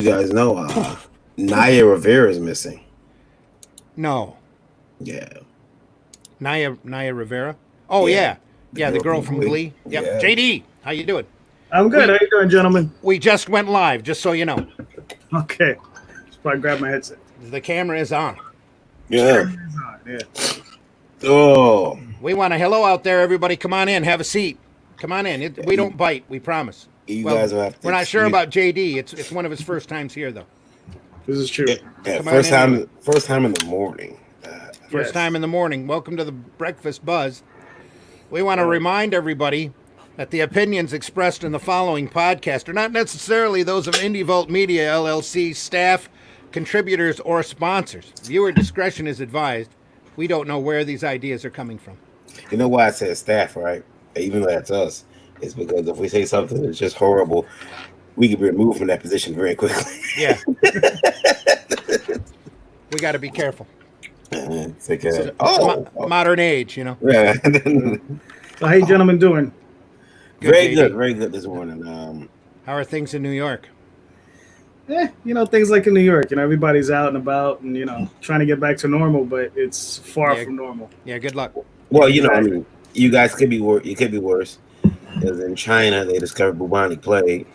You guys know Naya Rivera is missing. No. Yeah. Naya Rivera? Oh, yeah. Yeah, the girl from Glee. Yep. Yeah. JD, how you doing? I'm good. How you doing, gentlemen? We just went live, just so you know. Okay. Just probably grab my headset. The camera is on. Yeah. Yeah. Oh. We want a hello out there, everybody. Come on in. Have a seat. Come on in. We don't bite. We promise. You guys will have to. We're not sure about JD. It's one of his first times here, though. This is true. Yeah, first time in the morning. First time in the morning. Welcome to the Breakfast Buzz. We want to remind everybody that the opinions expressed in the following podcast are not necessarily those of Indie Vault Media LLC staff, contributors, or sponsors. Viewer discretion is advised. We don't know where these ideas are coming from. You know why I said staff, right? Even though that's us, it's because if we say something that's just horrible, we can be removed from that position very quickly. Yeah. We got to be careful. It's like modern age, you know. Yeah. So how you gentlemen doing? Very good this morning. How are things in New York? Things like in New York, everybody's out and about and, trying to get back to normal, but it's far from normal. Yeah, good luck. Well, I mean, you guys could be worse. You could be worse. Because in China, they discovered bubonic plague.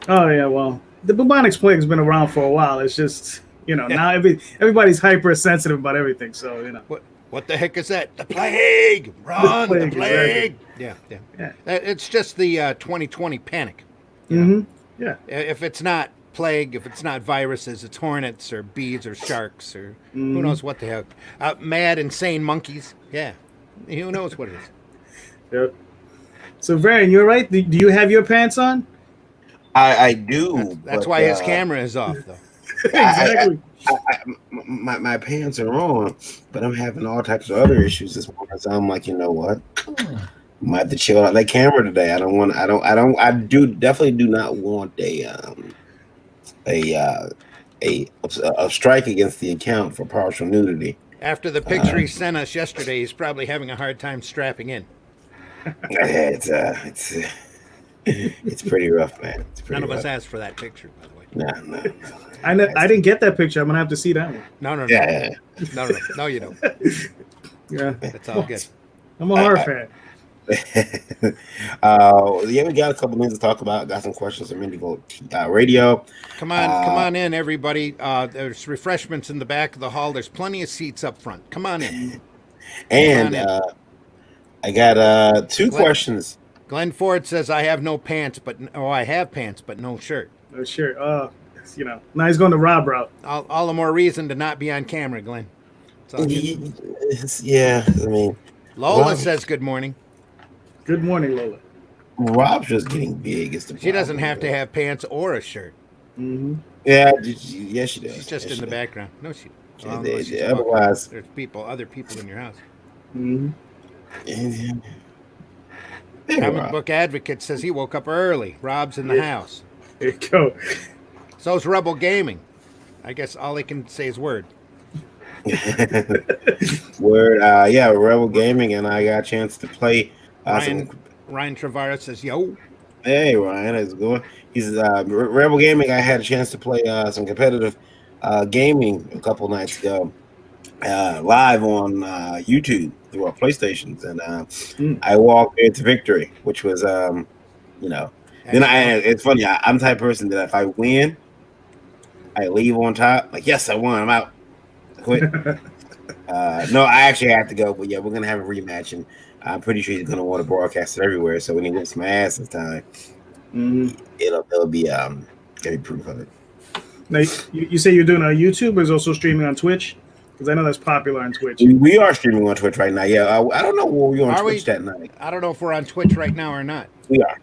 Oh, yeah, well, the bubonic plague has been around for a while. It's just, now everybody's hypersensitive about everything, so, What the heck is that? The plague! Run, the plague! Exactly. Yeah. It's just the 2020 panic. Mm-hmm. Yeah. If it's not plague, if it's not viruses, it's hornets or bees or sharks or who knows what the heck. Mad, insane monkeys. Yeah. Who knows what it is? Yep. So, Varian, you're right. Do you have your pants on? I do. That's why his camera is off, though. Exactly. My pants are on, but I'm having all types of other issues this morning. So I'm like, you know what? I might have to chill out that camera today. I definitely do not want a strike against the account for partial nudity. After the picture he sent us yesterday, he's probably having a hard time strapping in. It's pretty rough, man. None of us asked for that picture, by the way. No. I didn't get that picture. I'm gonna have to see that one. No. Yeah. No, you don't. Yeah, That's all good. I'm a horror fan. We got a couple minutes to talk about. Got some questions from Indie Vault Radio. Come on in, everybody. There's refreshments in the back of the hall. There's plenty of seats up front. Come on in. And I got two questions. Glenn Ford says, I have pants, but no shirt. No shirt. Now he's going to Rob route. All the more reason to not be on camera, Glenn. Yeah, I mean. Lola says good morning. Good morning, Lola. Rob's just getting big. Is the problem. She doesn't have to have pants or a shirt. Mm-hmm. Yeah, yes, she does. She's just in the background. No, she. Otherwise, there's other people in your house. Mm-hmm. Comic Book Advocate says he woke up early. Rob's in the house. There you go. So's Rebel Gaming. I guess all they can say is word. Word. Rebel Gaming, and I got a chance to play. Ryan Travara says, yo. Hey, Ryan, how's it going? He's Rebel Gaming. I had a chance to play some competitive gaming a couple nights ago, live on YouTube through our PlayStations, and I walked into victory, which was, Then it's funny. I'm the type of person that if I win, I leave on top. Like, yes, I won. I'm out. I quit. No, I actually have to go. But yeah, we're gonna have a rematch, and I'm pretty sure he's gonna want to broadcast it everywhere. So when he whips my ass this time, it'll be proof of it. Now, you say you're doing on YouTube, or is also streaming on Twitch? Because I know that's popular on Twitch. We are streaming on Twitch right now. Yeah, I don't know where we're on Twitch that night. I don't know if we're on Twitch right now or not. We are.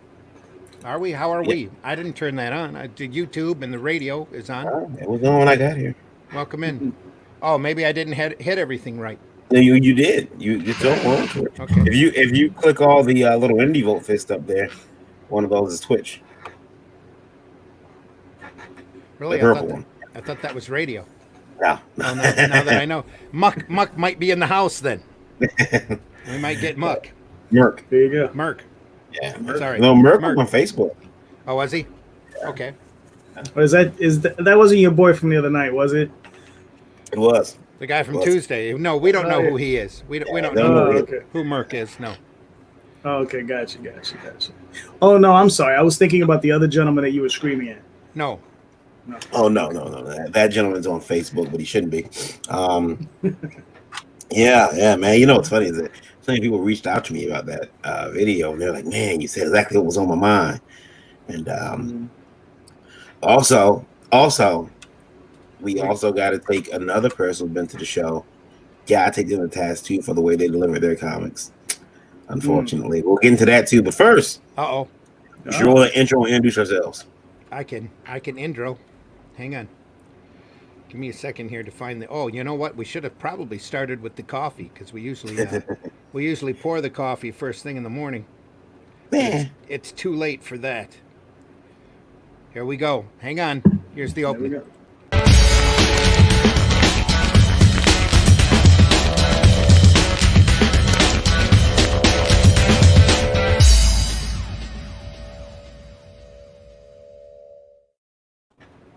Are we? How are we? I didn't turn that on. I did YouTube and the radio is on. It was on when I got here. Welcome in. Oh, maybe I didn't hit everything right. No, you did. You still on Twitch. Okay. If you click all the little Indie Vault fist up there, one of those is Twitch. Really? I thought that was radio. No. Well, now that I know, Muck might be in the house then. We might get Muck. Merc. There you go. Merc. Yeah. Sorry. No, Merc was on Facebook. Oh, was he? Yeah. Okay. Or that wasn't your boy from the other night, was it? It was. The guy from Tuesday. No, we don't know who he is. We don't don't know know who Merc is. No. Oh, okay, gotcha. Oh no, I'm sorry. I was thinking about the other gentleman that you were screaming at. No. Oh no. That gentleman's on Facebook, but he shouldn't be. Yeah, man. You know what's funny is that so many people reached out to me about that video, and they're like, "Man, you said exactly what was on my mind." And also, we also got to take another person who's been to the show. Yeah, I take them to task too for the way they deliver their comics. Unfortunately, we'll get into that too. But first, we should roll an intro and introduce ourselves. I can intro. Hang on. Give me a second here to find the. Oh, you know what? We should have probably started with the coffee because we usually pour the coffee first thing in the morning. It's too late for that. Here we go. Hang on. Here's the opening.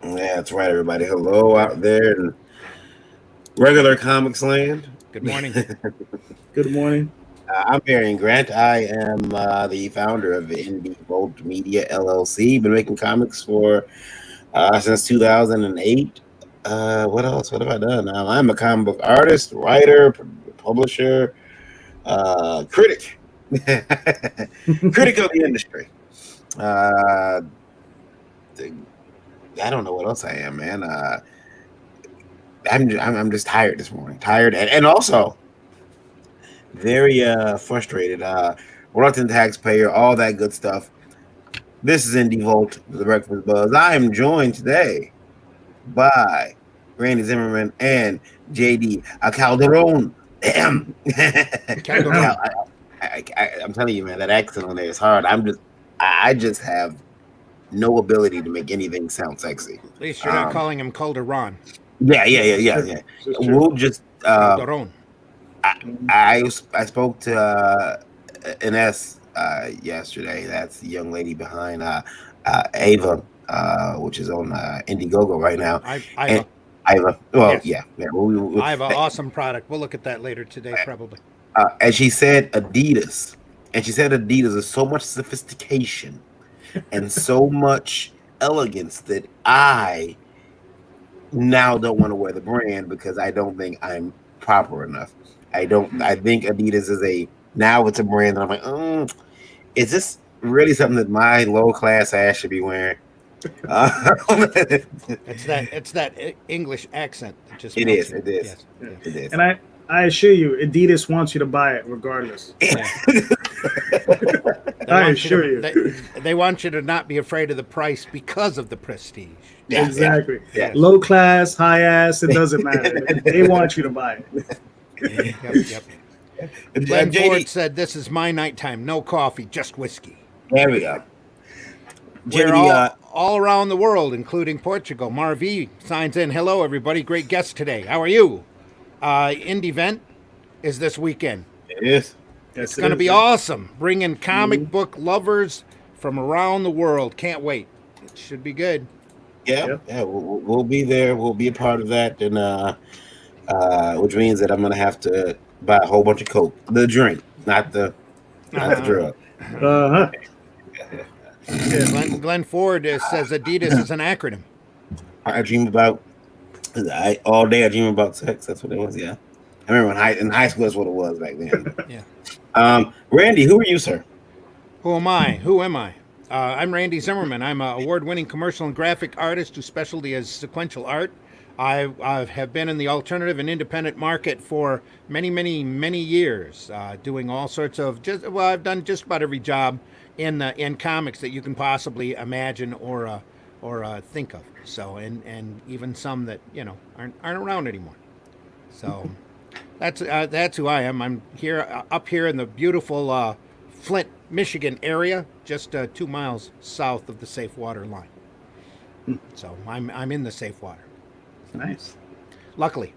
Yeah, that's right, everybody. Hello out there in regular comics land. Good morning. Good morning. I'm Varian Grant. I am the founder of Indie Volt Media LLC. Been making comics for since 2008. What else? What have I done? I'm a comic book artist, writer, publisher, critic, critic of the industry. I don't know what else I am, man. I'm just tired this morning. Tired and also very frustrated. Reluctant taxpayer, all that good stuff. This is Indie Volt, the Breakfast Buzz. I am joined today by Randy Zimmerman and JD Calderon. I'm telling you, man, that accent on there is hard. I just have no ability to make anything sound sexy. At least you're not calling him Calderon. Yeah. We'll just Calderon. I spoke to Ines yesterday. That's the young lady behind Ava, which is on Indiegogo right now. Iva. Well, yes. Yeah. Iva, awesome product. We'll look at that later today, probably. And she said Adidas. And she said Adidas is so much sophistication and so much elegance that I now don't want to wear the brand because I don't think I'm proper enough. I think Adidas is now it's a brand that I'm like, is this really something that my low class ass should be wearing? It's that English accent that just it is. Yes. It is. And I assure you, Adidas wants you to buy it regardless. I assure you. They want you to not be afraid of the price because of the prestige. Yeah, exactly. Yeah. Low class, high ass, it doesn't matter. They want you to buy it. Yep. Glenn Ford said, "This is my nighttime. No coffee, just whiskey." There we go. We're all around the world, including Portugal. Marv signs in. Hello, everybody. Great guest today. How are you? Indie Vent is this weekend. It is. It's going to be awesome. Bringing comic book lovers from around the world. Can't wait. It should be good. Yeah. We'll be there. We'll be a part of that, and which means that I'm going to have to buy a whole bunch of Coke. The drink, not the drug. Glenn Ford says Adidas is an acronym. I dream about all day. I dream about sex. That's what it was. Yeah, I remember in high school. That's what it was back then. Yeah. Randy, who are you, sir? Who am I? I'm Randy Zimmerman. I'm an award-winning commercial and graphic artist whose specialty is sequential art. I have been in the alternative and independent market for many years, doing all sorts of I've done just about every job in comics that you can possibly imagine or think of. So and even some that aren't around anymore. So that's who I am. I'm up here in the beautiful Flint, Michigan area, just 2 miles south of the safe water line. So I'm in the safe water. Nice. Luckily.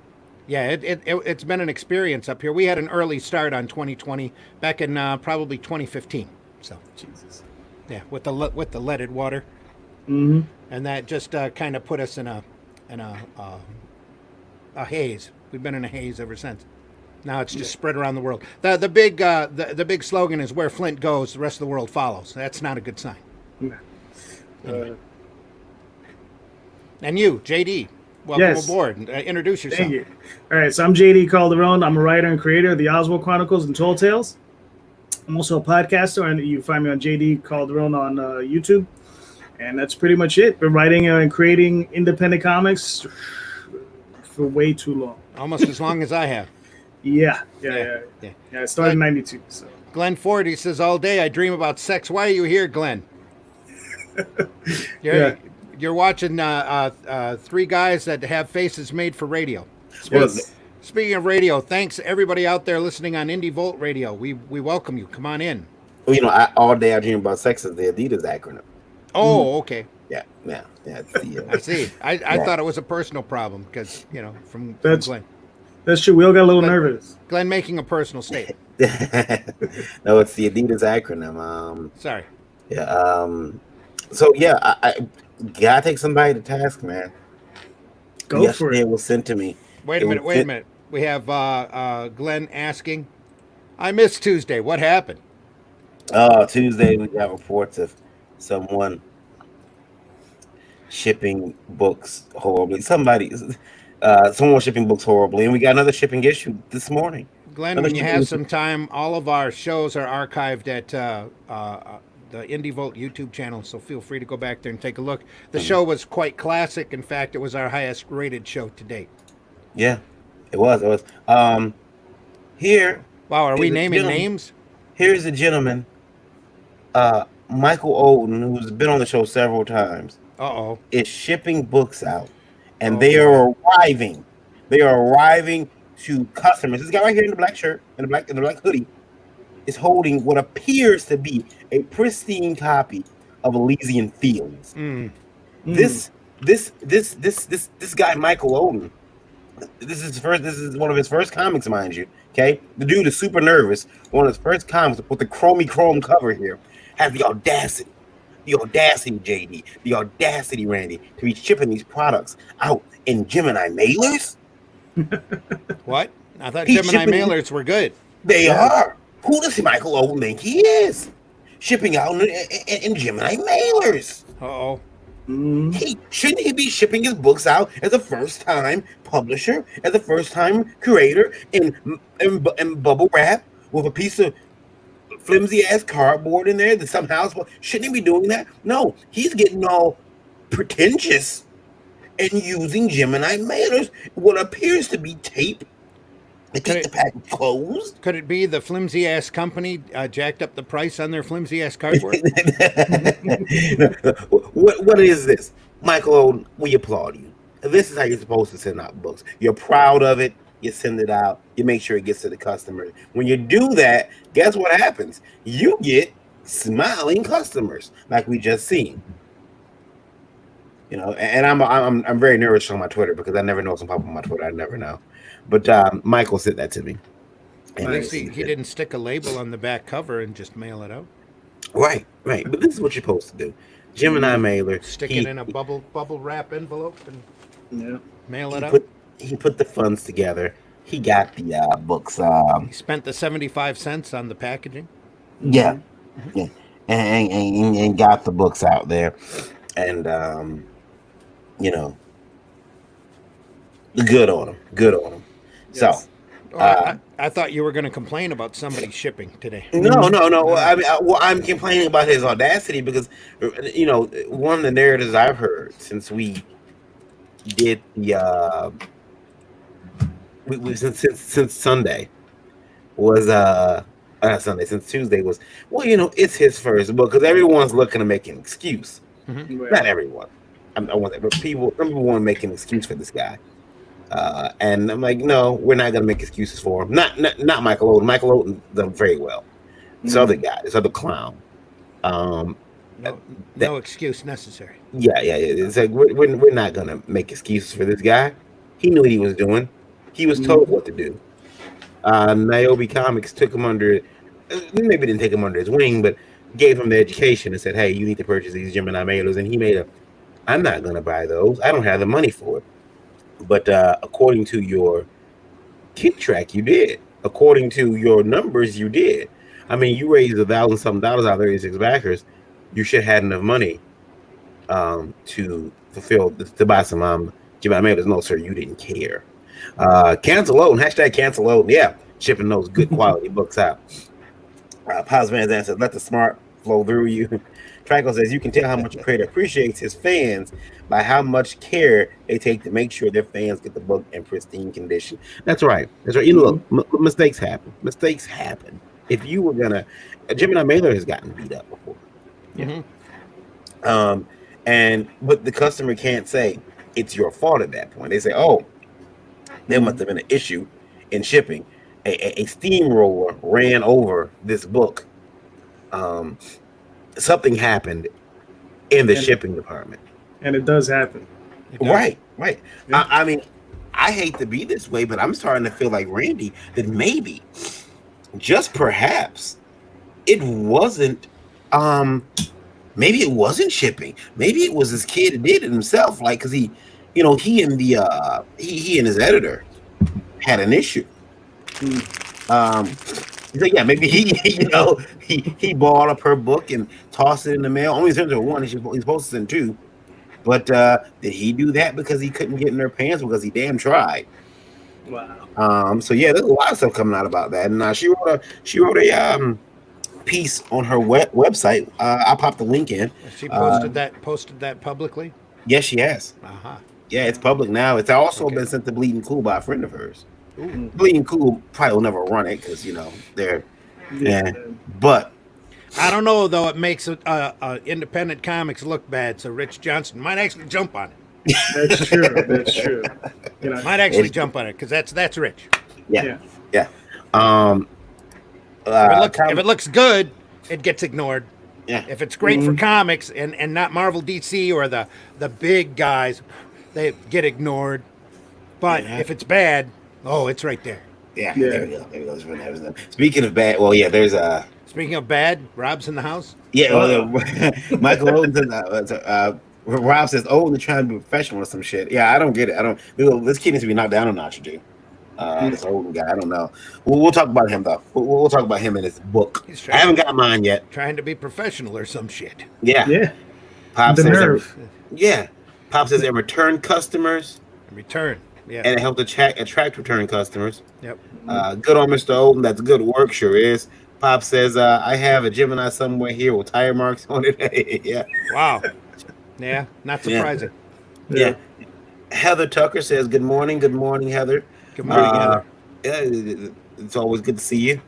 Yeah, it's been an experience up here. We had an early start on 2020 back in probably 2015. So, Jesus. Yeah, with the leaded water. Mm-hmm. and that just kind of put us in a haze. We've been in a haze ever since. Now it's just spread around the world. The big slogan is where Flint goes, the rest of the world follows. That's not a good sign. Anyway. And you, JD, welcome Yes. aboard. Introduce yourself. Thank you. All right, so I'm JD Calderon. I'm a writer and creator of the Oswald Chronicles and Tall Tales. I'm also a podcaster, and you find me on JD Calderon on YouTube. And that's pretty much it. Been writing and creating independent comics for way too long. Almost as long as I have. Yeah. Yeah. I started in '92. So. Glenn Ford, he says, all day I dream about sex. Why are you here, Glenn? You're watching three guys that have faces made for radio. Speaking of radio, thanks everybody out there listening on Indie Volt Radio. We welcome you. Come on in. Well, all day I dream about sex is the Adidas acronym. Oh, okay. Yeah. I see. I thought it was a personal problem because, from Glenn. That's true. We all got a little nervous. Glenn making a personal statement. No, it's the Adidas acronym. Sorry. Yeah. So yeah, I gotta take somebody to task, man. Go for it. It was sent to me. Wait a minute. We have Glenn asking, I missed Tuesday. What happened? Tuesday we got reports of someone shipping books horribly. Someone was shipping books horribly, and we got another shipping issue this morning. Glenn, when you have some time, all of our shows are archived at the Indie Volt YouTube channel, so feel free to go back there and take a look. The show was quite classic. In fact, it was our highest rated show to date. Yeah, it was. Here. Wow, are we naming names? Here's a gentleman, Michael Oden, who's been on the show several times. Is shipping books out, and they are arriving. They are arriving to customers. This guy right here in the black shirt and the black hoodie is holding what appears to be a pristine copy of Elysian Fields. This guy Michael Oden. This is one of his first comics, mind you. Okay, the dude is super nervous. One of his first comics with the chrome cover here has the audacity, JD, the audacity, Randy, to be shipping these products out in Gemini mailers. What? I thought Gemini mailers were good. They are. Who does Michael Oden think he is? Shipping out in Gemini mailers. Shouldn't he be shipping his books out as a first-time publisher, as a first-time creator in bubble wrap with a piece of flimsy-ass cardboard in there that somehow... Shouldn't he be doing that? No, he's getting all pretentious and using Gemini mailers, what appears to be tape. They keep the package closed. Could it be the flimsy ass company jacked up the price on their flimsy ass cardboard? What is this? Michael Oden, we applaud you. This is how you're supposed to send out books. You're proud of it. You send it out. You make sure it gets to the customer. When you do that, guess what happens? You get smiling customers, like we just seen. And I'm very nervous on my Twitter because I never know what's pop up on my Twitter. I never know. But Michael said that to me. And he didn't stick a label on the back cover and just mail it out. Right. But this is what you're supposed to do. Gemini mailer. Stick it in a bubble wrap envelope and mail it out. He put the funds together. He got the books. He spent the 75 cents on the packaging. Yeah. And got the books out there. And, good on him. Yes. So, I thought you were going to complain about somebody shipping today. No. I'm complaining about his audacity because, one of the narratives I've heard since we did the since Sunday was not Sunday, since Tuesday was, it's his first book because everyone's looking to make an excuse. Not everyone. I want that, but some people want to make an excuse for this guy. And I'm like, no, we're not going to make excuses for him. Not Michael Oden. Michael Oden done very well. This other guy, this other clown. No excuse necessary. Yeah. It's like we're not going to make excuses for this guy. He knew what he was doing. He was told what to do. Niobe Comics took him under, maybe didn't take him under his wing, but gave him the education and said, "Hey, you need to purchase these Gemini mailers." And he made I'm not going to buy those. I don't have the money for it. But according to your kick track, you did. According to your numbers, you did. I mean, you raised $1,000-something out of 36 backers. You should have enough money to buy some Gemini mailers. No, sir, you didn't care. Cancel loan, #cancel loan. Yeah, shipping those good quality books out. Paz Van Zandt says, "Let the smart flow through you." Trico says, "You can tell how much a creator appreciates his fans by how much care they take to make sure their fans get the book in pristine condition." That's right. That's right. You know, look, mistakes happen. Mistakes happen. If you were gonna, Gemini mailer has gotten beat up before. Mm-hmm. But the customer can't say it's your fault at that point. They say, "Oh, there must have been an issue in shipping. A steamroller ran over this book. Something happened in the shipping department." And it does happen. Right. Yeah. I mean, I hate to be this way, but I'm starting to feel like Randy, that maybe, just perhaps, it wasn't maybe it wasn't shipping. Maybe it was his kid that did it himself. Like, because he and his editor had an issue. So yeah, maybe he bought up her book and tossed it in the mail. Only sent her one. He's supposed to send two. But did he do that because he couldn't get in their pants because he damn tried? Wow. So yeah, there's a lot of stuff coming out about that. And she wrote a piece on her website. I popped the link in. She posted that publicly. Yes, she has. Yeah, it's public now. It's also been sent to Bleeding Cool by a friend of hers. Ooh. Bleeding Cool probably will never run it because they're but I don't know though. It makes independent comics look bad, so Rich Johnson might actually jump on it. That's true. That's true. Might actually jump on it because that's Rich. Yeah. If it looks good, it gets ignored. Yeah. If it's great for comics and not Marvel, DC, or the big guys, they get ignored. But if it's bad, it's right there. Yeah. There we go. Speaking of bad, there's a. Speaking of bad, Rob's in the house. Yeah, Michael Roden says, Rob says, they're trying to be professional or some shit. Yeah, I don't get it. This kid needs to be knocked down a notch or two. This old guy, I don't know. We'll talk about him though. We'll talk about him in his book. I haven't got mine yet. Trying to be professional or some shit. Yeah. Pop the says nerve. Pop says they return customers. Yeah. And it helped attract return customers. Yep. Good on Mr. Olden. That's good work. Sure is. Pop says, I have a Gemini somewhere here with tire marks on it. Yeah. Wow. Yeah. Not surprising. Yeah. Heather Tucker says, good morning. Good morning, Heather. Good morning, Heather. Yeah, it's always good to see you.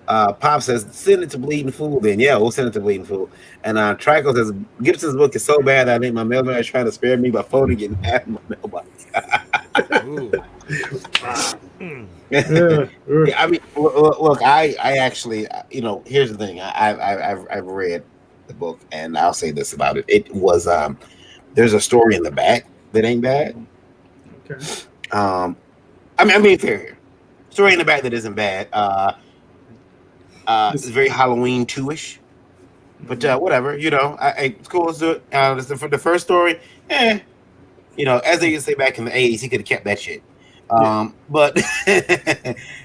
Pop says, send it to Bleeding Fool then. Yeah, we'll send it to Bleeding Fool. And Trico says, Gibson's book is so bad I think my mailman is trying to spare me by phoning getting half my mailbox. I mean, look, I actually, here's the thing. I've read the book, and I'll say this about it. It was there's a story in the back that ain't bad. Okay. I'm being fair here. Story in the back that isn't bad. It's very Halloween 2-ish. But whatever, it's cool. Let's do it. For the first story, as they used to say back in the 80s, he could have kept that shit. But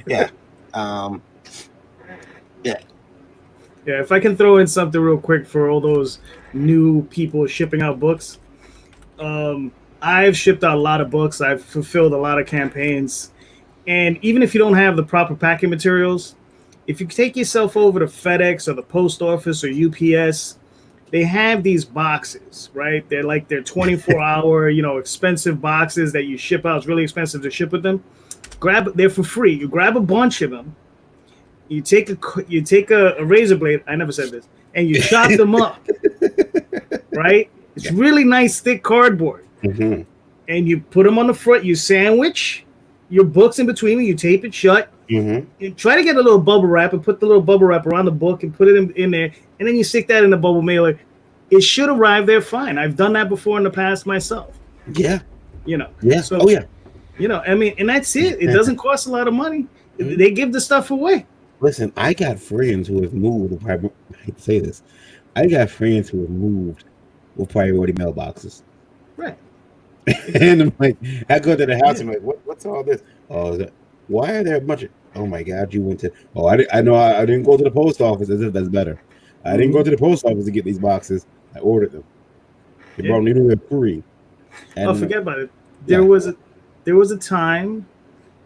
yeah. Yeah, if I can throw in something real quick for all those new people shipping out books. I've shipped out a lot of books. I've fulfilled a lot of campaigns. And even if you don't have the proper packing materials, if you take yourself over to FedEx or the post office or UPS, they have these boxes, right? They're 24-hour, expensive boxes that you ship out. It's really expensive to ship with them. They're for free. You grab a bunch of them. You take a razor blade. I never said this, and you chop them up, right? It's really nice, thick cardboard, and you put them on the front. You sandwich your books in between. You tape it shut. You try to get a little bubble wrap and put the little bubble wrap around the book and put it in there, and then you stick that in the bubble mailer. It should arrive there fine. I've done that before in the past myself. Yeah. Yeah. So, and that's it. It doesn't cost a lot of money. They give the stuff away. Listen, I got friends who have moved. I hate to say this. I got friends who have moved with priority mailboxes. Right. And I'm like, I go to the house. Yeah. I'm like, what's all this? Oh, why are there a bunch of? Oh my God, you went to? Oh, I know. I didn't go to the post office. As if that's better. I didn't go to the post office to get these boxes. I ordered them. They brought me to free. Oh, forget about it. There was a time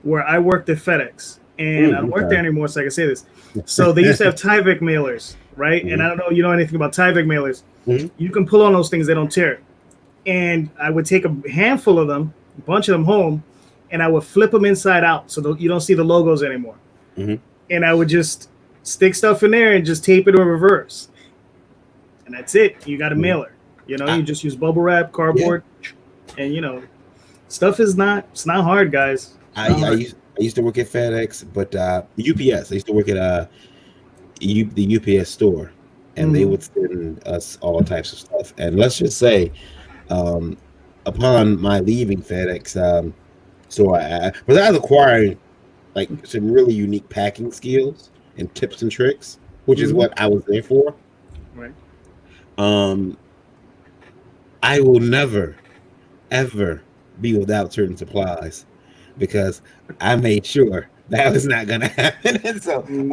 where I worked at FedEx, and I don't work there anymore, so I can say this. So they used to have Tyvek mailers, right? And I don't know, you know anything about Tyvek mailers. You can pull on those things; they don't tear. And I would take a handful of them, a bunch of them home, and I would flip them inside out so you don't see the logos anymore. And I would just stick stuff in there and just tape it in reverse. And that's it. You got a mailer. You know, you just use bubble wrap, cardboard, and you know, stuff is it's not hard, guys. I used to work at FedEx, but UPS. I used to work at the UPS store, and they would send us all types of stuff. And let's just say, upon my leaving FedEx store, I was acquiring like some really unique packing skills and tips and tricks, which is what I was there for. Right. I will never, ever be without certain supplies because I made sure that was not going to happen. And so, you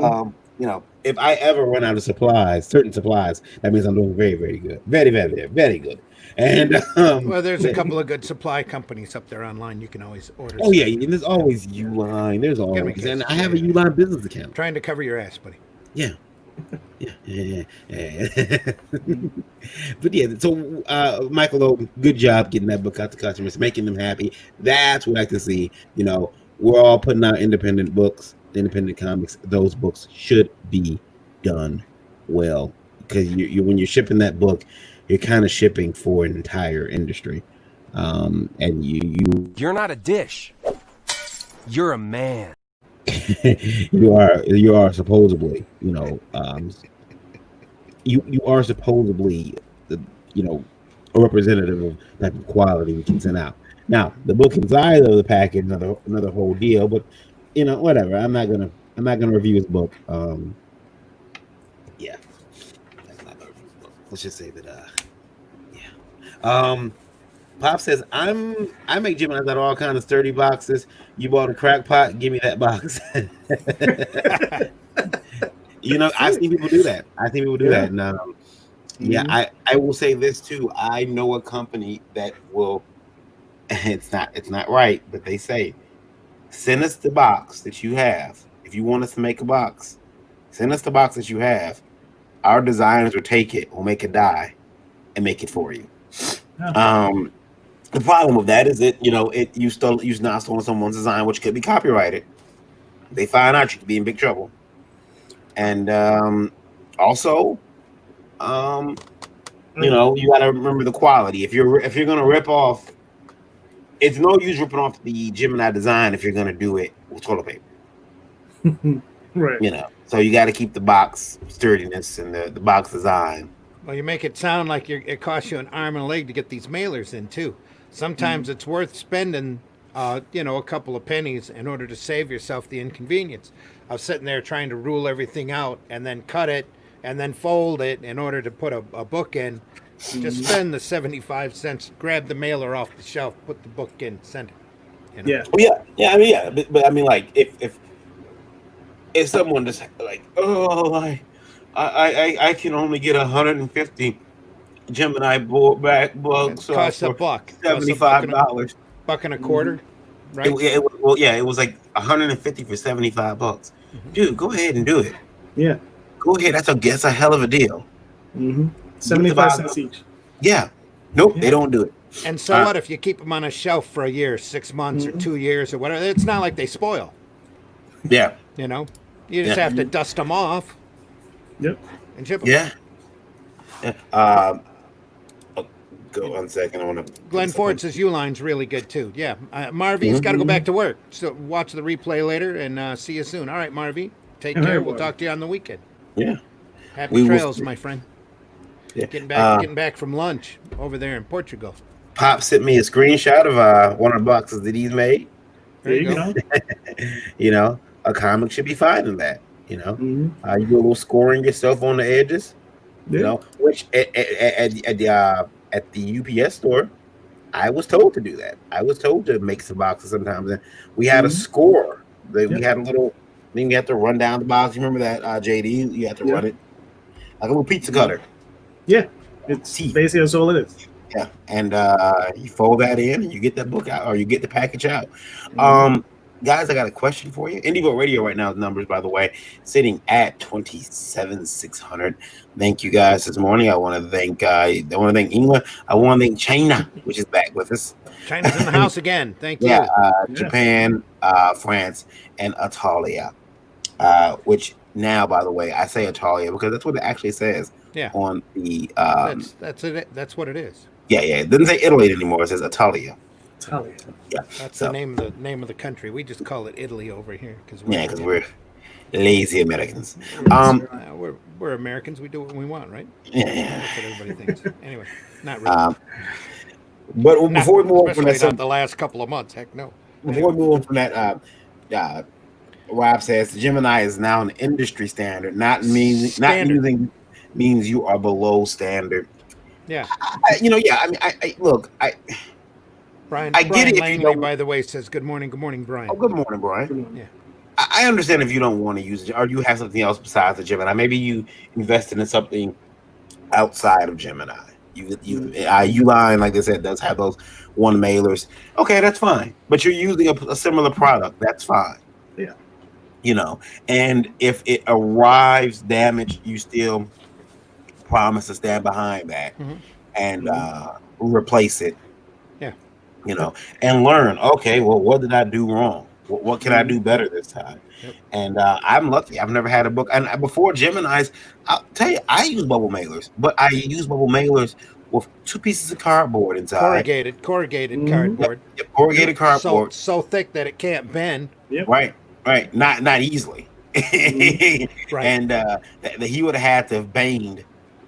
know, if I ever run out of certain supplies, that means I'm doing very, very good. Very, very, very, very good. And well, there's a couple of good supply companies up there online. You can always order. Oh, yeah. And there's always Uline. There's always. And I have a Uline business account. Trying to cover your ass, buddy. Yeah. Yeah. But yeah, so Michael, though, good job getting that book out to customers, making them happy. That's what I like to see. You know, we're all putting out independent books, independent comics. Those books should be done well because when you're shipping that book, you're kind of shipping for an entire industry. And you're not a dish. You're a man. you are supposedly, you know, you are supposedly the, you know, a representative of type of quality we can send out. Now, the book inside of the package, another whole deal, but you know, whatever. I'm not gonna review his book. Yeah, let's just say that. Yeah. Pop says, I make Geminis out of all kinds of sturdy boxes. You bought a crack pot, give me that box. You know, I've seen people do that. And yeah, I will say this too. I know a company that will, it's not right, but they say, send us the box that you have. If you want us to make a box, send us the box that you have. Our designers will take it, will make a die, and make it for you. The problem with that is that, you know, you're not stolen someone's design, which could be copyrighted. They find out, you could be in big trouble. And also, you know, you got to remember the quality. If you're going to rip off, it's no use ripping off the Gemini design if you're going to do it with toilet paper. Right. You know, so you got to keep the box sturdiness and the box design. Well, you make it sound like it costs you an arm and a leg to get these mailers in too. Sometimes it's worth spending, you know, a couple of pennies in order to save yourself the inconvenience of sitting there trying to rule everything out and then cut it and then fold it in order to put a book in. Just spend the 75 cents, grab the mailer off the shelf, put the book in, send it. You know? Yeah. Well, yeah. I mean, yeah. But I mean, like, if someone just like, oh, I can only get 150 Gemini back books. Costs a buck. $75. Buck and a quarter, right? It was like 150 for $75. Dude, go ahead and do it. Yeah. Go ahead. That's a hell of a deal. 75 cents each. Yeah. Nope, they don't do it. And so what if you keep them on a shelf for a year, 6 months or 2 years or whatever? It's not like they spoil. Yeah. You know, you just have to dust them off. Yep. And ship them. Yeah. Go 1 second. I want to. Glenn Ford says Uline's really good too. Yeah. Marvy's got to go back to work. So watch the replay later and see you soon. All right, Marvy. Take care. We'll talk to you on the weekend. Yeah. Happy trails, my friend. Yeah. Getting back from lunch over there in Portugal. Pop sent me a screenshot of one of the boxes that he's made. There you go. You know, a comic should be fine in that. You know, Mhm. you do a little scoring yourself on the edges. You Yeah. know, which at the UPS store, I was told to do that. I was told to make some boxes sometimes, and we had a Mhm. score. We Yep. had a little thing you have to run down the box. You remember that, JD? You have to Yeah. run it like a little pizza Mhm. cutter. Yeah. It's Teeth. basically that's all it is. Yeah, and you fold that in, and you get that book out, or you get the package out. Mhm. Guys, I got a question for you. Indievote Radio right now, numbers by the way, sitting at 27,600. Thank you guys this morning. I want to thank England. I want to thank China, which is back with us. China's in the house again. Thank Yeah, you. Yeah. Japan, France, and Italia. Which now, by the way, I say Italia because that's what it actually says Yeah, on the that's it. That's what it is. yeah. It doesn't say Italy anymore. It says Italia. Italia. Yeah. That's So the name of the country. We just call it Italy over here because because we're lazy Americans. Yes, sir. we're Americans. We do what we want, right? Yeah. That's what everybody thinks. Anyway, not really. But Not, before we move on from especially that, not the last couple of months. Heck no. before we move on from that, Rob says Gemini is now an industry standard, not Standard. means you are below standard. Yeah. Yeah. I mean, I look, Brian I get it if you Langley, don't. by the way, says good morning. Good morning, Brian. Oh, good morning, Brian. Yeah. I understand if you don't want to use it, or you have something else besides the Gemini. Maybe you invested in something outside of Gemini. Uline, like I said, does have those one mailers. Okay, that's fine. But you're using a similar product. That's fine. Yeah. And if it arrives damaged, you still promise to stand behind that and replace it. Yeah. And learn. Okay, well, what did I do wrong? What can I do better this time? Yep. And I'm lucky. I've never had a book. And before Gemini's, I'll tell you, I use bubble mailers, but I use bubble mailers with 2 pieces of cardboard inside. Corrugated cardboard. Yep, corrugated cardboard. So thick that it can't bend. Yep. Right. Not easily. Right. And he would have had to have baned.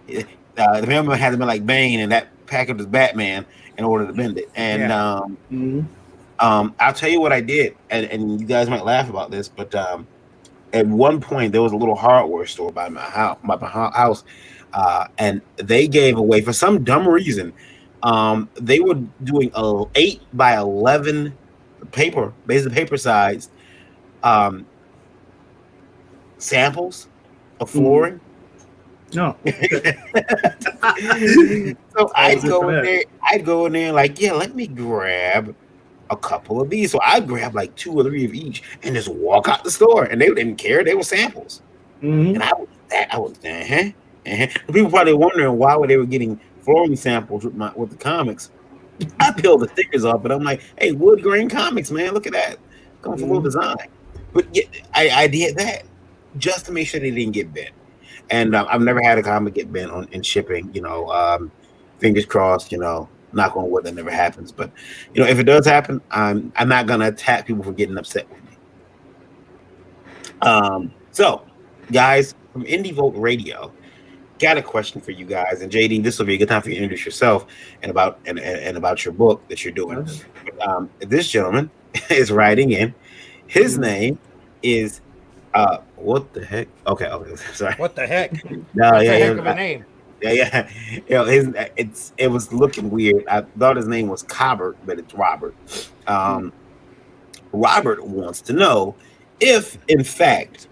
The mailman had to be like Bane, and that package was Batman in order to bend it. And I'll tell you what I did, and you guys might laugh about this, but at one point there was a little hardware store by my house, and they gave away, for some dumb reason, they were doing a 8 by 11 paper, basically paper size, samples of flooring. No. So I'd go in there like, yeah, let me grab a couple of these. So I'd grab like 2 or 3 of each and just walk out the store, and they didn't care. They were samples. And I was people probably wondering why they were getting flooring samples with the comics. I peeled the stickers off, but I'm like, hey, wood grain comics, man, look at that, going for a little design. But yeah, I did that just to make sure they didn't get bent. And I've never had a comic get bent in shipping. Fingers crossed. Knock on wood, that never happens. But if it does happen, I'm not gonna attack people for getting upset with me. So, guys, from Indie Vote Radio, got a question for you guys. And JD, this will be a good time for you to introduce yourself and about your book that you're doing. This gentleman is writing in. His name is what the heck? Okay, sorry. What the heck? No, That's a heck of a name. Yeah. It was looking weird. I thought his name was Cobbert, but it's Robert. Robert wants to know if, in fact,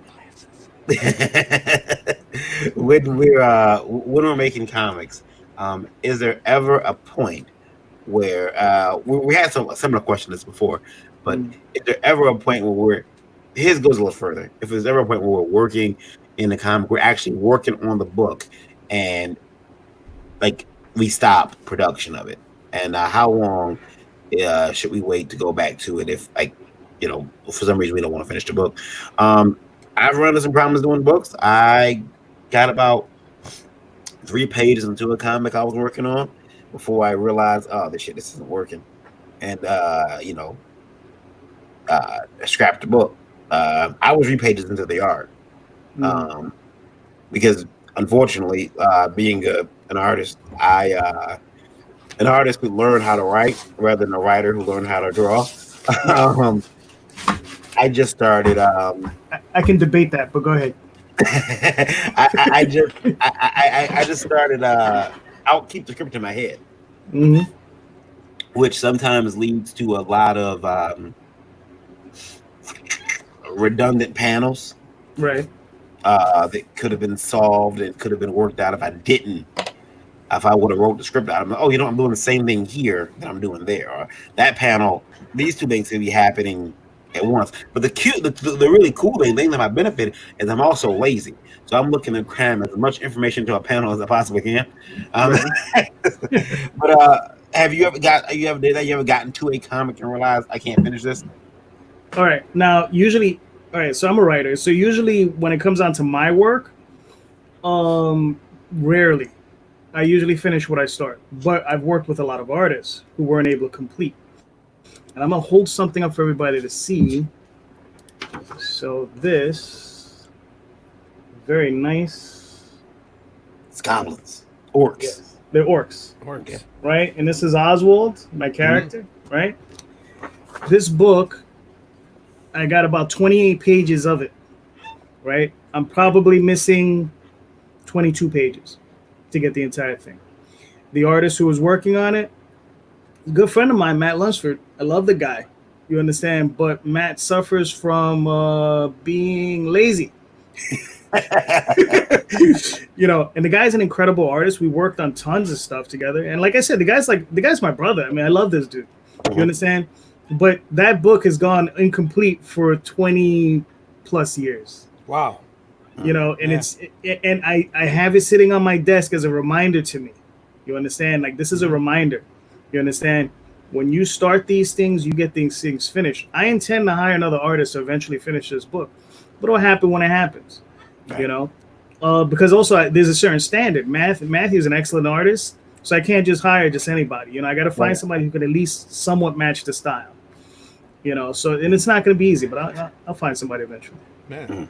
when we're making comics, is there ever a point where we had some similar questions before, but is there ever a point where his goes a little further? If there's ever a point where we're working in the comic, we're actually working on the book, and like we stop production of it, and how long should we wait to go back to it if, for some reason we don't want to finish the book? I've run into some problems doing books. I got about 3 pages into a comic I was working on before I realized, this isn't working, and I scrapped the book. I was 3 pages into the art, because unfortunately, being an artist, an artist who learned how to write rather than a writer who learned how to draw. I just started. I can debate that, but go ahead. I just started. I'll keep the script in my head, Hmm. which sometimes leads to a lot of redundant panels Right. that could have been solved and could have been worked out if I didn't. If I would have wrote the script out, I'm like, oh, I'm doing the same thing here that I'm doing there. Or that panel, these two things could be happening at once. But the really cool thing that my benefit is I'm also lazy, so I'm looking to cram as much information to a panel as I possibly can. Right. But have you ever gotten to a comic and realized I can't finish this? All right. Now, usually, all right. So I'm a writer. So usually, when it comes down to my work, rarely. I usually finish what I start. But I've worked with a lot of artists who weren't able to complete. And I'm gonna hold something up for everybody to see. So this, very nice. It's goblins, orcs. Yes, they're orcs, Works. right? And this is Oswald, my character, right? This book, I got about 28 pages of it, right? I'm probably missing 22 pages to get the entire thing. The artist who was working on it, a good friend of mine, Matt Lunsford. I love the guy, you understand, but Matt suffers from being lazy. And the guy's an incredible artist. We worked on tons of stuff together, and like I said, the guy's my brother. I mean, I love this dude. You understand? But that book has gone incomplete for 20 plus years. Wow. And I have it sitting on my desk as a reminder to me. You understand? Like, this is a reminder. You understand? When you start these things, you get these things finished. I intend to hire another artist to eventually finish this book, but it'll happen when it happens. Right. Because also there's a certain standard. Matthew's an excellent artist, so I can't just hire just anybody. I got to find somebody who could at least somewhat match the style. So, and it's not going to be easy, but I'll find somebody eventually. Man.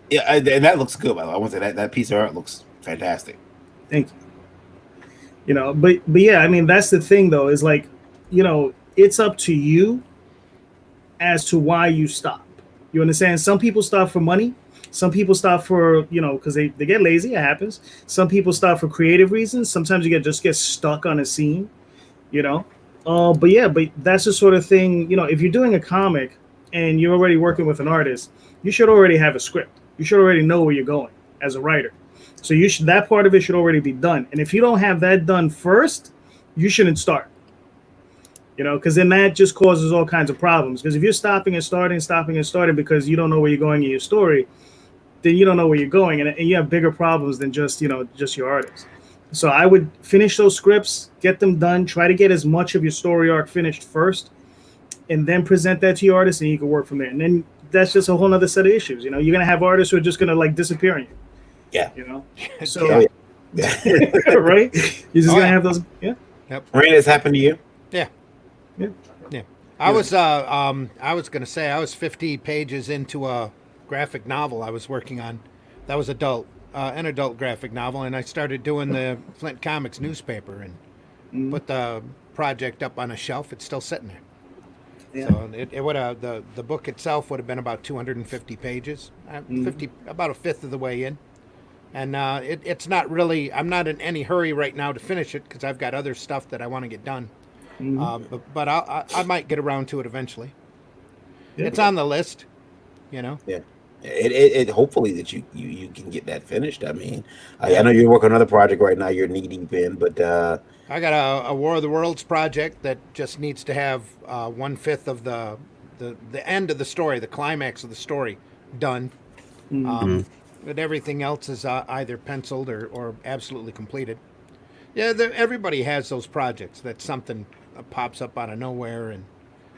Yeah, and that looks good. By the way, I want to say that piece of art looks fantastic. Thank you. But yeah, I mean, that's the thing though, is like, it's up to you as to why you stop. You understand? Some people stop for money. Some people stop for, because they get lazy. It happens. Some people stop for creative reasons. Sometimes you just get stuck on a scene, but that's the sort of thing, if you're doing a comic and you're already working with an artist, you should already have a script. You should already know where you're going as a writer. So that part of it should already be done. And if you don't have that done first, you shouldn't start. Because then that just causes all kinds of problems. Because if you're stopping and starting because you don't know where you're going in your story, then you don't know where you're going, and you have bigger problems than just your artist. So I would finish those scripts, get them done, try to get as much of your story arc finished first, and then present that to your artist, and you can work from there. And then that's just a whole other set of issues. You're gonna have artists who are just gonna disappear on you. Yeah. So yeah. right? You're just gonna have those. Yeah. Yep. Rain, has happened to you? Yeah. Yeah. Yeah. I was gonna say I was 50 pages into a graphic novel I was working on. That was an adult graphic novel, and I started doing the Flint Comics newspaper and put the project up on a shelf. It's still sitting there. Yeah. So it would have the book itself would have been about 250 pages, 50 about a fifth of the way in, and it's not really. I'm not in any hurry right now to finish it because I've got other stuff that I want to get done. But I might get around to it eventually. Yeah. It's on the list, Yeah. It hopefully that you can get that finished. I mean, I know you're working on another project right now. You're knee deep in, but I got a War of the Worlds project that just needs to have 1/5 of the end of the story, the climax of the story, done. But everything else is either penciled or absolutely completed. Yeah, everybody has those projects that something pops up out of nowhere, and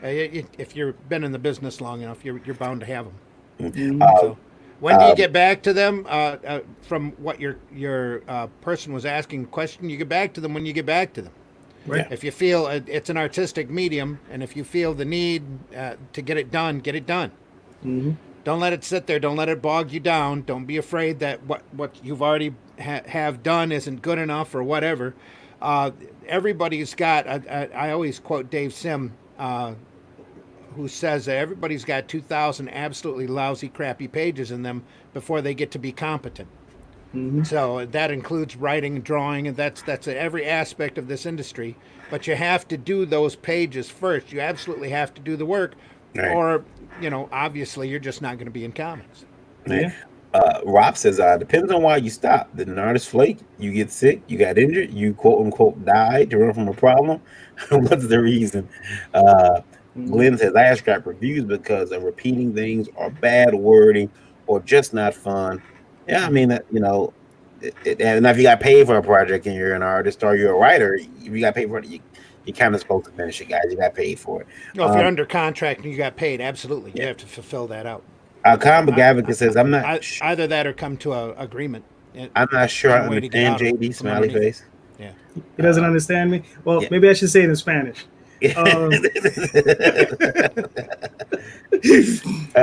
if you've been in the business long enough, you're bound to have them. So when do you get back to them? From what your person was asking question, you get back to them when you get back to them. Right. If you feel it's an artistic medium, and if you feel the need to get it done, get it done. Don't let it sit there. Don't let it bog you down. Don't be afraid that what you've already have done isn't good enough or whatever. Everybody's got. I always quote Dave Sim. who says that everybody's got 2,000 absolutely lousy, crappy pages in them before they get to be competent. Mhm. So that includes writing and drawing, and that's every aspect of this industry. But you have to do those pages first. You absolutely have to do the work, Right. or obviously you're just not going to be in comics. Right. Yeah. Rob says, depends on why you stop. Did an artist flake? You get sick? You got injured? You quote unquote died to run from a problem? What's the reason? Glenn says, I scrap reviews because of repeating things or bad wording or just not fun. Yeah, I mean, and if you got paid for a project and you're an artist or you're a writer, if you got paid for it, you're kind of supposed to finish it, guys. You got paid for it. If you're under contract and you got paid, absolutely, you have to fulfill that out. Comic Advocate says, I'm not either that or come to an agreement. I'm not sure I understand JD smiley face. Yeah. He doesn't understand me. Well, yeah. maybe I should say it in Spanish.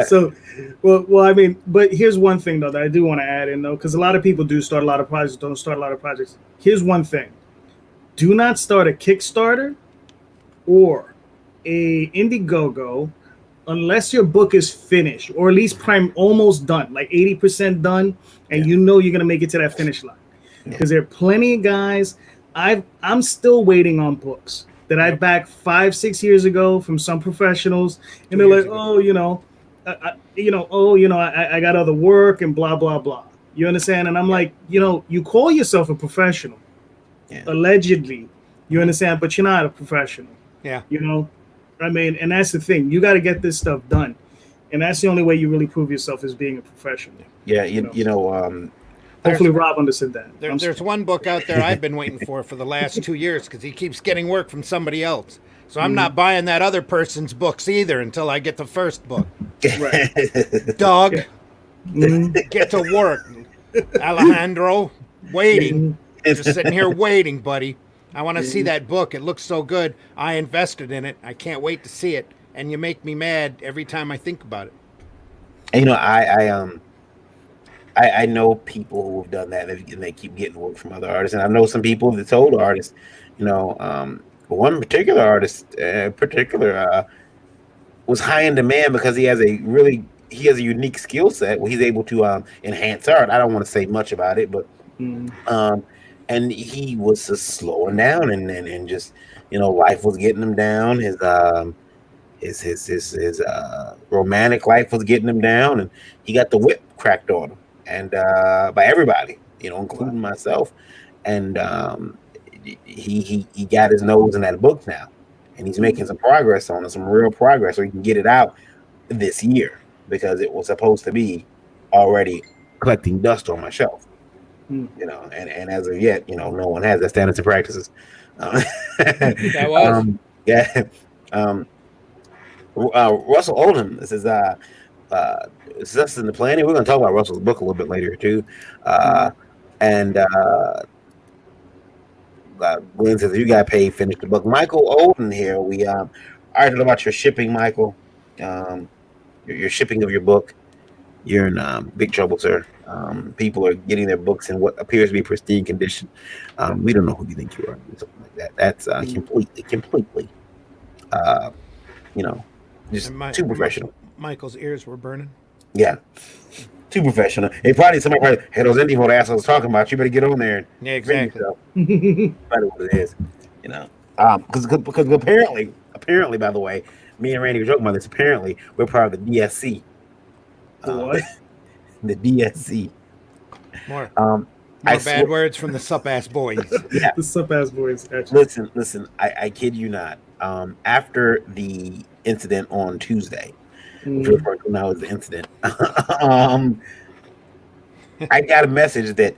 So, well, I mean, but here's one thing though that I do want to add in though, because a lot of people do start a lot of projects, don't start a lot of projects. Here's one thing: do not start a Kickstarter or a Indiegogo unless your book is finished or at least almost done, like 80% done, and you know you're gonna make it to that finish line. Because there are plenty of guys. I'm still waiting on books that I backed 5-6 years ago from some professionals, and they're like, I got other work and blah blah blah. You understand? And I'm like, you call yourself a professional, allegedly. You understand? But you're not a professional. Yeah. I mean, and that's the thing. You got to get this stuff done, and that's the only way you really prove yourself as being a professional. Yeah, hopefully Rob understood that. There's one book out there I've been waiting for the last 2 years because he keeps getting work from somebody else. So I'm not buying that other person's books either until I get the first book. Right. Dog, get to work. Alejandro, waiting. Just sitting here waiting, buddy. I want to see that book. It looks so good. I invested in it. I can't wait to see it. And you make me mad every time I think about it. And, I know people who have done that and they keep getting work from other artists. And I know some people that told artists, one particular artist was high in demand because he has a unique skill set where he's able to enhance art. I don't want to say much about it, but and he was just slowing down and just life was getting him down. His romantic life was getting him down, and he got the whip cracked on him, and by everybody, including myself. And he got his nose in that book now, and he's making some progress on it, some real progress, so he can get it out this year because it was supposed to be already collecting dust on my shelf. And as of yet, no one has that standards and practices. That was Russell Oldham. This is Success in the Planning. We're going to talk about Russell's book a little bit later too. Glenn says you got paid, finish the book. Michael Olden here. We argued about your shipping, Michael. Your shipping of your book. You're in big trouble, sir. People are getting their books in what appears to be pristine condition. We don't know who you think you are, something like that. That's completely, just too professional. Michael's ears were burning. Yeah, too professional. Somebody hey, those indie vote assholes talking about you. Better get on there. Yeah, exactly. Probably what it is, because apparently, by the way, me and Randy were joking about this. Apparently, we're part of the DSC. What? The DSC. More bad words from the sup-ass boys. Yeah. The sup-ass boys. Actually. Listen. I kid you not. After the incident on Tuesday, which we're referring to now as the incident, I got a message that,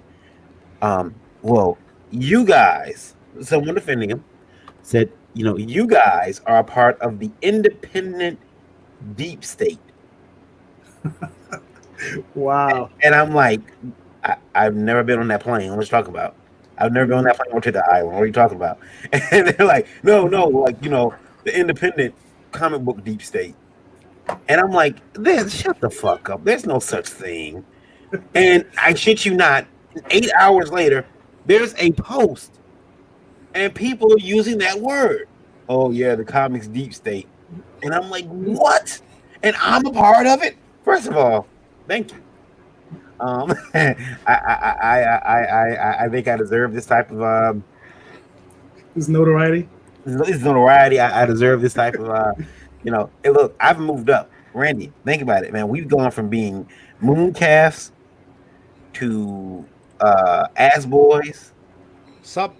you guys, someone defending him, said, you guys are a part of the independent deep state. Wow. And I'm like, I've never been on that plane. What are you talking about? I've never been on that plane. I went to the island. What are you talking about? And they're like, no, like, the independent comic book deep state. And I'm like, shut the fuck up. There's no such thing. And I shit you not, 8 hours later, there's a post and people are using that word. Oh yeah, the comics deep state. And I'm like, what? And I'm a part of it. First of all, thank you. I think I deserve this type of His notoriety. this notoriety. I deserve this type of Hey, look, I've moved up. Randy, think about it, man. We've gone from being mooncalves to ass boys. Sup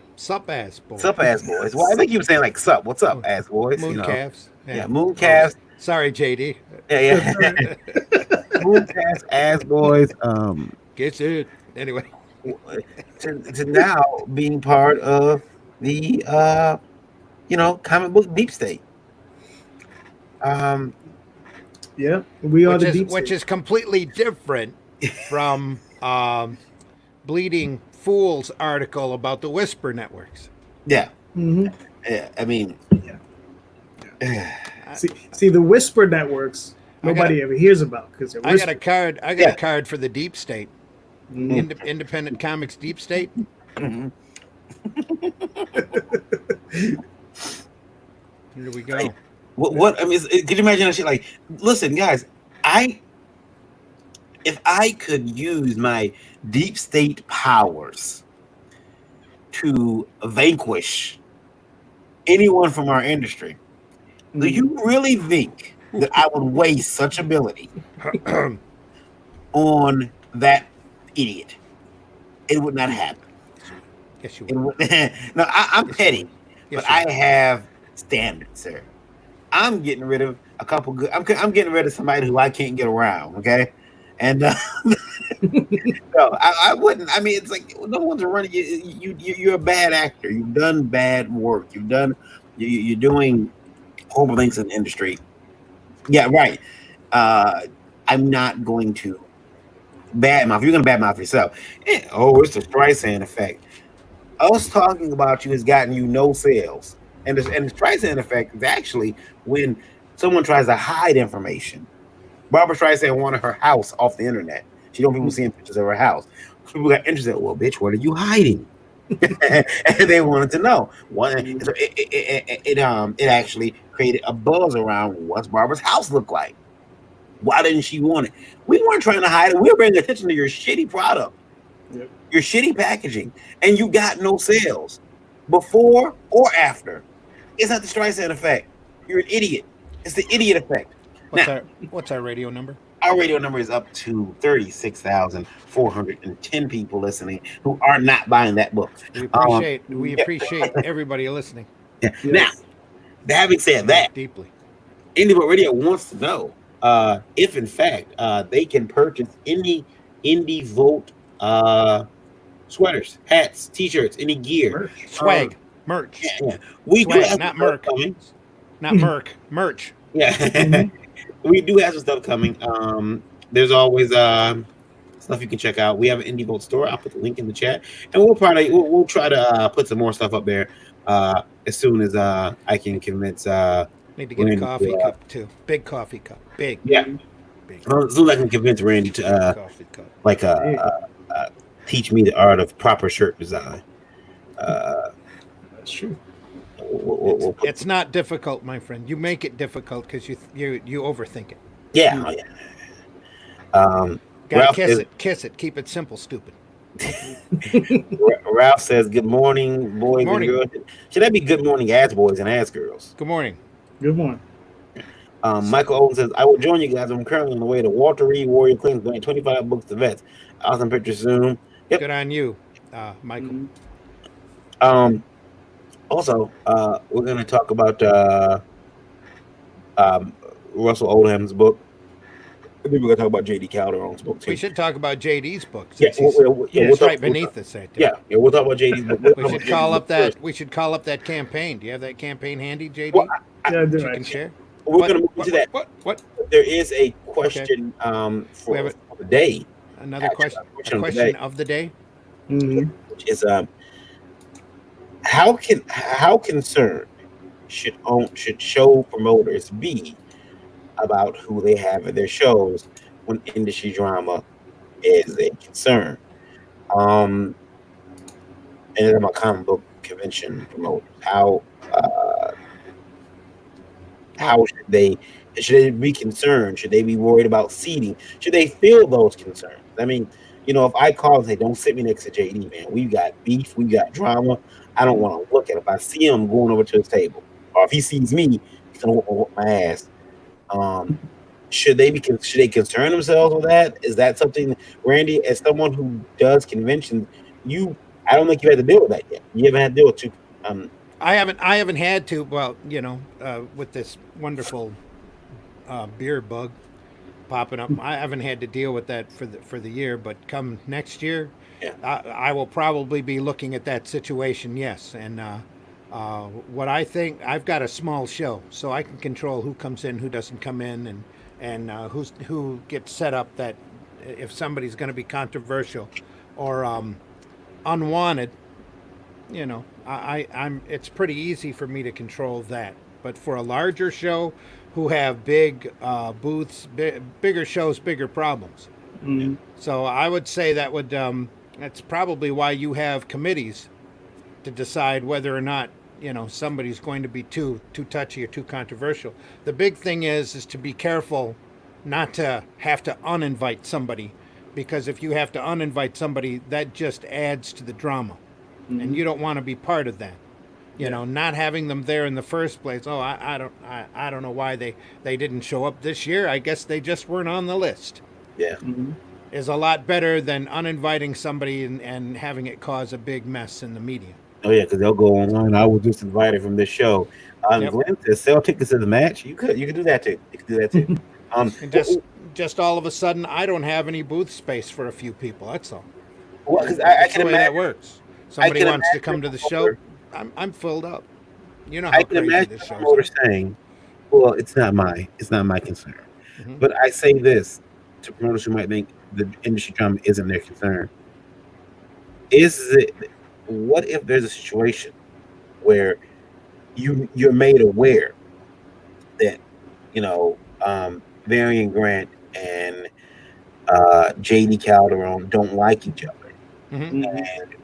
ass boy. Sup ass boys. Well, I think you were saying like sup. What's up, ass boys? Moon calves. Yeah, mooncalves. Sorry, JD. Yeah. Mooncalves, ass boys. Gets it. Anyway. To now being part of the comic book deep state. Yeah, we are the deep which state. is completely different from Bleeding Fool's article about the Whisper networks. Yeah. Mm-hmm. Yeah. I mean, see the Whisper networks. Nobody ever hears about because I got a card. I got a card for the deep state. Mm-hmm. Independent Comics deep state. Mm-hmm. Here we go. Like, what I mean, could you imagine that shit? Like, listen, guys, if I could use my deep state powers to vanquish anyone from our industry, do you really think that I would waste such ability on that idiot? It would not happen. Yes, you would. No, I'm petty, but I have standards, sir. I'm getting rid of a couple good. I'm getting rid of somebody who I can't get around. Okay, and no, I wouldn't. I mean, it's like no one's running. You're a bad actor. You've done bad work. You're doing horrible things in the industry. Yeah, right. I'm not going to badmouth. You're going to badmouth yourself. It's the Streisand effect. Us talking about you has gotten you no sales. And the Streisand effect is actually when someone tries to hide information. Barbara Streisand wanted her house off the internet. She don't want people seeing pictures of her house. People got interested. Well, bitch, what are you hiding? And they wanted to know. So it actually created a buzz around what's Barbara's house look like. Why didn't she want it? We weren't trying to hide it. We were bringing attention to your shitty product, your shitty packaging, and you got no sales before or after. It's not the Streisand effect. You're an idiot. It's the idiot effect. What's our radio number? Our radio number is up to 36,410 people listening who are not buying that book. We appreciate everybody listening. Yeah. Yes. Now, having said that, deeply, Indie Vote Radio wants to know if, in fact, they can purchase any Indie Vote sweaters, hats, T-shirts, any gear, swag, merch. Yeah. We swag, do have not Merc, not Merc, merch. Yeah. We do have some stuff coming. There's always stuff you can check out. We have an Indie Vote store. I'll put the link in the chat, and we'll try to put some more stuff up there as soon as I can convince. Need to get a coffee cup too. Big coffee cup. Big. Yeah. Big. As soon as I can convince Randy to coffee cup. Teach me the art of proper shirt design. That's true. It's not difficult, my friend. You make it difficult because you overthink it. Yeah. Gotta kiss it. Keep it simple, stupid. Ralph says, "Good morning, boys and girls." Should that be good morning, ass boys and ass girls? Good morning. Good morning. Michael Owen says, "I will join you guys. I'm currently on the way to Walter Reed Warrior Clinic, doing 25 books to vets. Awesome pictures soon." Yep. Good on you, Michael. Also, we're going to talk about Russell Oldham's book. I think we're going to talk about J.D. Calderon's book too. We should talk about J.D.'s book. We'll right beneath us. Right there. Yeah, we'll talk about J.D.'s book. We should call up that. We should call up that campaign. Do you have that campaign handy, J.D.? Well, you can share. We're going to move to that. What? There is a question for the day. Another question. A question of the day. Mm-hmm. Which is how concerned should show promoters be about who they have at their shows when industry drama is a concern? And about comic book convention promoters, how How should they be concerned? Should they be worried about seating? Should they feel those concerns? I mean, if I call and say, "Don't sit me next to JD, man. We've got beef, we've got drama. I don't want to look at it. If I see him going over to his table, or if he sees me, he's gonna whoop my ass." Um, should they concern themselves with that? Is that something, Randy, as someone who does conventions, I don't think you had to deal with that yet. You haven't had to deal with two. I haven't had to. Well, with this wonderful beer bug popping up, I haven't had to deal with that for the year. But come next year, Yeah. I will probably be looking at that situation. Yes, and what I think, I've got a small show, so I can control who comes in, who doesn't come in, and who gets set up. That if somebody's going to be controversial or unwanted, I'm it's pretty easy for me to control that. But for a larger show, who have big booths, bigger shows, bigger problems. Mm-hmm. So I would say that's probably why you have committees to decide whether or not somebody's going to be too touchy or too controversial. The big thing is to be careful not to have to uninvite somebody, because if you have to uninvite somebody, that just adds to the drama. Mm-hmm. And you don't want to be part of that. Not having them there in the first place. Oh, I don't know why they didn't show up this year. I guess they just weren't on the list. Yeah. Mm-hmm. Is a lot better than uninviting somebody and having it cause a big mess in the media. Oh yeah, because they'll go online. I was just invited from this show. Yep. Glenn says sell tickets to the match. You could do that too. You could do that too. And just all of a sudden, I don't have any booth space for a few people. That's all. Well, because I That's can the way imagine that works. Somebody can wants to imagine come to the a show. promoter- I'm filled up. You know how I can crazy imagine this the show promoter is. saying, "Well, it's not my concern." Mhm. But I say this to promoters who might think the industry drama isn't their concern: what if there's a situation where you're made aware that Varian Grant and JD Calderon don't like each other, Mhm. and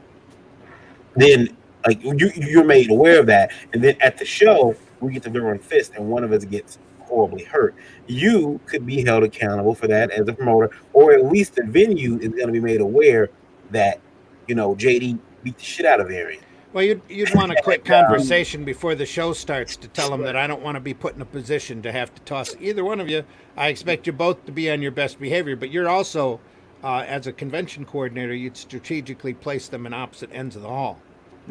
then like you're made aware of that, and then at the show we get to run fist, and one of us gets horribly hurt. You could be held accountable for that as a promoter, or at least the venue is going to be made aware that JD beat the shit out of Varian. Well, you'd want a quick conversation before the show starts to tell them that I don't want to be put in a position to have to toss either one of you. I expect you both to be on your best behavior, but you're also, as a convention coordinator, you'd strategically place them in opposite ends of the hall.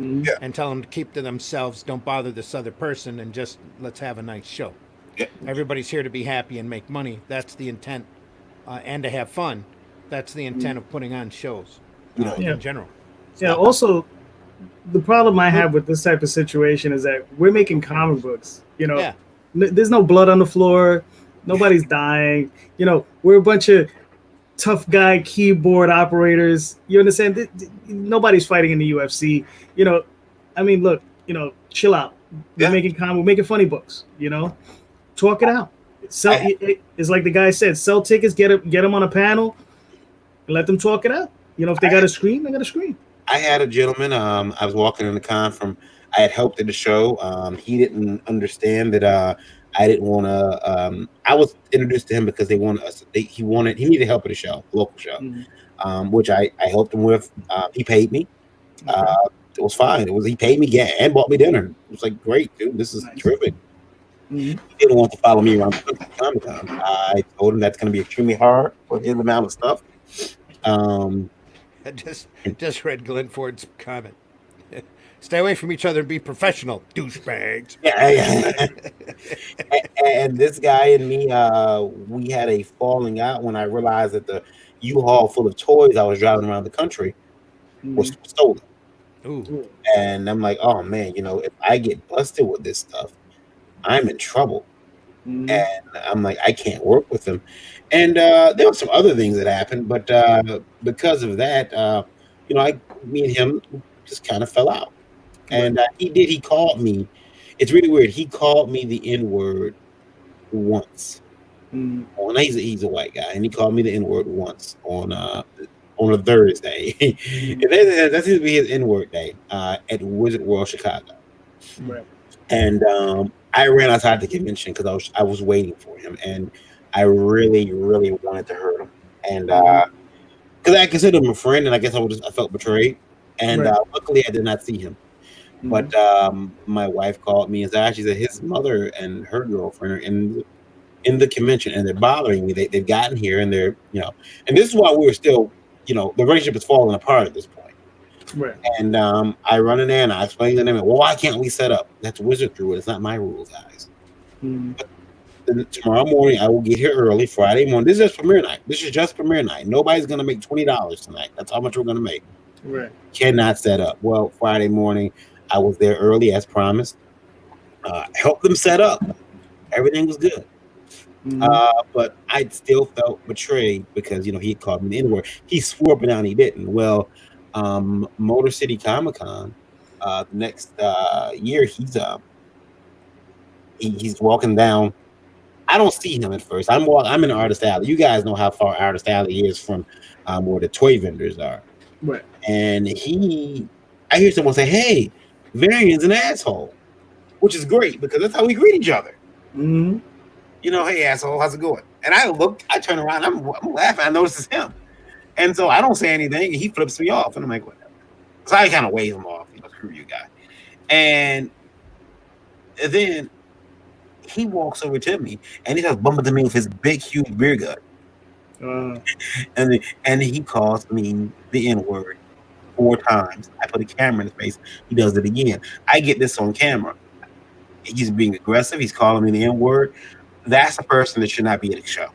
Mm-hmm. Yeah. And tell them to keep to themselves, don't bother this other person, and just let's have a nice show. Yeah. Everybody's here to be happy and make money. That's the intent, and to have fun. That's the intent of putting on shows Yeah. in general. Yeah. Also, the problem I have with this type of situation is that we're making comic books. Yeah. There's no blood on the floor. Nobody's dying. We're a bunch of tough guy keyboard operators. You understand? Nobody's fighting in the UFC. I mean, look. Chill out. We're making funny books. Talk it out. It's like the guy said. Sell tickets. Get them on a panel. And let them talk it out. If they got a screen, they got a screen. I had a gentleman. I was walking in the con I had helped at the show. He didn't understand that I didn't want to. I was introduced to him because they wanted us. He needed help at the show, local show, which I helped him with. He paid me. It was fine. He paid me and bought me dinner. It was like, great, dude. This is terrific. Mm-hmm. He didn't want to follow me around the Comic-Con. I told him that's going to be extremely hard for his amount of stuff. I just read Glenn Ford's comment. Stay away from each other and be professional, douchebags. Yeah. And this guy and me, we had a falling out when I realized that the U-Haul full of toys I was driving around the country was stolen. Ooh. And I'm like, oh man, if I get busted with this stuff, I'm in trouble. Mm-hmm. And I'm like, I can't work with them. And there were some other things that happened, but because of that, me and him just kind of fell out. And he called me. It's really weird. He called me the N-word once. Mm-hmm. Well, he's a white guy, and he called me the N-word once on a Thursday. That seems to be his N-word day at Wizard World Chicago. Right. And I ran outside the convention because I was waiting for him, and I really, really wanted to hurt him, and because I considered him a friend, and I guess I felt betrayed, and Right. luckily I did not see him. But my wife called me and said, she said his mother and her girlfriend are in the convention, and they're bothering me. They've gotten here, and they're and this is why we're still the relationship is falling apart at this point. Right. And I run in there and I explain to them, well, why can't we set up? That's wizardry. It's not my rules, guys. But then tomorrow morning I will get here early. Friday morning. This is just premiere night. This is just premiere night. Nobody's gonna make $20 tonight. That's how much we're gonna make. Right. Cannot set up. Well, Friday morning I was there early as promised. Helped them set up. Everything was good. But I still felt betrayed because he had called me the N-word. He swore up and down he didn't. Well, Motor City Comic Con next year, he's walking down. I don't see him at first. I'm in Artist Alley. You guys know how far Artist Alley is from where the toy vendors are. Right. And I hear someone say, "Hey, Varian's an asshole," which is great because that's how we greet each other. Hey asshole, how's it going? And I turn around, I'm laughing. I notice it's him, and so I don't say anything. And he flips me off, and I'm like, whatever. So I kind of wave him off, screw you, guy. And then he walks over to me, and he starts bumping to me with his big, huge beer gut. And he calls me the N-word 4 times. I put a camera in his face. He does it again. I get this on camera. He's being aggressive. He's calling me the N-word. That's a person that should not be at a show.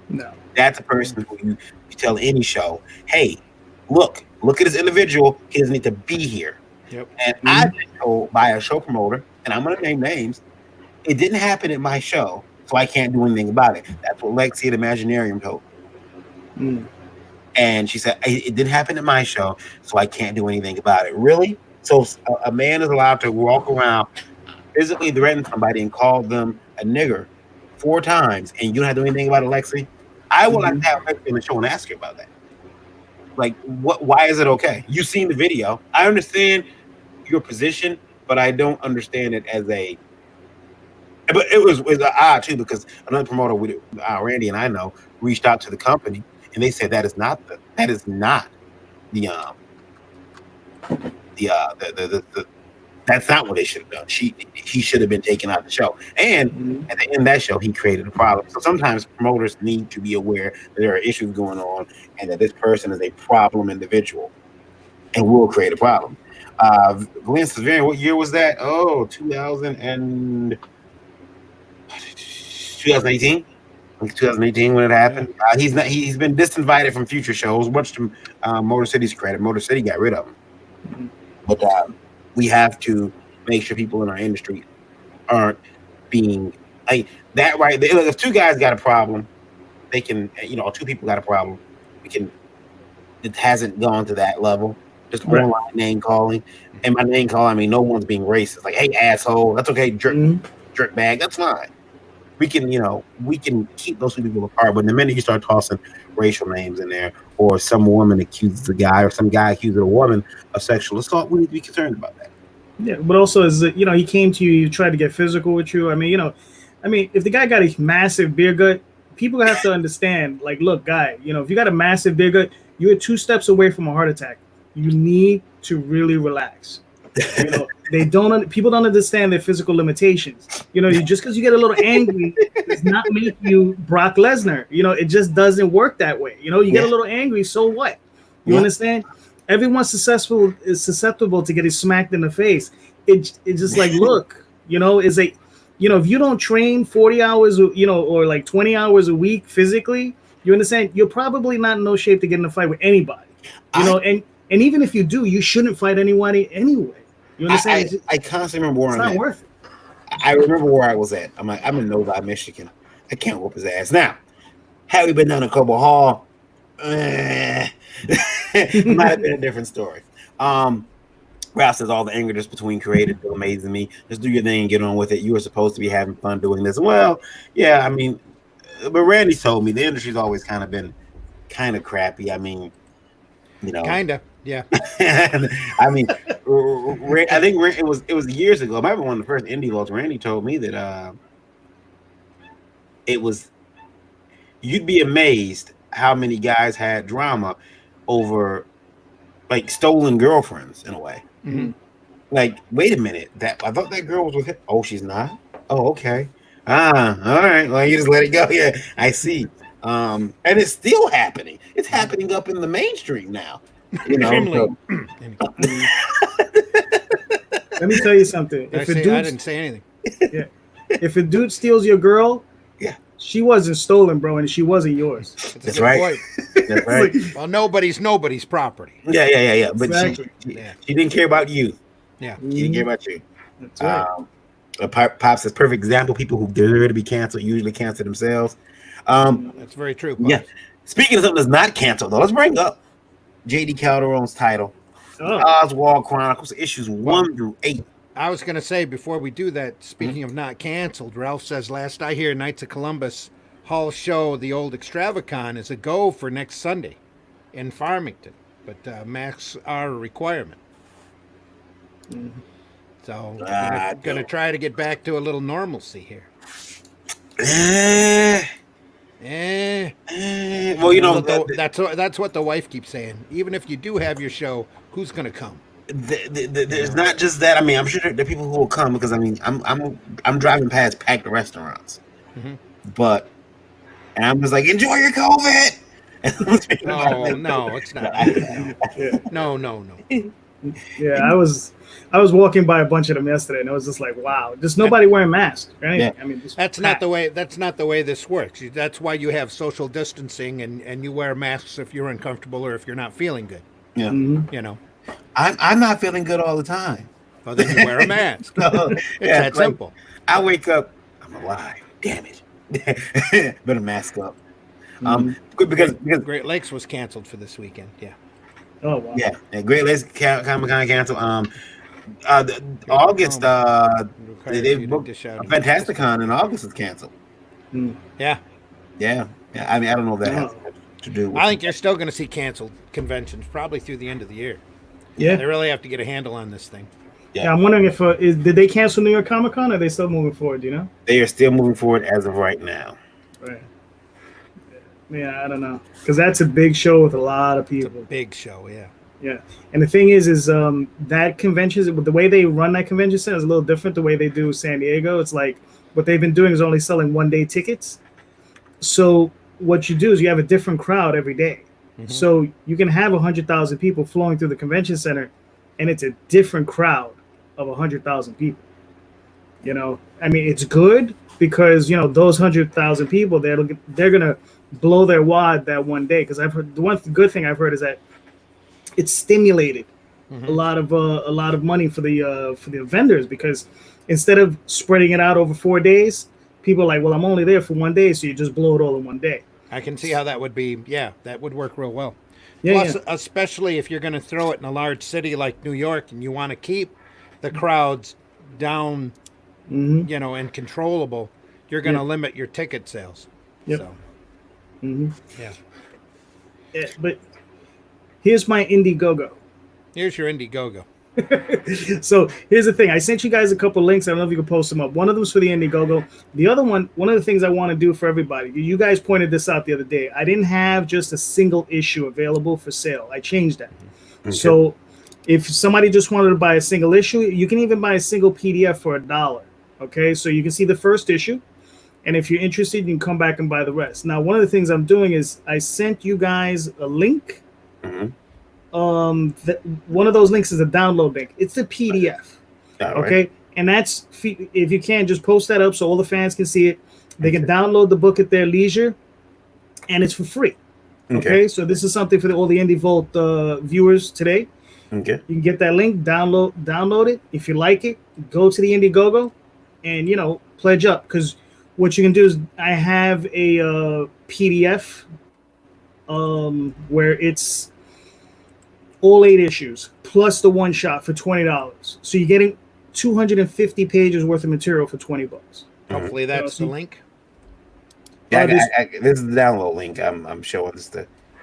No. That's a person who you tell any show, hey, look at this individual. He doesn't need to be here. Yep. And I've been told by a show promoter, and I'm going to name names, it didn't happen at my show, so I can't do anything about it. That's what Lexi at Imaginarium told me. And she said, it didn't happen at my show, so I can't do anything about it. Really? So a man is allowed to walk around, physically threaten somebody and call them a nigger 4 times, and you don't have to do anything about it, Lexi? I would like to have Lexi on the show and ask her about that. Like, why is it okay? You've seen the video. I understand your position, but I don't understand it as a... But it was odd, too, because another promoter, Randy and I know, reached out to the company, and they said that is not the that's not what they should have done. He should have been taken out of the show. And at the end of that show, he created a problem. So sometimes promoters need to be aware that there are issues going on and that this person is a problem individual and will create a problem. Glenn Severian, what year was that? Oh, 2018? 2018 when it happened. He's been disinvited from future shows. Much to Motor City's credit, Motor City got rid of him. But we have to make sure people in our industry aren't being like that. Right? If 2 guys got a problem, they can. 2 people got a problem. It hasn't gone to that level. Just online name calling, and by name calling, I mean no one's being racist. Like, hey, asshole, that's okay. Jerk bag, that's fine. We can keep those 2 people apart. But the minute you start tossing racial names in there, or some woman accuses a guy, or some guy accuses a woman of sexual assault, we need to be concerned about that. Yeah, but also is he came to you, he tried to get physical with you. I mean, if the guy got a massive beer gut, people have to understand. Like, look, guy, if you got a massive beer gut, you're 2 steps away from a heart attack. You need to really relax. People don't understand their physical limitations. Just because you get a little angry does not make you Brock Lesnar. It just doesn't work that way. You get a little angry, so what? You understand? Everyone's susceptible to getting smacked in the face. It's just like, look, if you don't train 40 hours, or like 20 hours a week physically, you understand? You're probably not in no shape to get in a fight with anybody. And even if you do, you shouldn't fight anybody anyway. You understand? I constantly remember where I'm at. It's not worth it. I remember where I was at. I'm in Novi, Michigan. I can't whoop his ass. Now, have we been down to Cabal Hall? Might have been a different story. Ralph says all the anger just between creators is amazing me. Just do your thing and get on with it. You were supposed to be having fun doing this. Well, yeah, I mean, but Randy told me the industry's always kind of been kind of crappy. I mean, Kinda. Yeah. I mean, I think it was years ago. It might be one of the first indie votes. Randy told me that it was. You'd be amazed how many guys had drama over like stolen girlfriends in a way. Mm-hmm. Like, wait a minute, that I thought that girl was with him. Oh, she's not. Oh, okay. All right. Well, you just let it go. Yeah, I see. And it's still happening. It's happening up in the mainstream now. You know. So. Let me tell you something. I didn't say anything. Yeah. If a dude steals your girl, yeah, she wasn't stolen, bro, and she wasn't yours. That's right. That's right. Well, nobody's property. Yeah. But exactly. she didn't care about you. Yeah. She didn't care about you. That's right. Pops is a perfect example. People who deserve to be canceled usually cancel themselves. That's very true. Pops. Yeah. Speaking of something that's not canceled, though, let's bring up J.D. Calderon's title, Oswald Chronicles, issues 1 through 8. I was going to say, before we do that, speaking of not canceled, Ralph says, last I hear, Knights of Columbus Hall show, the old Extravacon, is a go for next Sunday in Farmington, but masks are a requirement. So, going to try to get back to a little normalcy here. Well, you know, that's what the wife keeps saying. Even if you do have your show, who's going to come? There's not just that. I mean, I'm sure there are people who will come because I mean, I'm driving past packed restaurants, but and I'm just like, enjoy your COVID. No, it's not. No. Yeah, I was walking by a bunch of them yesterday, and I was just like, wow, just nobody wearing masks, right? Yeah. I mean, that's not the way this works. That's why you have social distancing and you wear masks if you're uncomfortable or if you're not feeling good. Yeah, you know. I'm not feeling good all the time. Well, then you wear a mask. It's that simple. I wake up, I'm alive. Damn it. Better mask up. Because Great Lakes was canceled for this weekend. Yeah. Oh wow. Yeah. Great Lakes Comic-Con canceled. August, they booked a Fantasticon in August is canceled. Yeah. I mean, I don't know if that has to do with I think you're still going to see canceled conventions probably through the end of the year. Yeah. They really have to get a handle on this thing. Yeah, I'm wondering if did they cancel New York Comic Con or are they still moving forward? Do you know? They are still moving forward as of right now. Right. Yeah, I don't know, because that's a big show with a lot of people. It's a big show, yeah. Yeah, and the thing is that convention, the way they run that convention center is a little different. The way they do San Diego, it's like what they've been doing is only selling 1-day tickets. So what you do is you have a different crowd every day. So you can have 100,000 people flowing through the convention center, and it's a different crowd of 100,000 people. You know, I mean, it's good because you know those 100,000 people they're gonna blow their wad that one day. Because I've heard the one good thing I've heard is that it's stimulated a lot of money for the vendors, because instead of spreading it out over 4 days, people are like, well, I'm only there for 1 day, so you just blow it all in 1 day. I can see how that would be. Yeah, that would work real well. Yeah, Plus, especially if you're going to throw it in a large city like New York and you want to keep the crowds down, you know, and controllable, you're going to limit your ticket sales. Yep. So, Yeah, but here's my Indiegogo. Here's your Indiegogo. So here's the thing. I sent you guys a couple links. I don't know if you can post them up. One of them's for the Indiegogo. The other one of the things I want to do for everybody, you guys pointed this out the other day. I didn't have just a single issue available for sale. I changed that. Okay. So if somebody just wanted to buy a single issue, you can even buy a single PDF for $1. Okay, so you can see the first issue. And if you're interested, you can come back and buy the rest. Now, one of the things I'm doing is I sent you guys a link. One of those links is a download link. It's a PDF. Okay. Right. And that's, if you can, just post that up so all the fans can see it. They can download the book at their leisure, and it's for free. Okay. So this is something for all the Indie Vault viewers today. Okay. You can get that link, download it. If you like it, go to the Indiegogo and, you know, pledge up. Because what you can do is I have a PDF where it's all 8 issues plus the one shot for $20. So you're getting 250 pages worth of material for $20. Hopefully that's the link. Yeah, this is the download link. I'm showing this.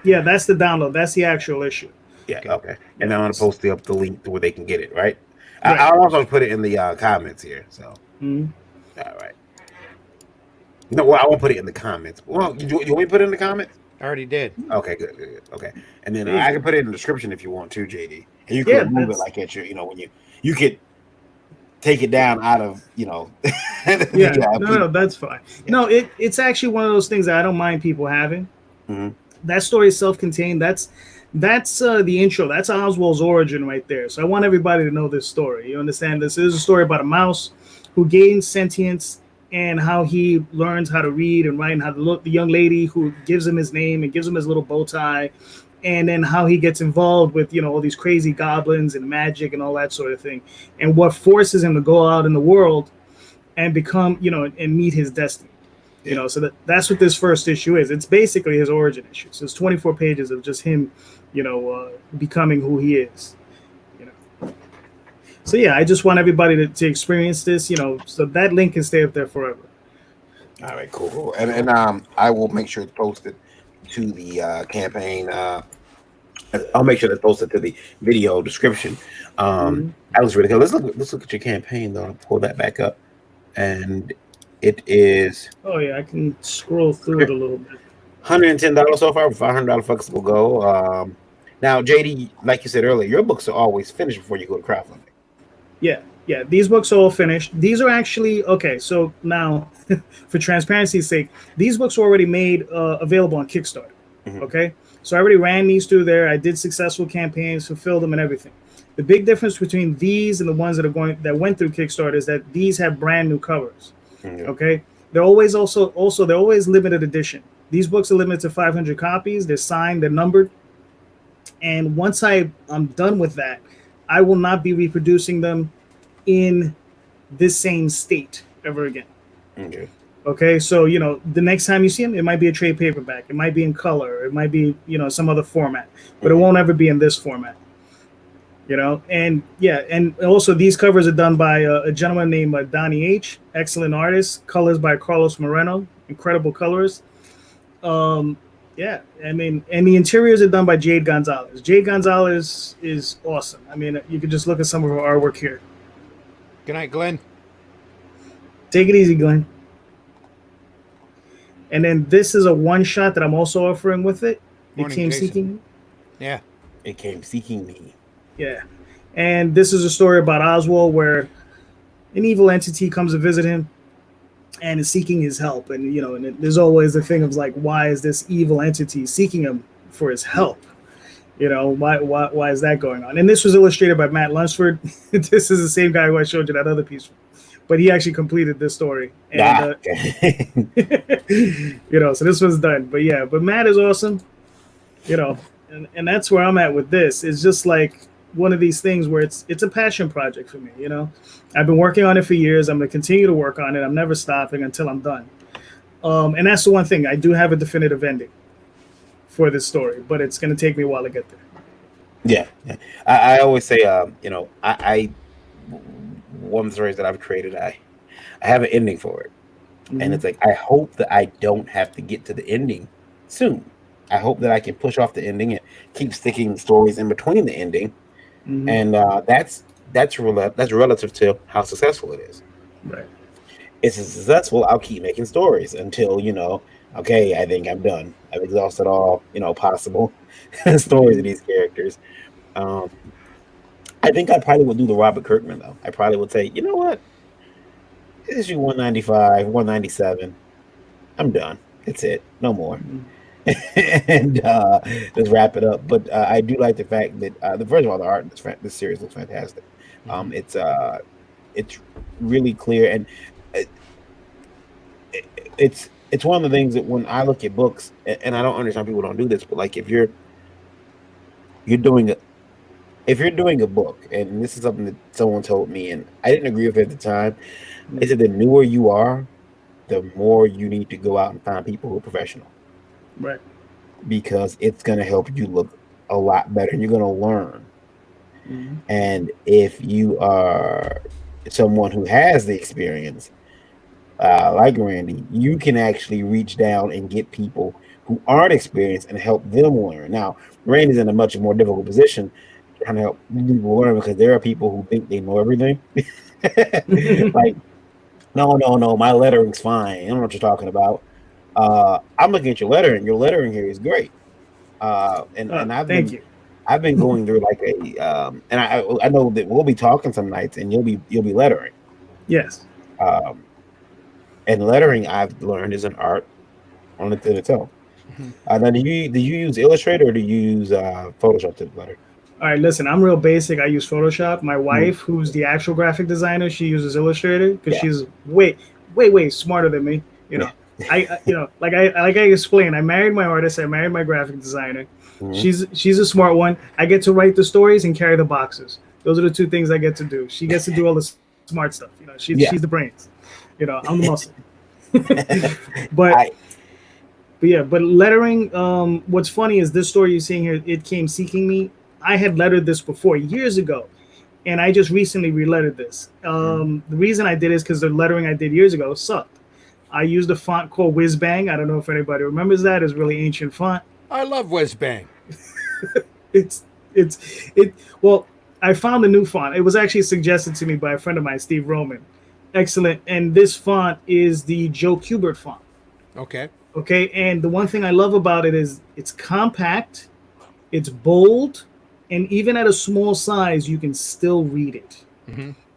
Yeah, that's the download. That's the actual issue. Yeah, okay. And I'm gonna post up the link to where they can get it, right? Right. I'll also put it in the comments here. So, Mhm. all right. No, well, I won't put it in the comments. Well, you want me to put it in the comments? I already did. Okay, good. Okay, and then There you I go. can put it in the description if you want to, JD, and you can Yeah, remove it that's like at your, when you could take it down out of, yeah. yeah, No, that's fine. Yeah. No, it's actually one of those things that I don't mind people having. Mhm. That story is self-contained. That's the intro. That's Oswald's origin right there. So I want everybody to know this story. You understand? This is a story about a mouse who gains sentience and how he learns how to read and write, and how the young lady who gives him his name and gives him his little bow tie, and then how he gets involved with all these crazy goblins and magic and all that sort of thing, and what forces him to go out in the world and become and meet his destiny. So that's what this first issue is. It's basically his origin issue. So it's 24 pages of just him, becoming who he is. So yeah, I just want everybody to experience this. So that link can stay up there forever. All right, cool. And I will make sure it's posted to the campaign. I'll make sure that's posted to the video description. That was really good. Let's look at your campaign though. I'll pull that back up, and it is. Oh yeah, I can scroll through it a little bit. $110 so far, with $500 flexible goal. Now, JD, like you said earlier, your books are always finished before you go to crowdfunding. Yeah. These books are all finished. These are actually okay. So now, for transparency's sake, these books were already made available on Kickstarter. Mhm. Okay, so I already ran these through there. I did successful campaigns, fulfilled them, and everything. The big difference between these and the ones that went through Kickstarter is that these have brand new covers. Mhm. Okay, they're always they're always limited edition. These books are limited to 500 copies. They're signed, they're numbered, and once I'm done with that, I will not be reproducing them in this same state ever again. Okay, so the next time you see them, it might be a trade paperback, it might be in color, it might be some other format, but it won't ever be in this format. And also these covers are done by a gentleman named Donnie H, excellent artist. Colors by Carlos Moreno, incredible colors. And the interiors are done by Jade Gonzalez. Jade Gonzalez is awesome. I mean, you can just look at some of her artwork here. Good night, Glenn. Take it easy, Glenn. And then this is a one shot that I'm also offering with it. Morning, It came Jason. seeking me. Yeah. It came seeking me. Yeah. And this is a story about Oswald where an evil entity comes to visit him and is seeking his help. And, and there's always the thing of like, why is this evil entity seeking him for his help? Why is that going on? And this was illustrated by Matt Lunsford. This is the same guy who I showed you that other piece from. But he actually completed this story. And, so this was done. But Matt is awesome. And that's where I'm at with this. It's just like one of these things where it's a passion project for me. I've been working on it for years. I'm going to continue to work on it. I'm never stopping until I'm done. And that's the one thing. I do have a definitive ending for this story, but it's going to take me a while to get there. Yeah. I always say, I one of the stories that I've created, I have an ending for it. And it's like, I hope that I don't have to get to the ending soon. I hope that I can push off the ending and keep sticking stories in between the ending. And that's relative to how successful it is. Right. If it's successful, I'll keep making stories until, okay, I think I'm done. I've exhausted all, possible stories of these characters. I think I probably would do the Robert Kirkman, though. I probably would say, you know what? Issue 195, 197. I'm done. That's it. No more. And let's wrap it up. But I do like the fact that first of all, the art in this series looks fantastic. It's really clear, and it's one of the things that when I look at books, and I don't understand people don't do this, but like if you're doing a book, and this is something that someone told me, and I didn't agree with it at the time. They said the newer you are, the more you need to go out and find people who are professional. Right. Because it's going to help you look a lot better, and you're going to learn. And if you are someone who has the experience, like Randy, you can actually reach down and get people who who aren't experienced and help them learn. Now, Randy's in a much more difficult position trying to help people learn because there are people who think they know everything. Like, no, my lettering's fine. I don't know what you're talking about. I'm looking at your lettering. Your lettering here is great. And Thank you. I've been going through like and I know that we'll be talking some nights and you'll be lettering. Yes. And lettering I've learned is an art on itself. Now, do you use Illustrator or do you use Photoshop to letter? All right, listen, I'm real basic. I use Photoshop. My wife, who's the actual graphic designer, she uses Illustrator because she's way smarter than me. You know, like I explained, I married my artist, I married my graphic designer. She's a smart one. I get to write the stories and carry the boxes. Those are the two things I get to do. She gets to do all the smart stuff. You know, she's the brains. You know, I'm the muscle. But lettering. What's funny is this story you're seeing here. It came seeking me. I had lettered this before years ago, and I just recently relettered this. The reason I did is because the lettering I did years ago sucked. I used a font called Whiz Bang. I don't know if anybody remembers that. It's a really ancient font. I love Whiz Bang. Well, I found a new font. It was actually suggested to me by a friend of mine, Steve Roman. Excellent. And this font is the Joe Kubert font. Okay. And the one thing I love about it is it's compact, it's bold, and even at a small size, you can still read it.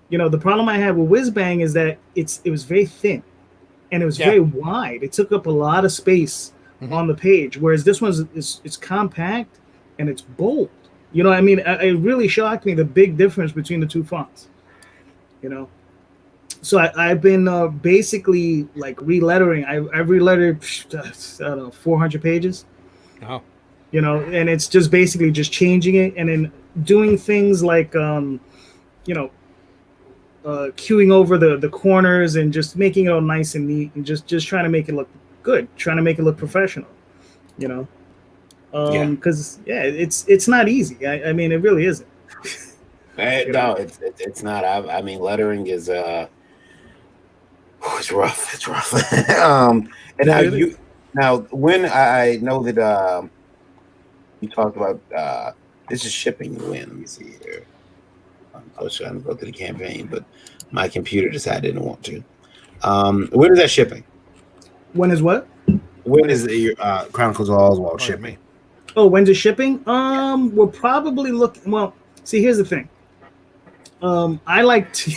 You know, the problem I had with Whiz Bang is that it was very thin and it was very wide. It took up a lot of space on the page, whereas this one it's compact and it's bold. You know what I mean? It really shocked me, the big difference between the two fonts. You know? So I've been basically like relettering. I've relettered, I don't know, 400 pages. Oh. You know, and it's just basically just changing it and then doing things like, queuing over the corners and just making it all nice and neat and just trying to make it look good, trying to make it look professional, you know? Because, it's not easy. I mean, it really isn't. No, it's not. I mean, lettering is it's rough. It's rough. And now when I know that you talked about this is shipping when. Let me see here. I was trying to go through the campaign, but my computer decided I didn't want to. When is that shipping? When is what? When is your Chronicles of Oswald shipping? Oh, when's it shipping? We're probably looking. Well, see, here's the thing. I like to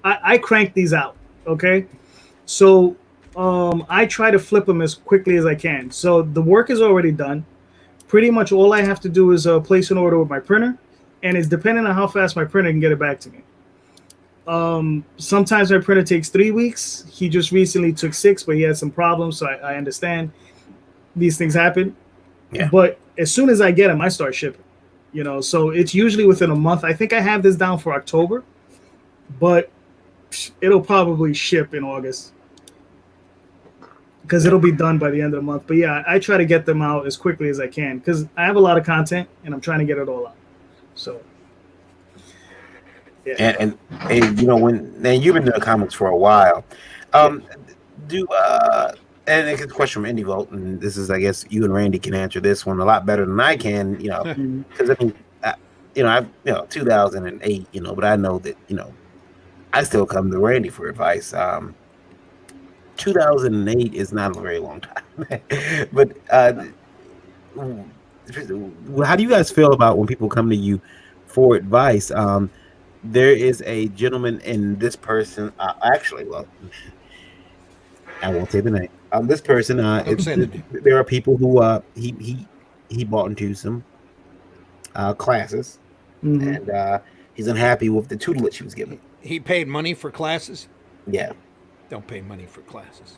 I crank these out. Okay, so I try to flip them as quickly as I can. So the work is already done. Pretty much all I have to do is place an order with my printer, and it's depending on how fast my printer can get it back to me. Sometimes my printer takes 3 weeks. He just recently took 6, but he had some problems, so I understand these things happen. Yeah. But as soon as I get them, I start shipping. You know, so it's usually within a month. I think I have this down for October, but it'll probably ship in August because it'll be done by the end of the month. But yeah, I try to get them out as quickly as I can because I have a lot of content and I'm trying to get it all out. So yeah. And you know, now you've been doing comics for a while. And it's a question from Indie Vote, and this is, I guess, you and Randy can answer this one a lot better than I can. You know, because I mean, 2008. You know, but I know that I still come to Randy for advice. 2008 is not a very long time, but how do you guys feel about when people come to you for advice? There is a gentleman, and this person actually, well, I won't say the name. This person, there are people who he bought into some classes, and he's unhappy with the tutelage he was given. He paid money for classes? Yeah. Don't pay money for classes.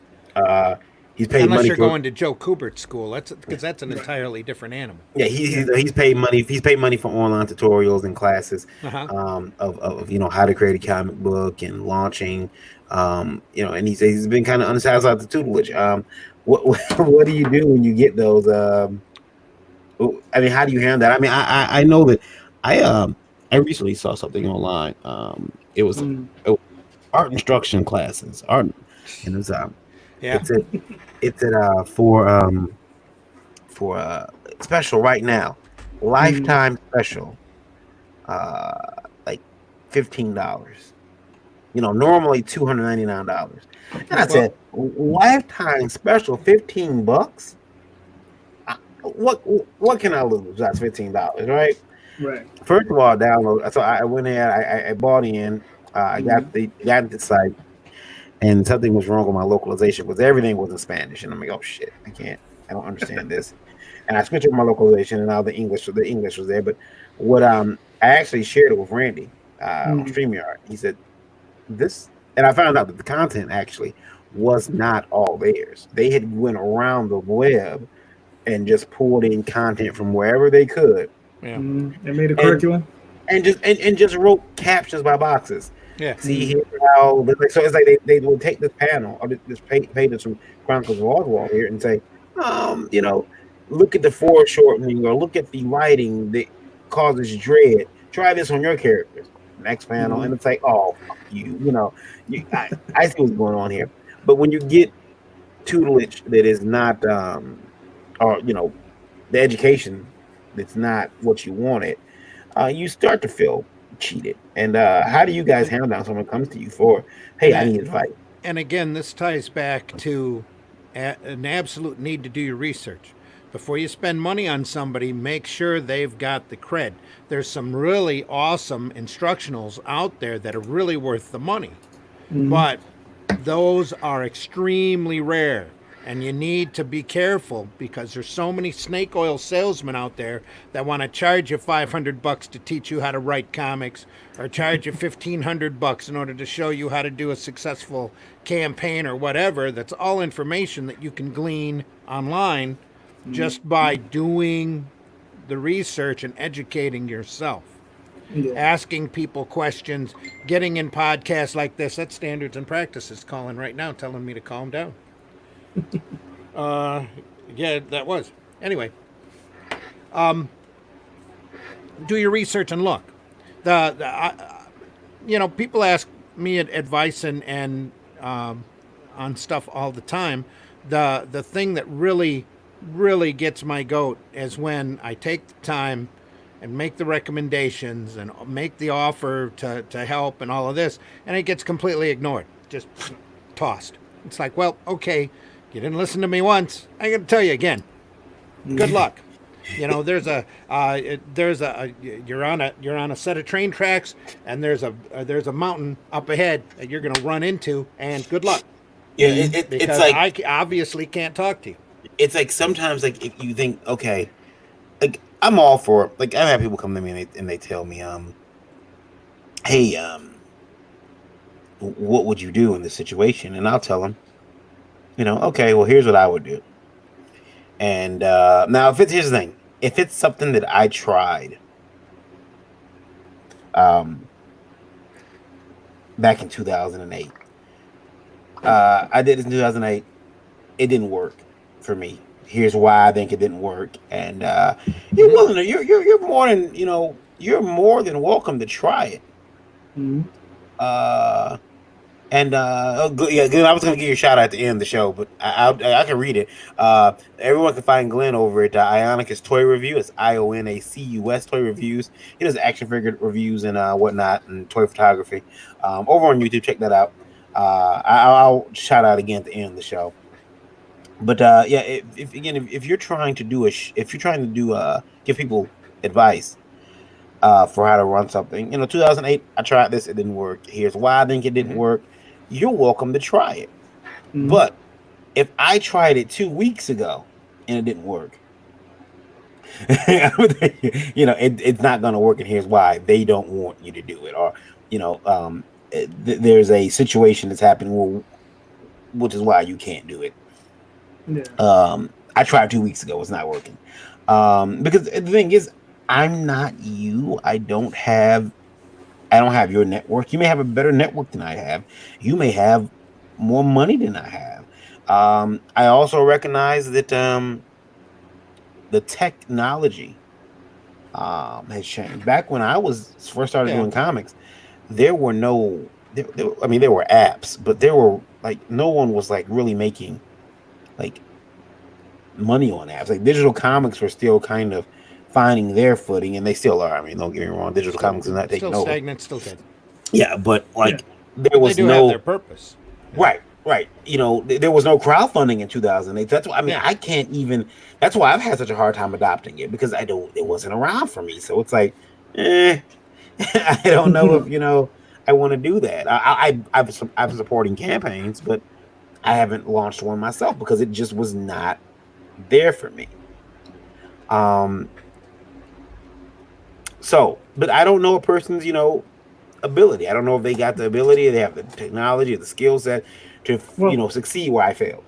He's paid unless money you're going to Joe Kubert's school. That's an entirely different animal. Yeah, he's paid money. He's paid money for online tutorials and classes of how to create a comic book and launching. And he's been kind of unsatisfied with the tutelage. What do you do when you get those? I mean, how do you handle that? I mean, I know that I recently saw something online. It was art instruction classes, and it's it's at for for a special right now, lifetime special, like $15. Normally $299. And I said, lifetime special, $15. What can I lose? That's $15, right? Right. First of all, download. So I went in, I bought in, I got the site, and something was wrong with my localization because everything was in Spanish, and I'm like, oh shit, I don't understand this. And I switched up my localization, and now the English was there. But what I actually shared it with Randy on StreamYard. He said this, and I found out that the content actually was not all theirs. They had went around the web and just pulled in content from wherever they could. Yeah. They made a curriculum and just wrote captions by boxes. Yeah. See here how so it's like they will take this panel or this pages from Chronicles of Oswald here and say, look at the foreshortening or look at the lighting that causes dread. Try this on your characters. Next panel, and it's like, oh, fuck you. I see what's going on here. But when you get tutelage that is not, or the education that's not what you wanted, you start to feel cheated. And how do you guys handle that when someone comes to you for, hey, I need advice? And again, this ties back to an absolute need to do your research. Before you spend money on somebody, make sure they've got the cred. There's some really awesome instructionals out there that are really worth the money. But those are extremely rare. And you need to be careful because there's so many snake oil salesmen out there that want to charge you $500 to teach you how to write comics, or charge you $1,500 in order to show you how to do a successful campaign or whatever. That's all information that you can glean online just by doing the research and educating yourself. Asking people questions, getting in podcasts like this. That's Standards and Practices calling right now, telling me to calm down. Yeah, that was. Anyway, do your research and look. People ask me advice and on stuff all the time. The thing that really gets my goat is when I take the time and make the recommendations and make the offer to help and all of this, and it gets completely ignored, just tossed. It's like, well, okay. You didn't listen to me once. I'm going to tell you again. Good luck. There's a you're on a set of train tracks, and there's a mountain up ahead that you're going to run into, and good luck. Yeah, because it's like I obviously can't talk to you. It's like sometimes like if you think, okay, like I'm all for it. Like I've had people come to me and they tell me, hey, what would you do in this situation? And I'll tell them, okay, well, here's what I would do. And now, here's the thing. If it's something that I tried back in 2008, I did this in 2008. It didn't work for me. Here's why I think it didn't work. And you're willing to, you're more than, you're more than welcome to try it. And I was going to give you a shout out at the end of the show, but I can read it. Everyone can find Glenn over at Ionicus Toy Review. It's IONACUS Toy Reviews. He does action figure reviews and whatnot and toy photography. Over on YouTube, check that out. I'll shout out again at the end of the show. But if you're trying to give people advice for how to run something, 2008, I tried this, it didn't work. Here's why I think it didn't work. You're welcome to try it. But if I tried it 2 weeks ago and it didn't work, it's not going to work. And here's why: they don't want you to do it, or there's a situation that's happening, which is why you can't do it. I tried 2 weeks ago; it's not working. Because the thing is, I'm not you. I don't have your network. You may have a better network than I have. You may have more money than I have. I also recognize that the technology has changed. Back when I first started doing comics, there were there were apps, but there were no one was really making money on apps. Like digital comics were still kind of finding their footing, and they still are. I mean, don't get me wrong, digital comics is not taking still over. Stagnant, still dead. Yeah, but like there But was they do no have their purpose. right. You know, there was no crowdfunding in 2008. That's why I can't even. That's why I've had such a hard time adopting it because it wasn't around for me. So it's like, I don't know if I want to do that. I'm supporting campaigns, but I haven't launched one myself because it just was not there for me. So, but I don't know a person's, ability. I don't know if they got the ability, they have the technology, the skill set to, succeed where I failed.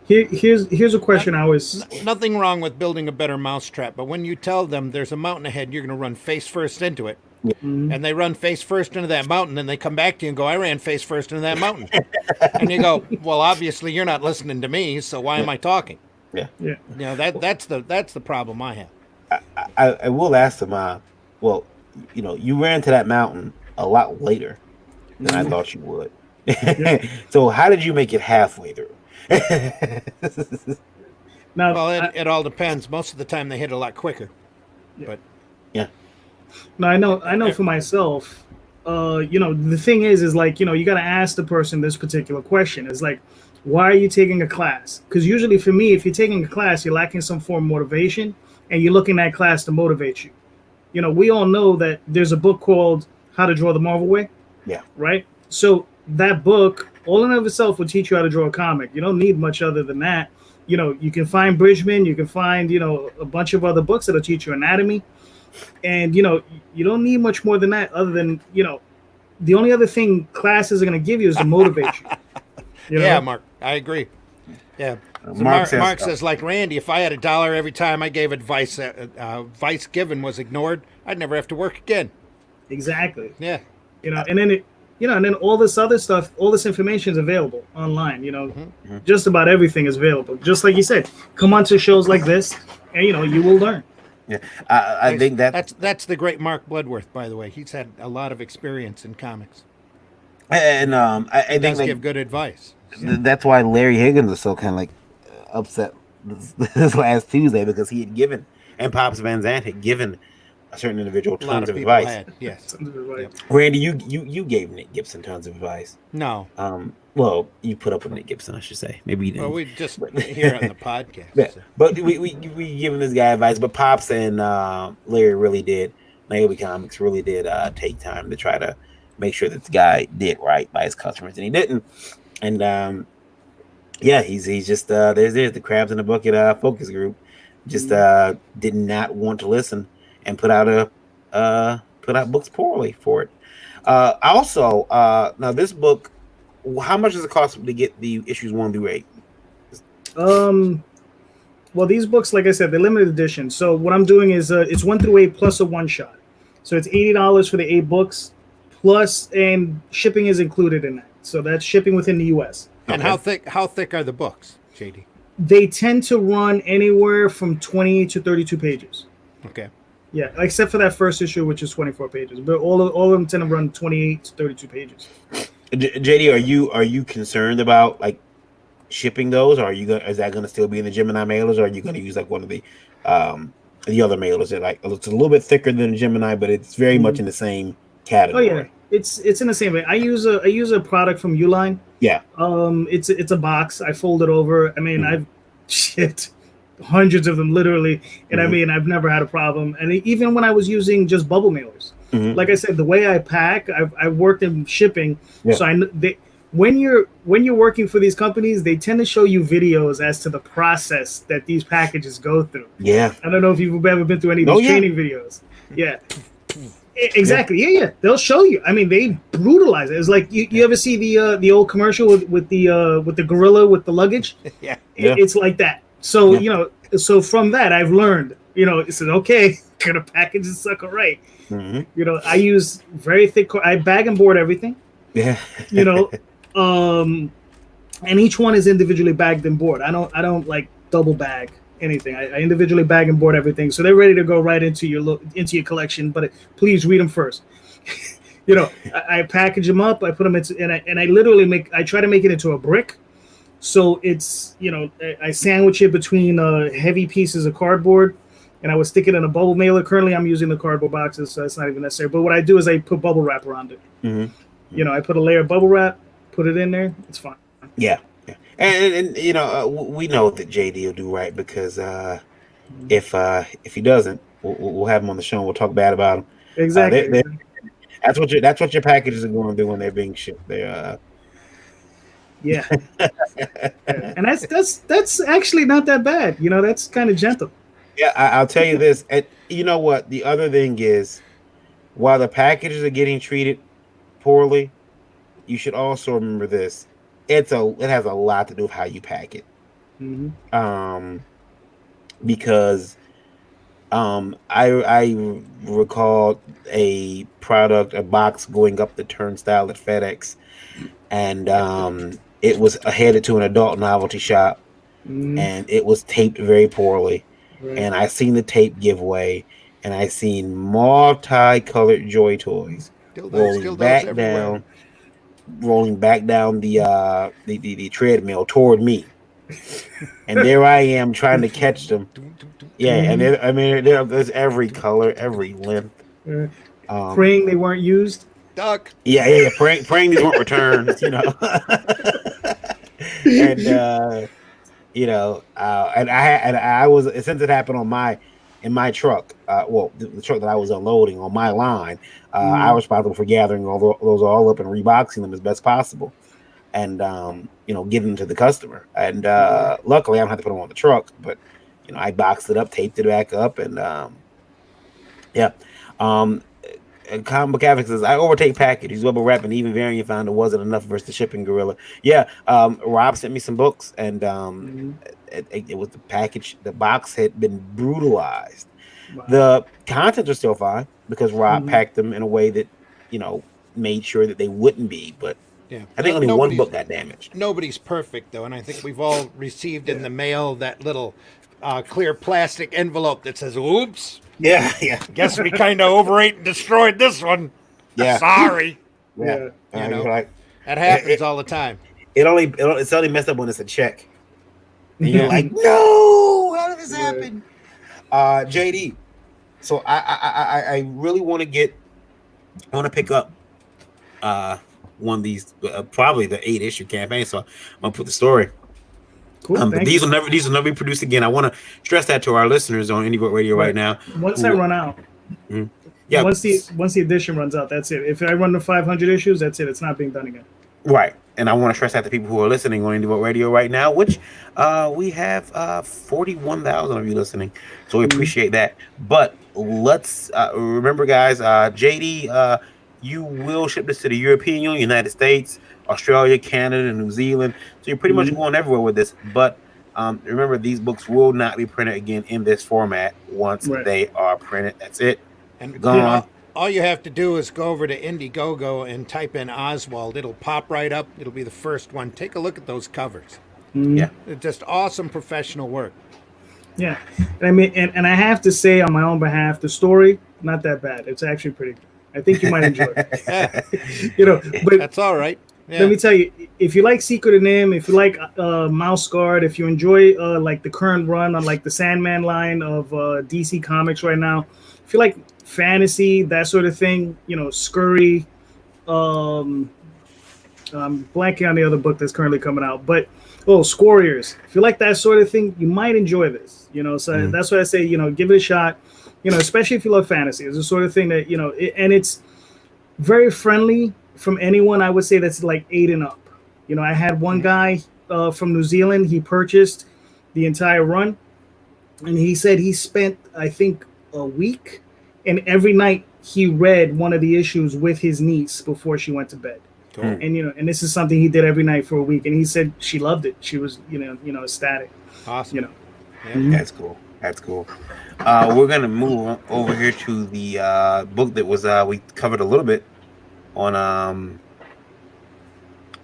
Here's a question I always... Nothing wrong with building a better mousetrap, but when you tell them there's a mountain ahead, you're going to run face first into it, and they run face first into that mountain, and they come back to you and go, I ran face first into that mountain. And you go, well, obviously you're not listening to me, so why am I talking? Yeah. That's the problem I have. I will ask them, well, you ran to that mountain a lot later than I thought you would. So how did you make it halfway through? Now, well, it all depends. Most of the time they hit a lot quicker. But yeah. No, I know for myself, the thing is like, you got to ask the person this particular question. It's like, why are you taking a class? Because usually for me, if you're taking a class, you're lacking some form of motivation and you're looking at class to motivate you. We all know that there's a book called How to Draw the Marvel Way. Yeah. Right? So that book, all in of itself, will teach you how to draw a comic. You don't need much other than that. You can find Bridgman, you can find, a bunch of other books that'll teach you anatomy. And, you don't need much more than that other than, the only other thing classes are going to give you is to motivate you. Yeah, Mark, I agree. Yeah. So Mark says, like Randy, if I had $1 every time I gave advice, advice given was ignored, I'd never have to work again. Exactly. Yeah. And then and then all this other stuff, all this information is available online. Just about everything is available. Just like you said, come on to shows like this, and you will learn. Yeah, I think that's the great Mark Bloodworth, by the way. He's had a lot of experience in comics, and I think give good advice. That's why Larry Higgins was so kind of like upset this last Tuesday because he had given, and Pops Van Zandt had given a certain individual tons of advice. Yes. Yep. Randy, you gave Nick Gibson tons of advice. No. Well, you put up with Nick Gibson, I should say. Maybe you didn't. Well, we just here on the podcast. Yeah. So. But we giving this guy advice. But Pops and Larry really did. Naomi Comics really did take time to try to make sure that the guy did right by his customers, and he didn't. And he's just there's the crabs in the bucket focus group. Just did not want to listen and put out books poorly for it. Also, now this book, how much does it cost to get the issues 1 through 8? Well, these books, like I said, they're limited edition. So what I'm doing is it's 1 through 8 plus a one shot. So it's $80 for the 8 books plus, and shipping is included in that. So that's shipping within the U.S. And okay. How thick are the books, JD? They tend to run anywhere from 20 to 32 pages. Okay. Yeah, except for that first issue, which is 24 pages. But all of them tend to run 28 to 32 pages. JD, are you concerned about like shipping those, or is that going to still be in the Gemini mailers, or are you going to use like one of the other mailers that like it's a little bit thicker than the Gemini, but it's very much in the same category? Oh yeah, it's in the same way. I use a product from Uline. Yeah. It's a box. I fold it over. I mean, I've hundreds of them literally, and I mean, I've never had a problem. And even when I was using just bubble mailers, like I said, the way I pack, I've worked in shipping, so when you're working for these companies, they tend to show you videos as to the process that these packages go through. Yeah. I don't know if you've ever been through any of these training videos. Yeah. Exactly. Yeah. They'll show you. I mean, they brutalize it. It's like you ever see the old commercial with the gorilla with the luggage? Yeah. It's like that. So so from that I've learned. It said, okay, gonna package this sucker right. I use very thick. I bag and board everything. Yeah. And each one is individually bagged and board. I don't like double bag anything. I individually bag and board everything, so they're ready to go right into your collection. But please read them first. I package them up. I put them into, and I literally I try to make it into a brick, So it's, I sandwich it between heavy pieces of cardboard, and I would stick it in a bubble mailer. Currently, I'm using the cardboard boxes, so that's not even necessary. But what I do is I put bubble wrap around it. Mm-hmm. I put a layer of bubble wrap, put it in there. It's fine. Yeah. And we know that JD will do right because if he doesn't, we'll have him on the show and we'll talk bad about him. Exactly. That's what your packages are going to do when they're being shipped. They're yeah. And that's actually not that bad. That's kind of gentle. Yeah, I'll tell you this. And you know what? The other thing is, while the packages are getting treated poorly, you should also remember this. It has a lot to do with how you pack it. Mm-hmm. Because I recall a box going up the turnstile at FedEx, and it was headed to an adult novelty shop, and it was taped very poorly. Right. And I seen the tape give way, and I seen multicolored Joy toys rolling back down the treadmill toward me. And there I am trying to catch them. Yeah, and there's every color, every length. Praying they weren't used. Duck. Yeah. Praying these weren't returned. And I was, since it happened in my truck. The truck that I was unloading on my line. I was responsible for gathering those all up and reboxing them as best possible. And give them to the customer. And luckily, I don't have to put them on the truck. But I boxed it up, taped it back up, and And Comic Book Advocate says, I overtake packages, bubble wrap, and even Varian found it wasn't enough versus the shipping gorilla. Yeah, Rob sent me some books, and it was the package. The box had been brutalized. Wow. The contents are still fine because Rob packed them in a way that made sure that they wouldn't be. But yeah, I think only one book got damaged. Nobody's perfect though, and I think we've all received in the mail that little clear plastic envelope that says "Oops." Yeah. Guess we kind of overate and destroyed this one. Yeah. Sorry. Yeah. That happens all the time. It's only messed up when it's a check. And you're like, no, how did this happen? JD. So I really want to pick up one of these, probably the 8-issue campaign. So I'm gonna put the story. Cool, but these will never be produced again. I want to stress that to our listeners on Indie Vote Radio right now. Once I run out, yeah. Once the edition runs out, that's it. If I run to 500 issues, that's it. It's not being done again. Right, and I want to stress that to people who are listening on Indie Vote Radio right now, which we have 41,000 of you listening, so we appreciate that. But let's remember, guys, JD, you will ship this to the European Union, United States, Australia, Canada, New Zealand. So you're pretty much going everywhere with this. But remember, these books will not be printed again in this format once they are printed. That's it. And gone. All you have to do is go over to Indiegogo and type in Oswald. It'll pop right up. It'll be the first one. Take a look at those covers. Yeah. It's just awesome professional work. Yeah. And I have to say on my own behalf, the story, not that bad. It's actually pretty good. I think you might enjoy it. But that's all right. Yeah. Let me tell you, if you like Secret of Nim, if you like Mouse Guard, if you enjoy like the current run on like the Sandman line of DC Comics right now, if you like fantasy, that sort of thing, Scurry, I'm blanking on the other book that's currently coming out, but Squarriors. If you like that sort of thing, you might enjoy this. So that's why I say, give it a shot. Especially if you love fantasy. It's the sort of thing that, and it's very friendly from anyone, I would say, that's like 8 and up. I had one guy from New Zealand. He purchased the entire run, and he said he spent, I think, a week, and every night he read one of the issues with his niece before she went to bed. Cool. And this is something he did every night for a week, and he said she loved it. She was, ecstatic. Awesome. That's cool. That's cool. We're gonna move over here to the book that was we covered a little bit on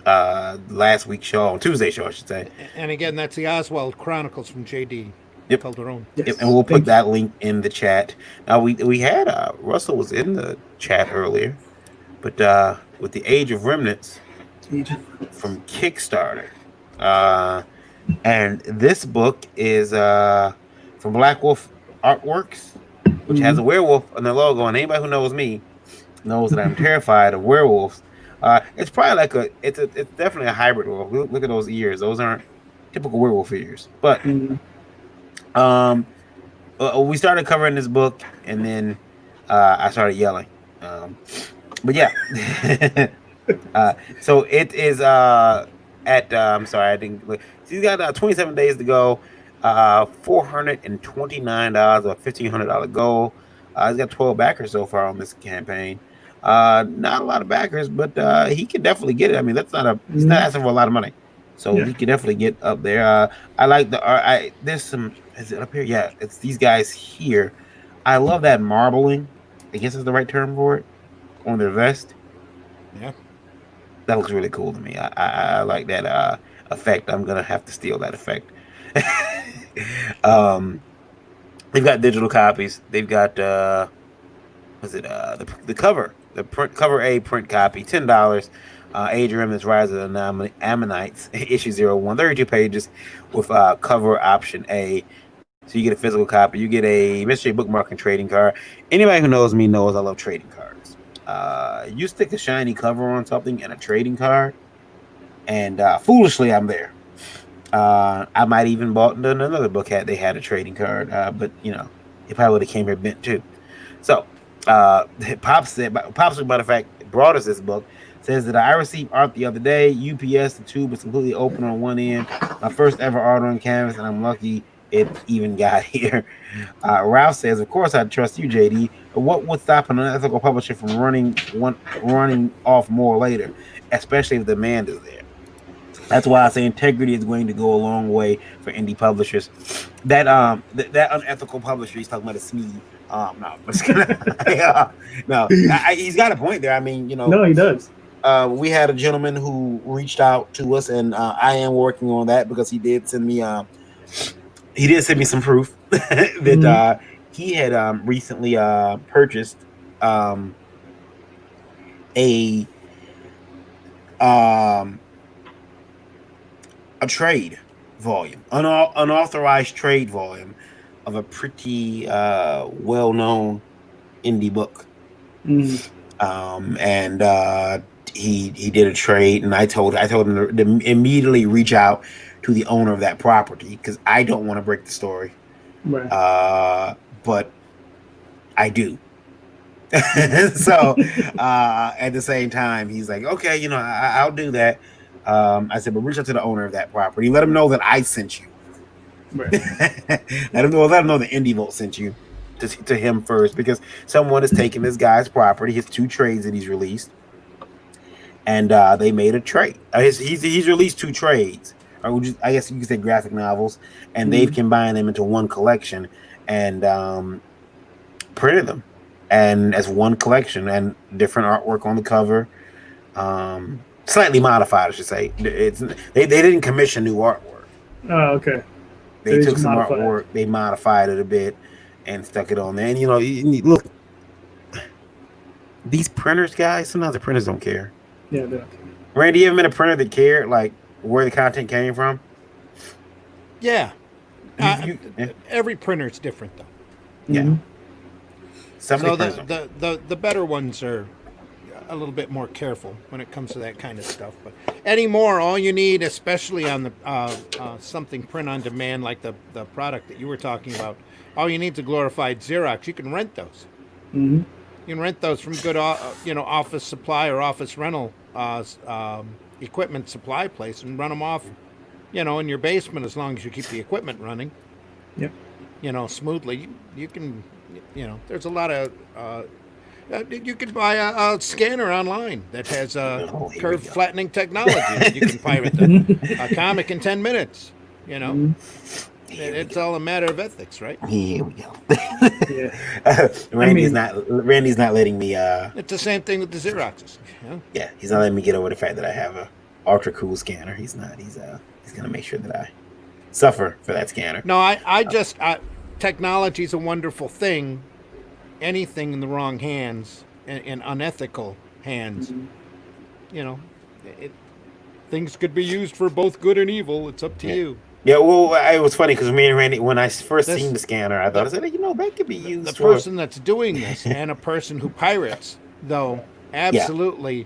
last week's show, on Tuesday's show, I should say. And again, that's the Oswald Chronicles from JD Calderon. Yep, and we'll put that link in the chat. Now we had Russell was in the chat earlier, but with the Age of Remnants from Kickstarter, And this book is from Black Wolf Artworks, which has a werewolf on the logo. And anybody who knows me knows that I'm terrified of werewolves. It's probably like it's definitely a hybrid wolf. Look at those ears; those aren't typical werewolf ears. But um, we started covering this book, and then I started yelling. But yeah, so it is I'm sorry, I didn't look. He's got 27 days to go. $429 or $1,500 goal. He's got 12 backers so far on this campaign. Not a lot of backers, but he can definitely get it. I mean, he's not asking for a lot of money, so he can definitely get up there. I like the art. There's some. Is it up here? Yeah, it's these guys here. I love that marbling. I guess is the right term for it on their vest. Yeah, that looks really cool to me. I like that effect. I'm gonna have to steal that effect. They've got digital copies. They've got the cover, the cover A print copy, $10. Age Remnants Rise of the Ammonites, issue 01, 32 pages with cover option A. So you get a physical copy. You get a mystery bookmark and trading card. Anybody who knows me knows I love trading cards. You stick a shiny cover on something and a trading card, and foolishly I'm there. I might even bought another book they had a trading card, but you know, it probably would have came here bent too. So Pops, matter of fact, brought us this book. Says that I received art the other day. UPS, the tube is completely open on one end. My first ever art on canvas, and I'm lucky it even got here. Ralph says, "Of course, I trust you, JD. But what would stop an unethical publisher from running off more later, especially if the demand is there?" That's why I say integrity is going to go a long way for indie publishers. That that unethical publisher he's talking about is me. No, he's got a point there. I mean, you know, no, he does. We had a gentleman who reached out to us, and I am working on that because he did send me some proof that he had recently purchased a trade volume, unauthorized trade volume of a pretty well-known indie book. And he did a trade, and I told him to immediately reach out to the owner of that property because I don't want to break the story, right. But I do. So at the same time, he's like, okay, you know, I'll do that. I said, but reach out to the owner of that property. Let him know that I sent you. Right. let him know that Indie Vault sent you to him first, because someone has taken this guy's property, his 2 trades that he's released, and they made a trade. He's released 2 trades, or I guess you could say graphic novels, and they've combined them into one collection and printed them, and as one collection, and different artwork on the cover. Slightly modified, I should say. They didn't commission new artwork. Oh, okay. They took some artwork, they modified it a bit, and stuck it on there. And you know, look, these printers, guys. Sometimes the printers don't care. Yeah, they don't. Randy, you ever been a printer that cared, like where the content came from? Yeah. Every printer is different, though. Yeah. So the better ones are a little bit more careful when it comes to that kind of stuff. But anymore, all you need, especially on the something print on demand like the product that you were talking about, all you need is a glorified Xerox. You can rent those. You can rent those from good, office supply or office rental equipment supply place and run them off, in your basement as long as you keep the equipment running. Yep. Smoothly. You can, there's a lot of. You can buy a scanner online that has curve flattening technology. You can pirate a comic in 10 minutes. It's all a matter of ethics, right? Here we go. Randy's not letting me. It's the same thing with the Xeroxes. Yeah, he's not letting me get over the fact that I have a ultra cool scanner. He's not. He's gonna make sure that I suffer for that scanner. No, technology is a wonderful thing. Anything in the wrong hands, in unethical hands, things could be used for both good and evil. It's up to you. Yeah, well, it was funny because me and Randy, when I first This- seen the scanner, I thought, I said, that could be used The for... person that's doing this and a person who pirates, though, absolutely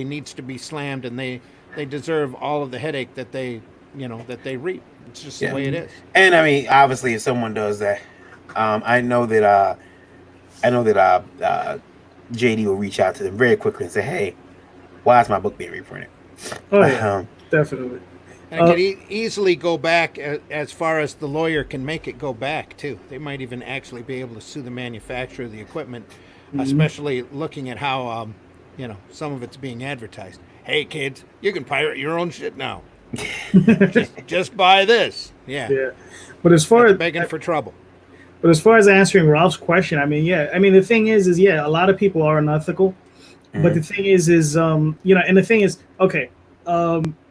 needs to be slammed, and they deserve all of the headache that they reap. It's just the way it is. And I mean, obviously, if someone does that, I know that JD will reach out to them very quickly and say, "Hey, why is my book being reprinted?" Oh yeah, definitely. And it could easily go back as far as the lawyer can make it go back too. They might even actually be able to sue the manufacturer of the equipment, especially looking at how some of it's being advertised. Hey kids, you can pirate your own shit now. just buy this. Yeah. But as far as begging for trouble. But as far as answering Ralph's question, the thing is a lot of people are unethical. But the thing is and the thing is, okay,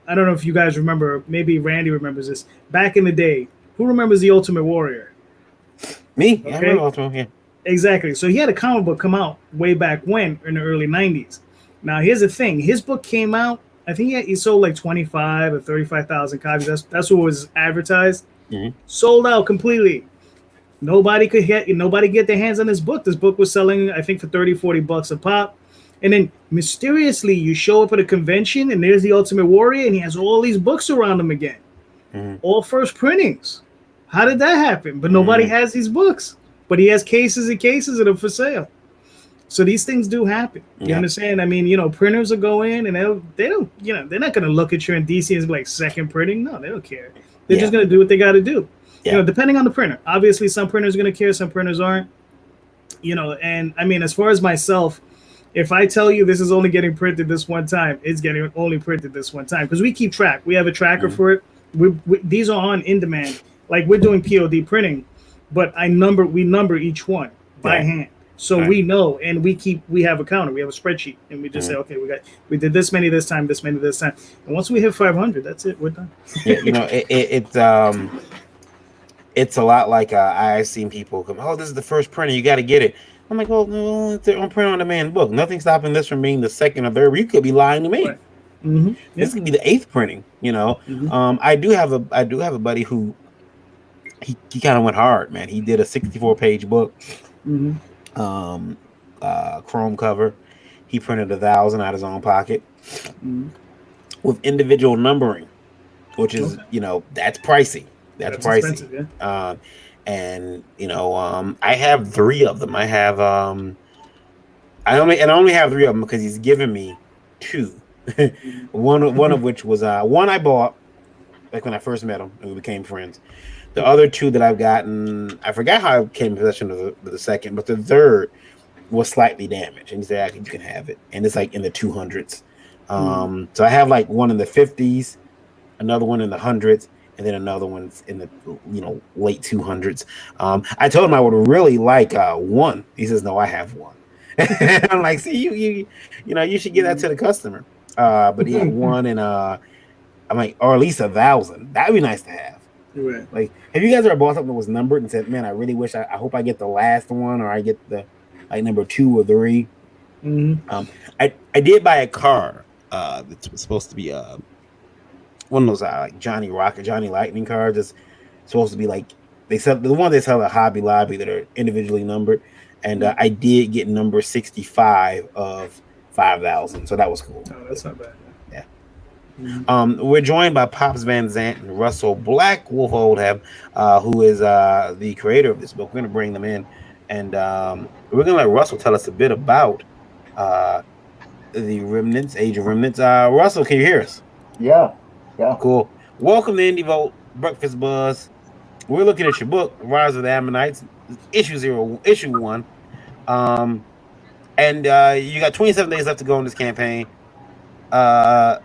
I don't know if you guys remember, maybe Randy remembers this. Back in the day, who remembers the Ultimate Warrior? Me? Okay? I remember Ultimate, yeah. Exactly. So he had a comic book come out way back when, in the early 90s. Now, here's the thing. His book came out, I think he sold like 25 or 35,000 copies. That's what was advertised. Sold out completely. Nobody get their hands on this book. This book was selling, I think, for 30, 40 bucks a pop. And then mysteriously, you show up at a convention, and there's the Ultimate Warrior, and he has all these books around him again, all first printings. How did that happen? But nobody has these books, but he has cases and cases of them for sale. So these things do happen. You understand? I mean, printers will go in, and they don't, they're not going to look at you in DC and be like second printing. No, they don't care. They're just going to do what they got to do. Depending on the printer. Obviously, some printers are going to care, some printers aren't. And I mean, as far as myself, if I tell you this is only getting printed this one time, it's getting only printed this one time because we keep track. We have a tracker for it. These are on in demand. Like we're doing POD printing, but we number each one by hand, so we know, and we have a counter. We have a spreadsheet, and we just say, okay, we did this many this time, this many this time, and once we hit 500, that's it. We're done. It's a lot like I've seen people come, oh, this is the first printer, you got to get it. I'm like, well, no, it's their own print on demand book. Nothing's stopping this from being the second or third. You could be lying to me. Right. This could be the 8th printing. I do have a buddy who he kind of went hard, man. He did a 64-page book, chrome cover. He printed 1,000 out of his own pocket with individual numbering, which is that's pricey. That's pricey. Yeah. And I have 3 of them. I have I only have 3 of them because he's given me 2. one of which was one I bought like when I first met him and we became friends. The other 2 that I've gotten, I forgot how I came in possession of the second, but the third was slightly damaged. And he said, you can have it. And it's like in the 200s. So I have like one in the 50s, another one in the 100s, and then another one's in the late 200s. I told him I would really like one. He says, no, I have one. I'm like, see, you should give that to the customer. But he had one, and I'm like, or at least 1,000. That'd be nice to have. Right. Like, have you guys ever bought something that was numbered and said, man, I really wish I hope I get the last one, or I get the number 2 or 3? I did buy a car that was supposed to be one of those like Johnny Lightning cards. That's supposed to be like they sell at Hobby Lobby that are individually numbered, and I did get number 65 of 5,000, so that was cool. Oh, that's not bad. Yeah. We're joined by Pops Van Zant and Russell Black Wolf Oldham, who is the creator of this book. We're going to bring them in, and we're going to let Russell tell us a bit about the Remnants, Age of Remnants. Russell, can you hear us? Yeah. Cool. Welcome to Indie Vault Breakfast Buzz. We're looking at your book, Rise of the Ammonites, issue 1. And you got 27 days left to go in this campaign. So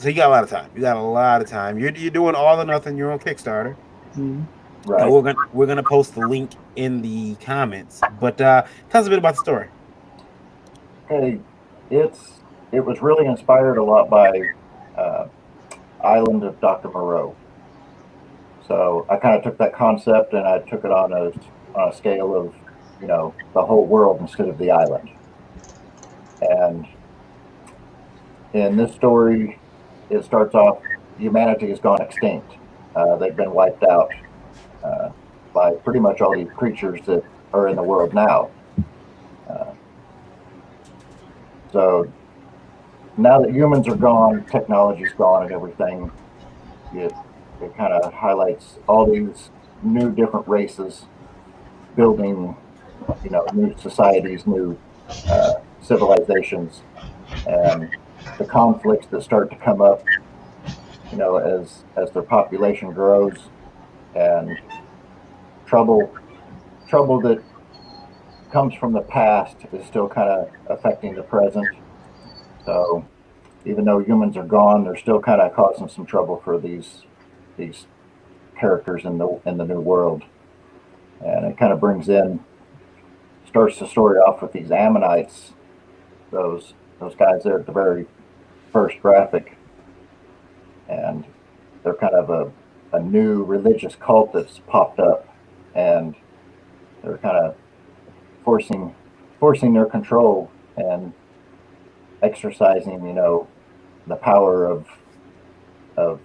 you got a lot of time. You're doing all or nothing. You're on Kickstarter. Right. We're gonna post the link in the comments. But tell us a bit about the story. Hey, it was really inspired a lot by Island of Dr. Moreau. So I kind of took that concept and I took it on a scale of the whole world instead of the island. And in this story, it starts off, humanity has gone extinct. They've been wiped out by pretty much all these creatures that are in the world now. So now that humans are gone, technology's gone, and everything, it kind of highlights all these new different races building, new societies, new civilizations, and the conflicts that start to come up, as their population grows, and trouble that comes from the past is still kind of affecting the present. So even though humans are gone, they're still kind of causing some trouble for these characters in the new world. And it kind of starts the story off with these Ammonites, those guys there at the very first graphic, and they're kind of a new religious cult that's popped up, and they're kind of forcing their control and exercising, the power of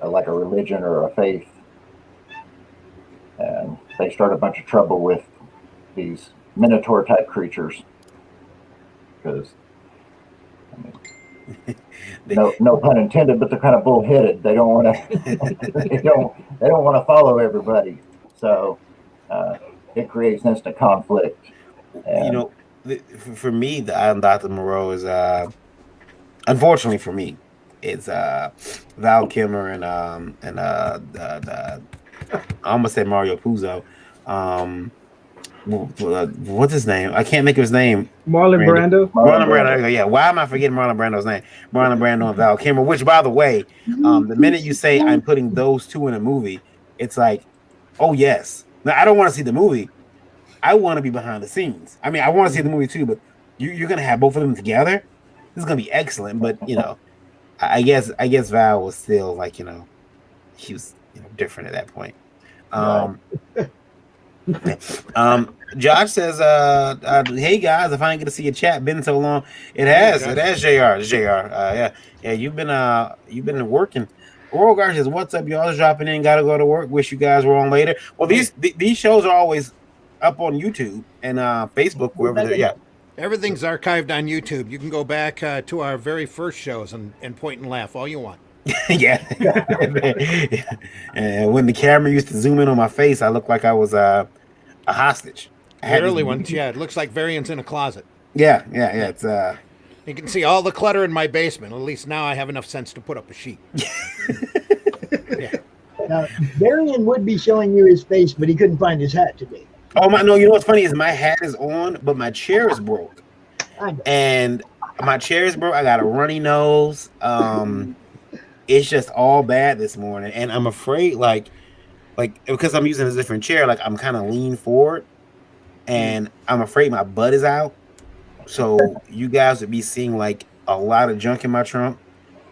like a religion or a faith. And they start a bunch of trouble with these Minotaur type creatures because, no pun intended, but they're kind of bullheaded. They don't want to they don't want to follow everybody. So it creates instant conflict. And, for me, the Island Dr. Moreau is unfortunately for me, it's Val Kilmer and I almost said Mario Puzo. What's his name? I can't think of his name. Marlon Brando. Marlon Brando. Yeah. Why am I forgetting Marlon Brando's name? Marlon Brando and Val Kilmer. Which, by the way, the minute you say I'm putting those two in a movie, it's like, oh yes. Now I don't want to see the movie. I want to be behind the scenes. I mean, I want to see the movie too, but you're gonna have both of them together. This is gonna be excellent. But I guess Val was still like, he was different at that point. Josh says, hey guys, I finally get to see a chat. Been so long. It has JR. Yeah, you've been working. Oral Guard says, what's up, y'all? Just dropping in, gotta go to work. Wish you guys were on later. Well, these shows are always up on YouTube and Facebook, wherever they're. Yeah, everything's archived on YouTube. You can go back to our very first shows and point and laugh all you want. Yeah. And when the camera used to zoom in on my face, I looked like I was a hostage. The early ones, yeah. It looks like Varian's in a closet. Yeah. It's you can see all the clutter in my basement. At least now I have enough sense to put up a sheet. Yeah. Now, Varian would be showing you his face, but he couldn't find his hat today. Oh my! No, you know what's funny is my hat is on, but my chair is broke, and my chair is broke. I got a runny nose. It's just all bad this morning, and I'm afraid, like because I'm using a different chair, like I'm kind of lean forward, and I'm afraid my butt is out. So you guys would be seeing like a lot of junk in my trunk,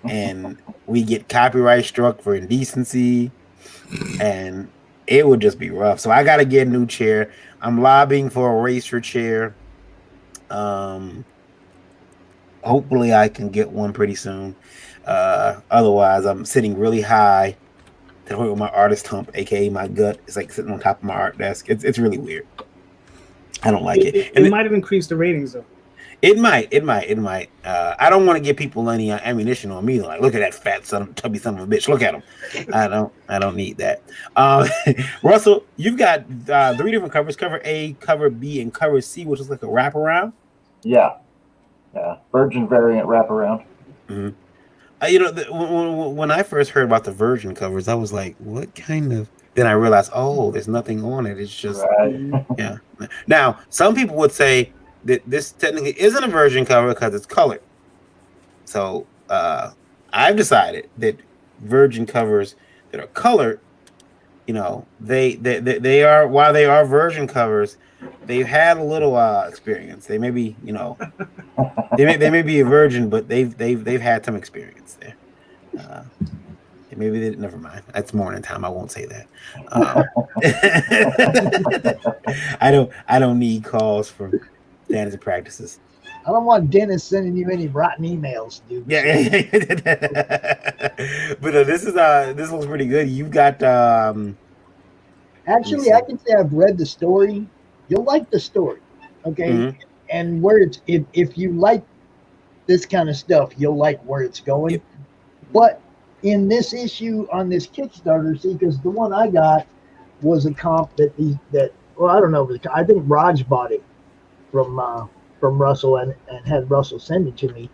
and we get copyright struck for indecency, and it would just be rough. So I got to get a new chair. I'm lobbying for a racer chair. Hopefully I can get one pretty soon. Otherwise, I'm sitting really high to the point where my artist hump, aka my gut, is like sitting on top of my art desk. It's really weird. I don't like it. It might have increased the ratings though. It might. I don't want to give people any ammunition on me. Like, look at that fat tubby son of a bitch. Look at him. I don't need that. Russell, you've got 3 different covers: cover A, cover B, and cover C, which is like a wraparound. Yeah. Virgin variant wraparound. Mm-hmm. When I first heard about the Virgin covers, I was like, what kind of? Then I realized, there's nothing on it. It's just yeah. Now, some people would say that this technically isn't a Virgin cover because it's colored. So I've decided that Virgin covers that are colored, they are, while they are Virgin covers, they've had a little experience. They may be, they may be a virgin, but they've had some experience there. Maybe they never mind. It's morning time. I won't say that. I don't need calls from standards and practices. I don't want Dennis sending you any rotten emails, dude. Yeah. But this looks pretty good. You've got Actually, I can say I've read the story. You'll like the story, okay? Mhm. And where it's if you like this kind of stuff, you'll like where it's going. Yep. But in this issue on this Kickstarter, see, because the one I got was a comp that well, I don't know, I think Raj bought it from Russell and had Russell send it to me.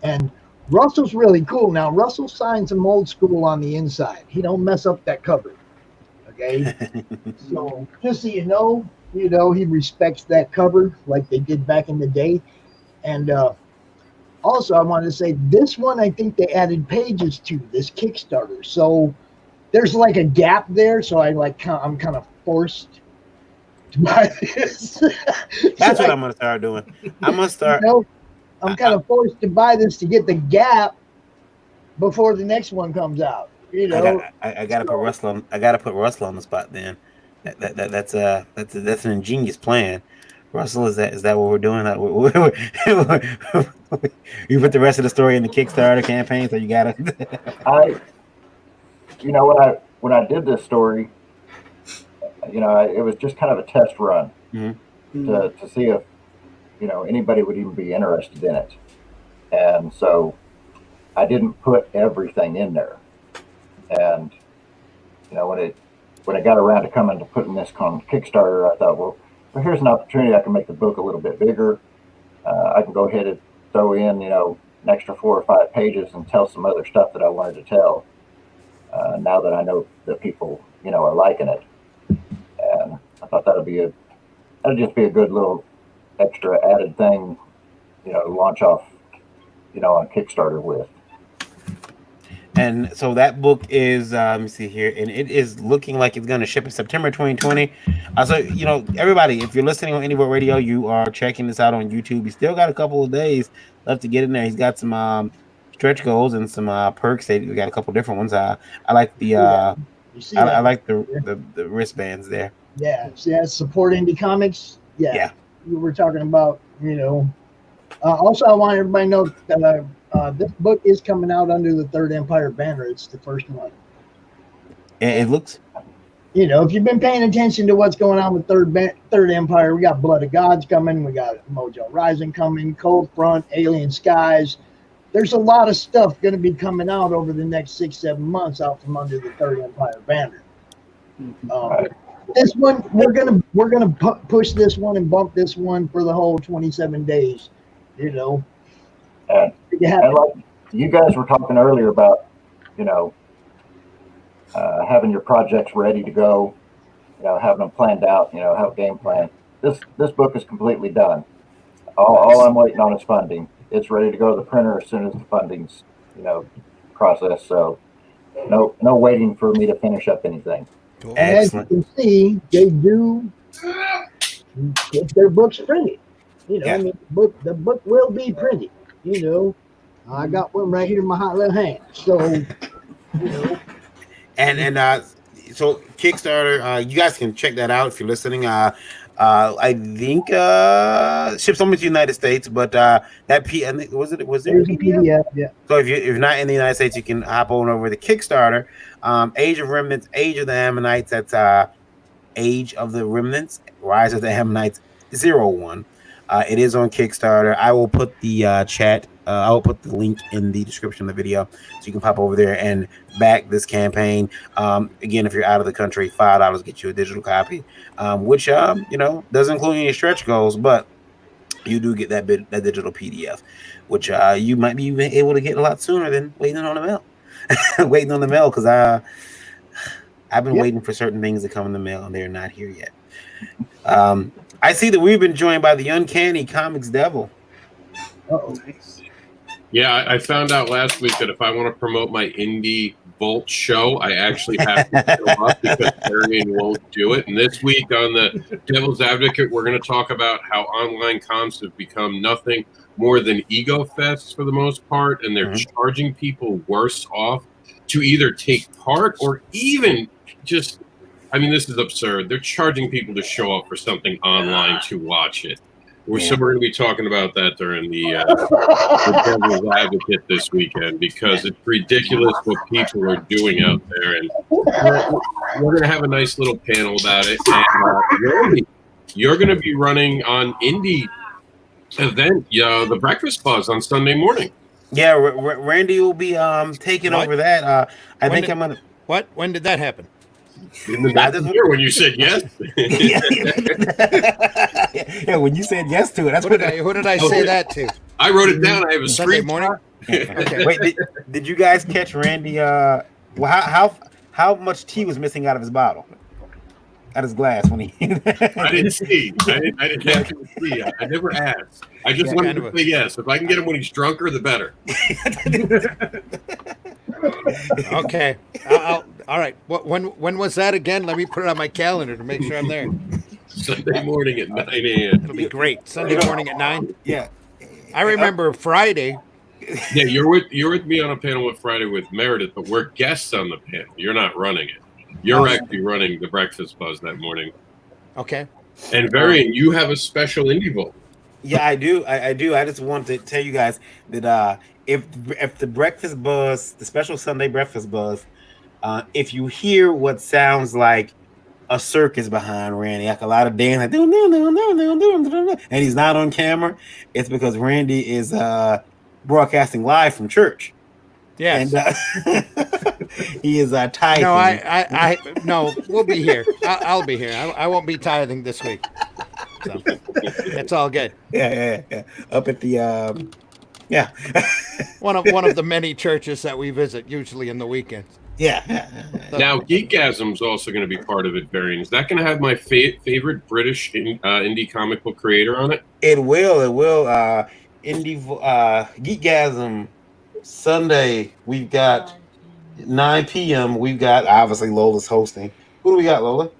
And Russell's really cool. Now Russell signs some old school on the inside. He don't mess up that cover. Okay. So just so you know, he respects that cover like they did back in the day. And also I want to say this one, I think they added pages to this Kickstarter. So there's like a gap there. So I'm kind of forced to buy this. That's what I'm gonna start doing. I'm gonna start. I'm kind of forced to buy this to get the gap before the next one comes out. I gotta put Russell on. I gotta put Russell on the spot. Then that's an ingenious plan. Russell, is that what we're doing? You put the rest of the story in the Kickstarter campaign, so you gotta. When I did this story, it was just kind of a test run to see if anybody would even be interested in it, and so I didn't put everything in there. And when I got around to coming to putting this on Kickstarter, I thought, well, here's an opportunity. I can make the book a little bit bigger. I can go ahead and throw in an extra 4 or 5 pages and tell some other stuff that I wanted to tell. Now that I know that people are liking it, and I thought that'd just be a good little extra added thing, to launch off, on Kickstarter with. And so that book is, let me see here, and it is looking like it's going to ship in September 2020. So, everybody, if you're listening on Indie Vote Radio, you are checking this out on YouTube. You still got a couple of days left to get in there. He's got some stretch goals and some perks. We got a couple different ones. I like the I like the wristbands there. Yeah, see that support Indie Comix. Yeah, you were talking about. Also, I want everybody to know that this book is coming out under the Third Empire banner. It's the first one. It looks. If you've been paying attention to what's going on with Third Empire, we got Blood of Gods coming, we got Mojo Rising coming, Cold Front, Alien Skies. There's a lot of stuff going to be coming out over the next 6-7 months out from under the Third Empire banner. This one, we're gonna push this one and bump this one for the whole 27 days. And like you guys were talking earlier about, having your projects ready to go, having them planned out, have a game plan. This book is completely done. All I'm waiting on is funding. It's ready to go to the printer as soon as the funding's, processed. So no waiting for me to finish up anything. Cool. As you can see, they do get their books printed. The book will be printed. I got one right here in my hot little hand. So, And so Kickstarter, you guys can check that out if you're listening. I think ships only to the United States, but was there a PDF? Yeah. So if you're not in the United States, you can hop on over to Kickstarter. Age of Remnants, Age of the Ammonites. That's Age of the Remnants, Rise of the Ammonites 01. It is on Kickstarter. I will put the I will put the link in the description of the video, so you can pop over there and back this campaign. Again, if you're out of the country, $5 get you a digital copy, which doesn't include any stretch goals, but you do get that digital PDF, which you might be able to get a lot sooner than waiting on the mail. Waiting on the mail, because I've been waiting for certain things to come in the mail, and they're not here yet. I see that we've been joined by the Uncanny Comics Devil. Nice. Yeah, I found out last week that if I want to promote my Indie Vault show, I actually have to show up because Varian won't do it. And this week on the Devil's Advocate, we're going to talk about how online comms have become nothing more than ego fests for the most part, and they're charging people worse off to either take part or even this is absurd. They're charging people to show up for something online to watch it. So we're going to be talking about that during the Devil's Advocate this weekend, because it's ridiculous what people are doing out there, and we're going to have a nice little panel about it. And you're going to be running on Indie event, the Breakfast Buzz on Sunday morning. Yeah, Randy will be taking over that. When did that happen? Here when you said yes. Yeah, when you said yes to it. That's who did I say that to? I wrote it down. I have a Sunday morning. Okay. Wait, did you guys catch Randy? How much tea was missing out of his bottle? Out of his glass when he. I didn't see. I didn't actually see. I never asked. I just wanted to say yes. If I can get him when he's drunker, the better. Okay. All right. When was that again? Let me put it on my calendar to make sure I'm there. Sunday morning at 9 a.m. It'll be great. Sunday morning at 9. Yeah. I remember Friday. Yeah, you're with me on a panel with Friday with Meredith, but we're guests on the panel. You're not running it. You're actually running the Breakfast Buzz that morning. Okay. And Varian, you have a special Indie Vote. Yeah, I do. I do. I just want to tell you guys that if the Breakfast Buzz, the special Sunday Breakfast Buzz, if you hear what sounds like a circus behind Randy, like a lot of dancing, like, and he's not on camera, it's because Randy is broadcasting live from church. Yes. And he is tithing. No, no, we'll be here. I'll be here. I won't be tithing this week. So it's all good. Yeah. Up at the one of the many churches that we visit, usually in the weekends. Yeah. Now, Geekgasm's also going to be part of it, Varian. Is that going to have my favorite British indie comic book creator on it? It will. Geekgasm Sunday. We've got 9 p.m. We've got obviously Lola's hosting. Who do we got, Lola?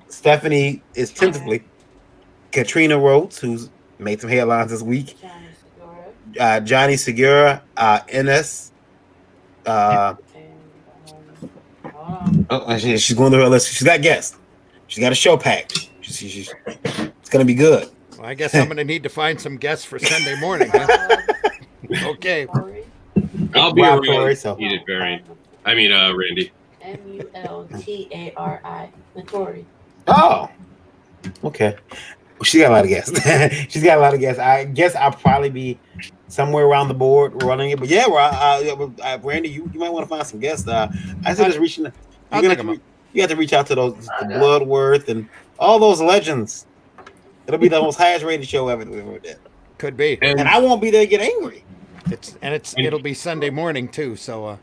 Stephanie is tentatively. Katrina Rhodes, who's made some headlines this week. Johnny Segura, Ines. She's going through her list. She's got guests. She's got a show packed. It's going to be good. Well, I guess I'm going to need to find some guests for Sunday morning. Huh? Okay. I'll be around. Needed Varian. I mean, Randy. Multari. Matori. Oh, okay. She got a lot of guests. She's got a lot of guests. I guess I'll probably be somewhere around the board running it. But yeah, Randy, you might want to find some guests. I said just reaching. You have to reach out to the Bloodworth and all those legends. It'll be the most highest rated show ever did. Could be, and I won't be there to get angry. It'll be Sunday morning too. So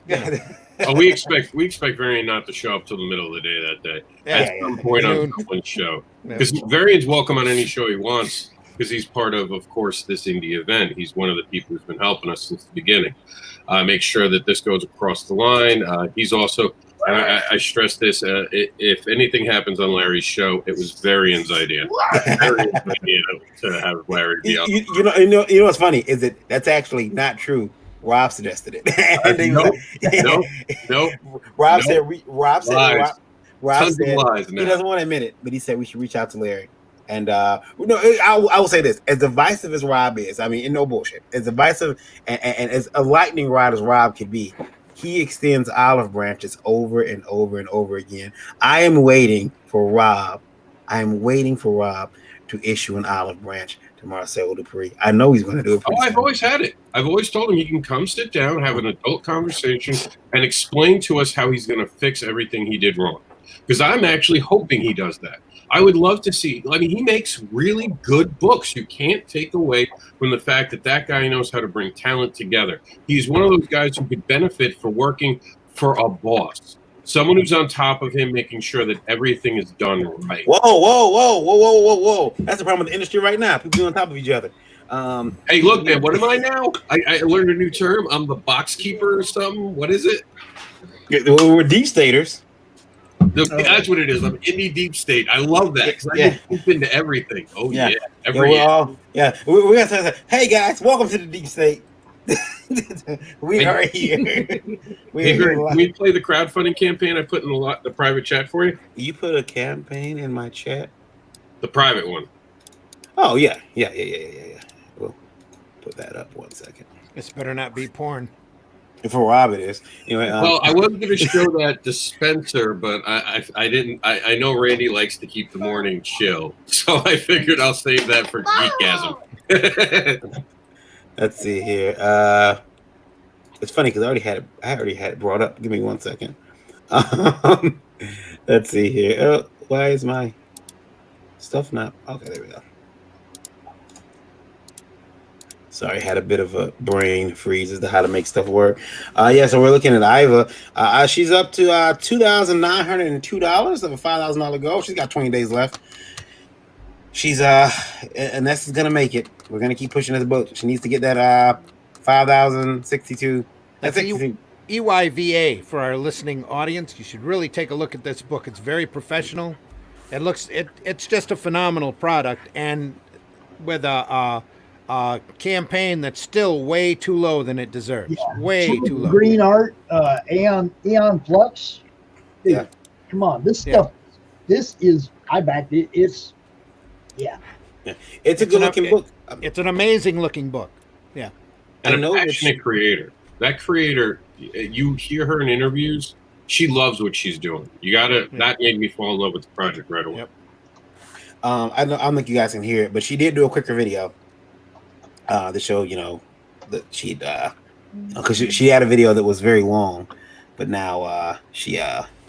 we expect Varian not to show up till the middle of the day that day. At some point on someone's show, because Varian's welcome on any show he wants, because he's part of course, this indie event. He's one of the people who's been helping us since the beginning. Make sure that this goes across the line. He's also, I stress this, if anything happens on Larry's show, it was Varian's idea. Varian's idea to have Larry be up. You know what's funny is that that's actually not true. Rob suggested it. No. Rob said lies he doesn't want to admit it, but he said we should reach out to Larry. And I will say this: as divisive as Rob is, I mean, no bullshit. As divisive and as a lightning rod as Rob could be, he extends olive branches over and over and over again. I am waiting for Rob to issue an olive branch to Marcel Dupree. I know he's going to do it. I've always had it. I've always told him he can come sit down, have an adult conversation, and explain to us how he's going to fix everything he did wrong. Because I'm actually hoping he does that. I would love to see. I mean, he makes really good books. You can't take away from the fact that guy knows how to bring talent together. He's one of those guys who could benefit for working for a boss. Someone who's on top of him, making sure that everything is done right. Whoa. That's the problem with the industry right now. People on top of each other. Hey, look, man, what am I now? I learned a new term. I'm the box keeper or something. What is it? We're deep staters. That's what it is. I'm indie deep state. I love that because I get deep into everything. Oh, yeah. We're going to say, hey, guys, welcome to the deep state. We are here. Can we play the crowdfunding campaign I put in the private chat for you? You put a campaign in my chat? The private one. Oh yeah. We'll put that up 1 second. This better not be porn. For Rob, it is. Anyway, Well, I wasn't going to show that dispenser, but I didn't. I know Randy likes to keep the morning chill, so I figured I'll save that for geekasm. Let's see here. It's funny because I already had it brought up. Give me 1 second. Let's see here. Oh, why is my stuff not? Okay, there we go. Sorry, had a bit of a brain freeze as to how to make stuff work. Yeah, so we're looking at Iva. She's up to $2,902 of a $5,000 goal. She's got 20 days left. She's and this is gonna make it. We're gonna keep pushing this book. She needs to get that 5,062. That's EYVA for our listening audience. You should really take a look at this book. It's very professional. It's just a phenomenal product, and with a campaign that's still way too low than it deserves. Yeah. Way too low. Green art, Aeon Flux. Dude, Yeah. come on, this stuff. This is I backed it. It's It's a good looking book. It's an amazing looking book. Yeah. And I know a that passionate creator. That creator, you hear her in interviews. She loves what she's doing. That made me fall in love with the project right away. Yep. I don't think you guys can hear it, but she did do a quicker video to show, that she'd because she had a video that was very long, but now she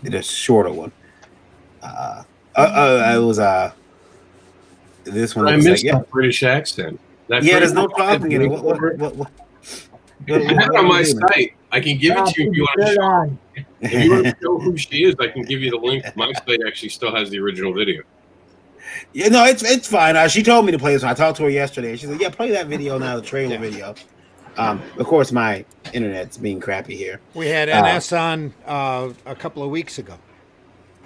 did a shorter one. It was this one. I looks missed like, that British accent. there's no talking in it. What I have it on my site. I can give it to you if you want to show. If you want to show who she is, I can give you the link. My site actually still has the original video. Yeah, no, it's fine. She told me to play this one. I talked to her yesterday. She said, "Yeah, play that video now, the trailer video." Of course, my internet's being crappy here. We had NS on a couple of weeks ago.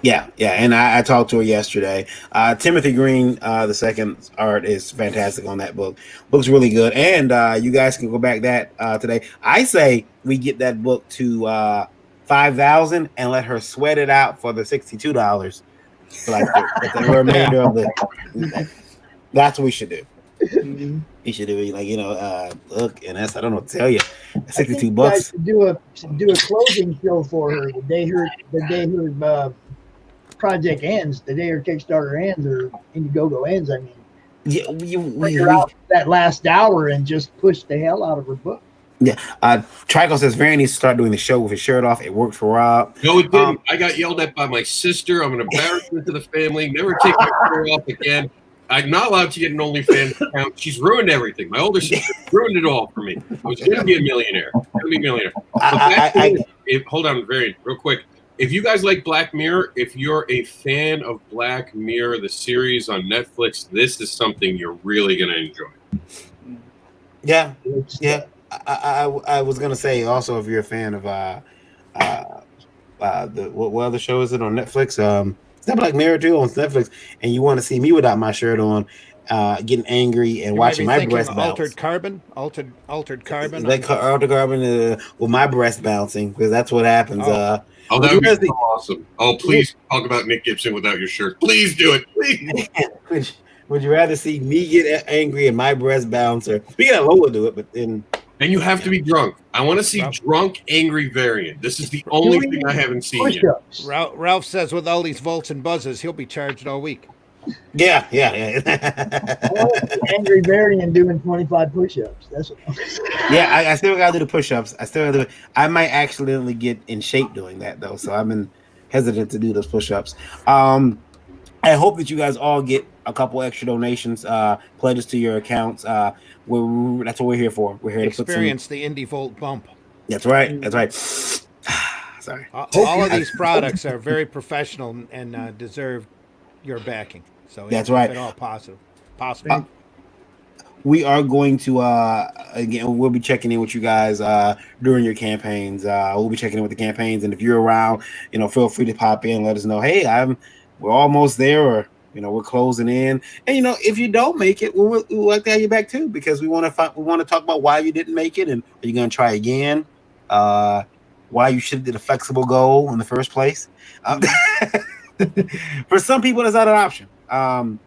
Yeah, and I talked to her yesterday. Timothy Green, the second art is fantastic on that book. Book's really good, and you guys can go back that today. I say we get that book to 5,000 and let her sweat it out for the $62. Like the remainder of the. That's what we should do. You should do look, and that's I don't know what to tell you. $62. You guys should do a closing show for her the day her project ends, the day her Kickstarter ends or Indiegogo ends. I mean, bring her out that last hour and just push the hell out of her book. Yeah. Trico says Varian needs to start doing the show with his shirt off. It worked for Rob. No, it didn't. I got yelled at by my sister. I'm an embarrassment to the family. Never take my shirt off again. I'm not allowed to get an OnlyFans account. She's ruined everything. My older sister ruined it all for me. I was going to be a millionaire. Hold on, Varian, real quick. If you guys like Black Mirror, if you're a fan of Black Mirror, the series on Netflix, this is something you're really going to enjoy. Yeah. I was gonna say also if you're a fan of what other show is it on Netflix? It's not Black Mirror too on Netflix, and you want to see me without my shirt on, getting angry and watching my breast bounce. Altered Carbon. Like Altered Carbon with my breast bouncing because that's what happens. That would be so awesome. Oh, please talk about Nick Gibson without your shirt. Please do it. Please. Would you rather see me get angry and my breast bounce, or we got Lola do it, but then. And you have to be drunk. I want to see drunk, angry Varian. This is the only thing I haven't seen yet. Ralph says with all these volts and buzzes, he'll be charged all week. Yeah. Angry Varian doing 25 push-ups. That's what. Yeah, I still gotta do the push-ups. I might accidentally get in shape doing that though, so I've been hesitant to do those push-ups. I hope that you guys all get a couple extra donations, pledges to your accounts. That's what we're here for. We're here to experience the Indie Volt bump. That's right. Sorry. All of these products are very professional and deserve your backing. So that's right. If at all possible. We are going to again. We'll be checking in with you guys during your campaigns. We'll be checking in with the campaigns, and if you're around, feel free to pop in and let us know. Hey, we're almost there, or we're closing in. And if you don't make it, we'll like to have you back too, because we want to talk about why you didn't make it, and are you going to try again? Why you should have did a flexible goal in the first place? For some people, that's not an option. One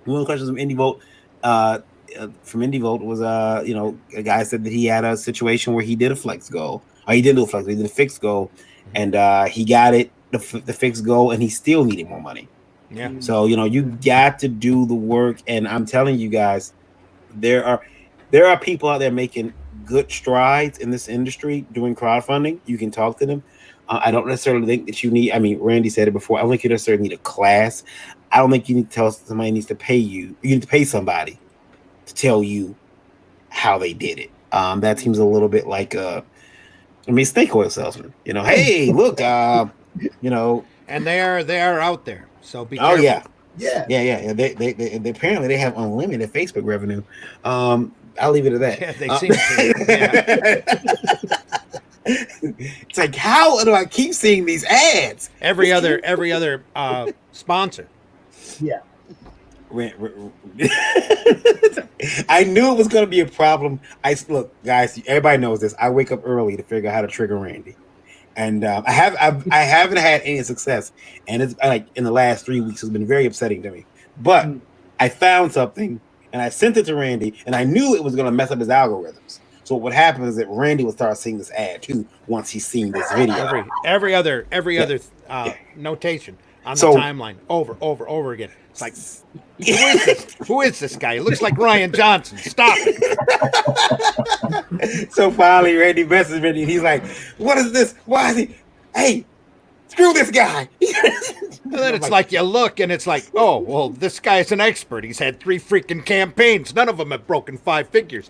of the questions from Indie Vote from Indie Volt was a guy said that he had a situation where he did a flex goal. He didn't do a flex, he did a fixed goal, and he got it the fixed goal, and he still needed more money. Yeah. So you got to do the work, and I'm telling you guys, there are people out there making good strides in this industry doing crowdfunding. You can talk to them. I don't necessarily think that you need. I mean, Randy said it before. I don't think you necessarily need a class. I don't think you need to tell somebody needs to pay you. You need to pay somebody to tell you how they did it. That seems a little bit like snake oil salesman. Hey, look, and they are out there. So be careful. Oh yeah. Yeah. They apparently they have unlimited Facebook revenue. I'll leave it at that. Yeah, they seem to. Yeah. It's like, how do I keep seeing these ads? Every other sponsor. Yeah. I knew it was going to be a problem. Look, guys, everybody knows this. I wake up early to figure out how to trigger Randy, and I haven't had any success. And it's like in the last 3 weeks, it's been very upsetting to me. But I found something, and I sent it to Randy, and I knew it was going to mess up his algorithms. So what happens is that Randy will start seeing this ad too once he's seen this video. Every other notation on the timeline over again. It's like, who is this guy? He looks like Ryan Johnson. Stop it. So finally, Randy messages me, and he's like, "What is this? Why is he? Hey, screw this guy." And then it's like you look, and it's like, oh, well, this guy's an expert. He's had 3 freaking campaigns. None of them have broken 5 figures.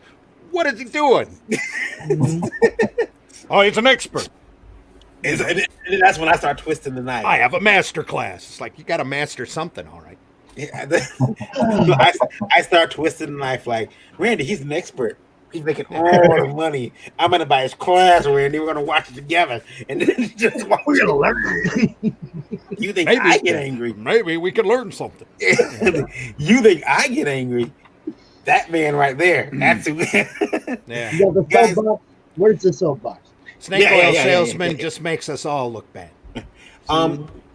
What is he doing? Oh, he's an expert. And that's when I start twisting the knife. I have a master class. It's like, you got to master something, all right. Yeah, I start twisting the knife like, Randy, he's an expert. He's making all the money. I'm going to buy his class, Randy. We're going to watch it together. And then just watch We're gonna learn. You think I get angry? Maybe we can learn something. You think I get angry? That man right there. That's who. Yeah. You got the soapbox. Where's the soapbox? Snake oil salesman just makes us all look bad.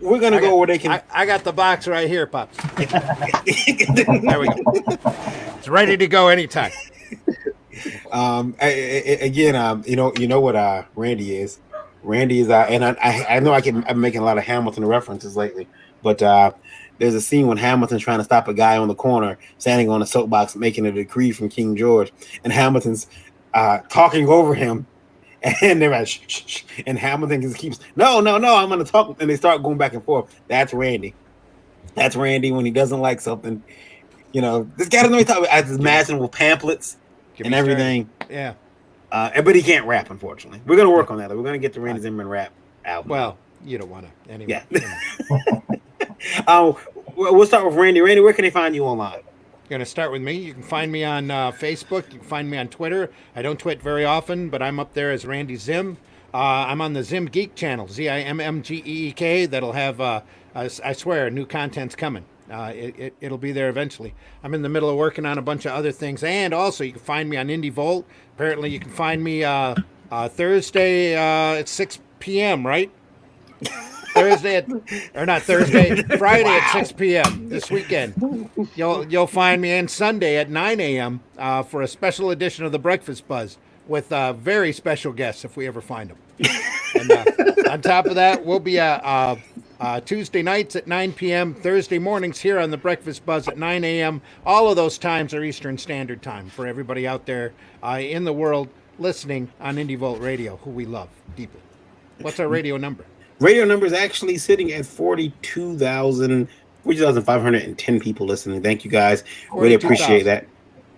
We're gonna go where they can. I got the box right here, Pops. There we go. It's ready to go anytime. You know what Randy is. Randy is, and I know I'm making a lot of Hamilton references lately, but there's a scene when Hamilton's trying to stop a guy on the corner standing on a soapbox making a decree from King George, and Hamilton's talking over him, and they're like, shh, shh, shh. And Hamilton just keeps, no, I'm going to talk, and they start going back and forth. That's Randy. That's Randy when he doesn't like something. This guy doesn't know he's talking about. I just imagine with pamphlets and everything. Yeah. But he can't rap, unfortunately. We're going to work on that. We're going to get the Randy Zimmerman rap album. Well, you don't want to. Anyway. Yeah. We'll start with Randy. Randy, where can they find you online? You're going to start with me. You can find me on Facebook. You can find me on Twitter. I don't tweet very often, but I'm up there as Randy Zimm. I'm on the Zimm Geek channel, ZIMMGEEK. That'll have, I swear, new content's coming. It'll be there eventually. I'm in the middle of working on a bunch of other things. And also, you can find me on Indie Volt. Apparently, you can find me Thursday at 6 p.m., right? Friday at 6 p.m. this weekend. You'll find me on Sunday at 9 a.m. For a special edition of the Breakfast Buzz with very special guests if we ever find them. And on top of that, we'll be Tuesday nights at 9 p.m., Thursday mornings here on the Breakfast Buzz at 9 a.m. All of those times are Eastern Standard Time for everybody out there in the world listening on Indie Volt Radio, who we love deeply. What's our radio number? Radio number is actually sitting at 42,510 people listening. Thank you guys. Really appreciate that.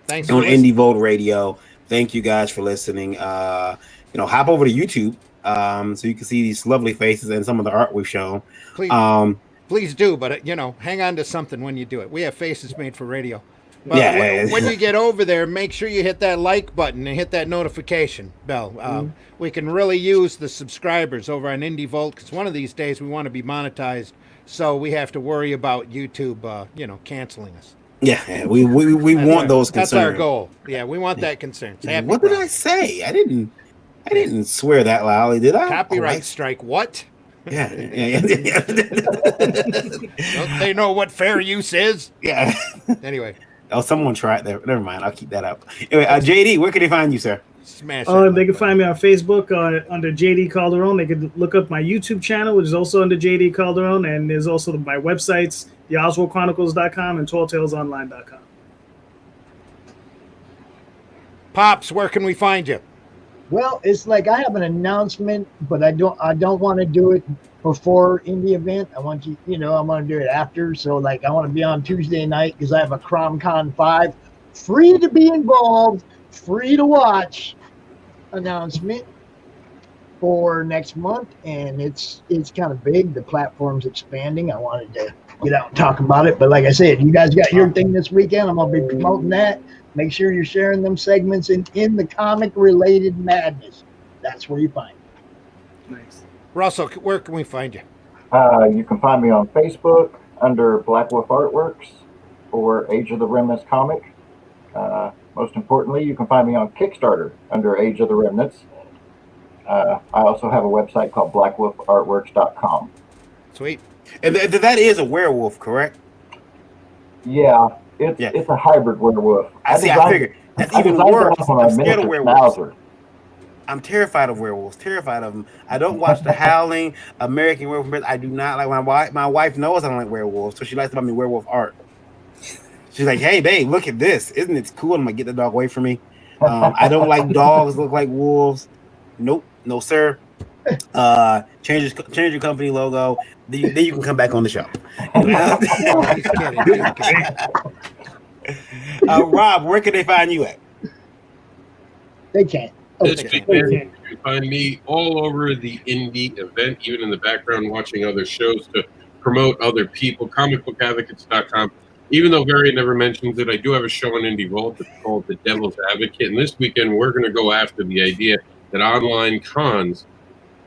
Thanks on Indie Volt Radio. Thank you guys for listening. Hop over to YouTube so you can see these lovely faces and some of the art we've shown. Please do, but hang on to something when you do it. We have faces made for radio. But when you get over there, make sure you hit that like button and hit that notification bell. We can really use the subscribers over on Indie Volt because one of these days we want to be monetized, so we have to worry about YouTube, canceling us. Yeah, we want those concerns. That's our goal. Yeah, we want that concern. What did I say? I didn't swear that loudly, did I? Copyright strike. What? Yeah. Don't they know what fair use is? Yeah. Anyway. Oh, someone tried that. Never mind. I'll keep that up. Anyway, JD, where can they find you, sir? Smash. They can find me on Facebook under JD Calderon. They can look up my YouTube channel, which is also under JD Calderon, and there's also my websites, theoswaldchronicles.com and talltalesonline.com. Pops, where can we find you? Well, it's like I have an announcement, but I don't want to do it before Indie event. I want I want to do it after. So like I want to be on Tuesday night because I have a CromCon 5 free to be involved, free to watch announcement for next month, and it's kind of big. The platform's expanding. I wanted to get out and talk about it, but like I said, you guys got your thing this weekend. I'm gonna be promoting that. Make sure you're sharing them segments in the comic related madness. That's where you find it. Nice. Russell, where can we find you? You can find me on Facebook under Black Wolf Artworks or Age of the Remnants comic. Most importantly, you can find me on Kickstarter under Age of the Remnants. I also have a website called blackwolfartworks.com. Sweet. And that is a werewolf, correct? Yeah, it's a hybrid werewolf. I figured. That's even worse. I'm scared of werewolves. Schnauzer. I'm terrified of werewolves. Terrified of them. I don't watch The Howling, American Werewolf. I do not like my wife knows I don't like werewolves, so she likes to buy me werewolf art. She's like, "Hey, babe, look at this. Isn't it cool?" I'm gonna get the dog away from me. I don't like dogs look like wolves. Nope, no sir. Change your company logo. Then you can come back on the show. Rob, where can they find you at? They can't. This weekend, you can find me all over the indie event, even in the background watching other shows to promote other people. Comicbookadvocates.com. Even though Varian never mentions it, I do have a show on Indie Vault that's called The Devil's Advocate. And this weekend, we're going to go after the idea that online cons,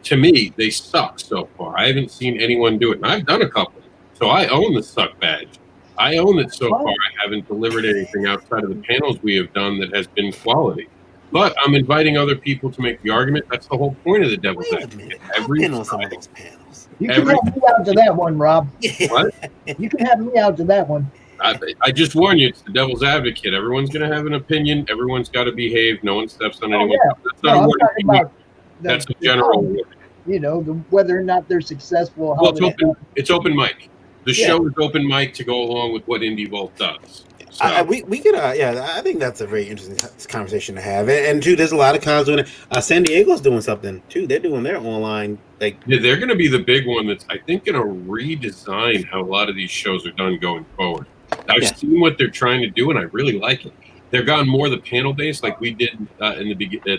to me, they suck so far. I haven't seen anyone do it. And I've done a couple. So I own the suck badge. I own it so far. I haven't delivered anything outside of the panels we have done that has been quality. But I'm inviting other people to make the argument. That's the whole point of the Devil's Advocate. I've been on some of those panels. You can have me out to that one, Rob. What? You can have me out to that one. I just warn you, it's the Devil's Advocate. Everyone's going to have an opinion. Everyone's got to behave. No one steps on anyone. Yeah. That's not a warning. That's a general warning. You know, whether or not they're successful. Well, it's open mic. The show is open mic to go along with what Indie Vault does. So. We could I think that's a very interesting conversation to have, and too, there's a lot of cons doing it. San Diego's doing something too. They're doing their online they're going to be the big one that's I think going to redesign how a lot of these shows are done going forward. I've seen what they're trying to do, and I really like it. They've gone more the panel based, like we did at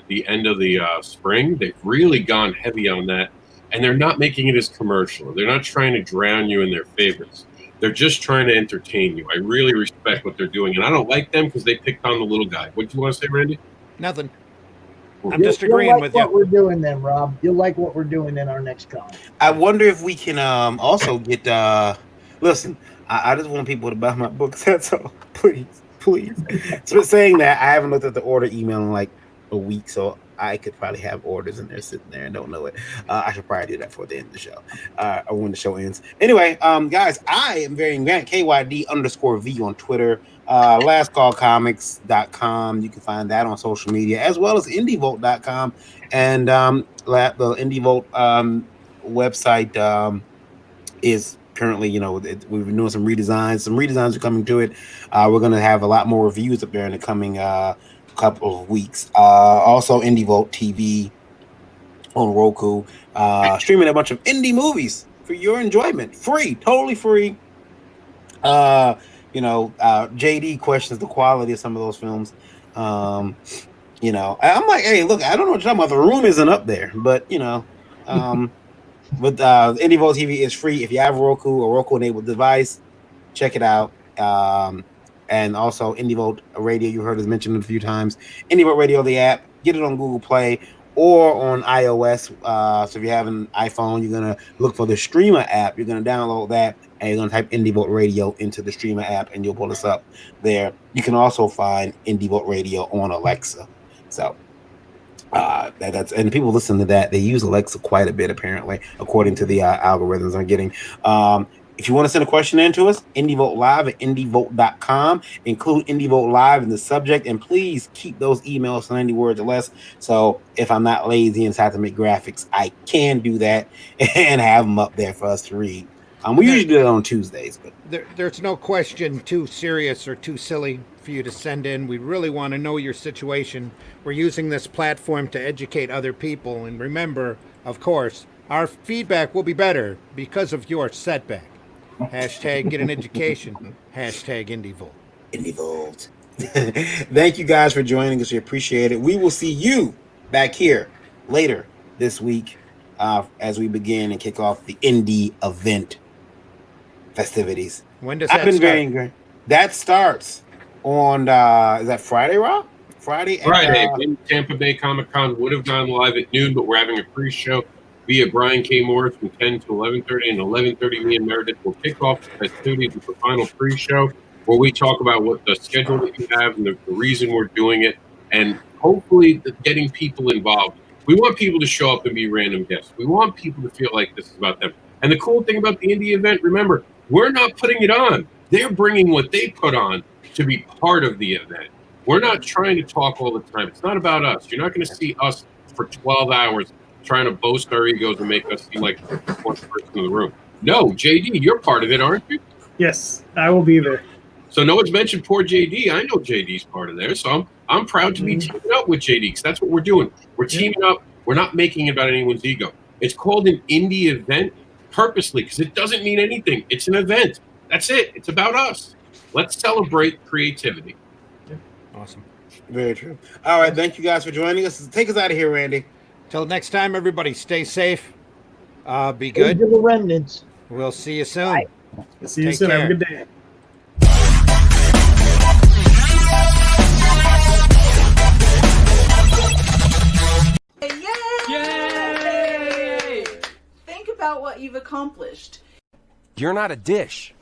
the end of the spring. They've really gone heavy on that, and they're not making it as commercial. They're not trying to drown you in their favorites. They're just trying to entertain you. I really respect what they're doing, and I don't like them because they picked on the little guy. What do you want to say, Randy? Nothing. I'm just agreeing with you. What we're doing then, Rob. You'll like what we're doing in our next con. I wonder if we can also get. Listen, I just want people to buy my books. That's all. Please. So saying that, I haven't looked at the order email in like a week, so I could probably have orders in there sitting there and don't know it. I should probably do that for the end of the show, or when the show ends. Anyway, guys, I am Varian Grant, KYD_V on Twitter, lastcallcomics.com. You can find that on social media, as well as indievolt.com, and the Indie Vault website is currently, we've been doing some redesigns. Some redesigns are coming to it. We're going to have a lot more reviews up there in the coming couple of weeks. Also, Indie Vault TV on Roku, streaming a bunch of indie movies for your enjoyment, free, totally free. JD questions the quality of some of those films. I'm like, hey, look, I don't know what you're talking about. The room isn't up there, but But Indie Vault TV is free. If you have Roku or Roku-enabled device, check it out. And also Indie Vault Radio, you heard us mention it a few times. Indie Vault Radio, the app, get it on Google Play or on iOS. So if you have an iPhone, you're going to look for the Streamer app. You're going to download that, and you're going to type Indie Vault Radio into the Streamer app, and you'll pull us up there. You can also find Indie Vault Radio on Alexa. So that's and people listen to that. They use Alexa quite a bit, apparently, according to the algorithms I'm getting. If you want to send a question in to us, indievote@indievote.com. Include Indie Live in the subject, and please keep those emails to 90 words or less. So if I'm not lazy and have to make graphics, I can do that and have them up there for us to read. We usually do that on Tuesdays, but there's no question too serious or too silly for you to send in. We really want to know your situation. We're using this platform to educate other people, and remember, of course, our feedback will be better because of your setback. Hashtag get an education. Hashtag IndieVolt. IndieVolt. Thank you guys for joining us. We appreciate it. We will see you back here later this week as we begin and kick off the indie event festivities. When does that start? Great. That starts on is that Friday, Rob? Friday. In Tampa Bay Comic Con would have gone live at noon, but we're having a pre-show via Brian K. Morris from 10 to 11:30, and 11:30 me and Meredith will kick off the festivities with the final pre-show where we talk about what the schedule that you have and the reason we're doing it, and hopefully getting people involved. We want people to show up and be random guests. We want people to feel like this is about them. And the cool thing about the indie event, remember, we're not putting it on. They're bringing what they put on to be part of the event. We're not trying to talk all the time. It's not about us. You're not going to see us for 12 hours trying to boast our egos and make us seem like one person in the room. No, JD, you're part of it, aren't you? Yes, I will be there. So no one's mentioned poor JD. I know JD's part of there, so I'm proud to be teaming up with JD because that's what we're doing. We're teaming up. We're not making it about anyone's ego. It's called an indie event purposely because it doesn't mean anything. It's an event. That's it. It's about us. Let's celebrate creativity. Awesome. Very true. All right. Thank you guys for joining us. Take us out of here, Randy. Till next time, everybody, stay safe. Be good. To the remnants. We'll see you soon. Bye. See you Take soon. care. Have a good day. Yay! Think about what you've accomplished. You're not a dish.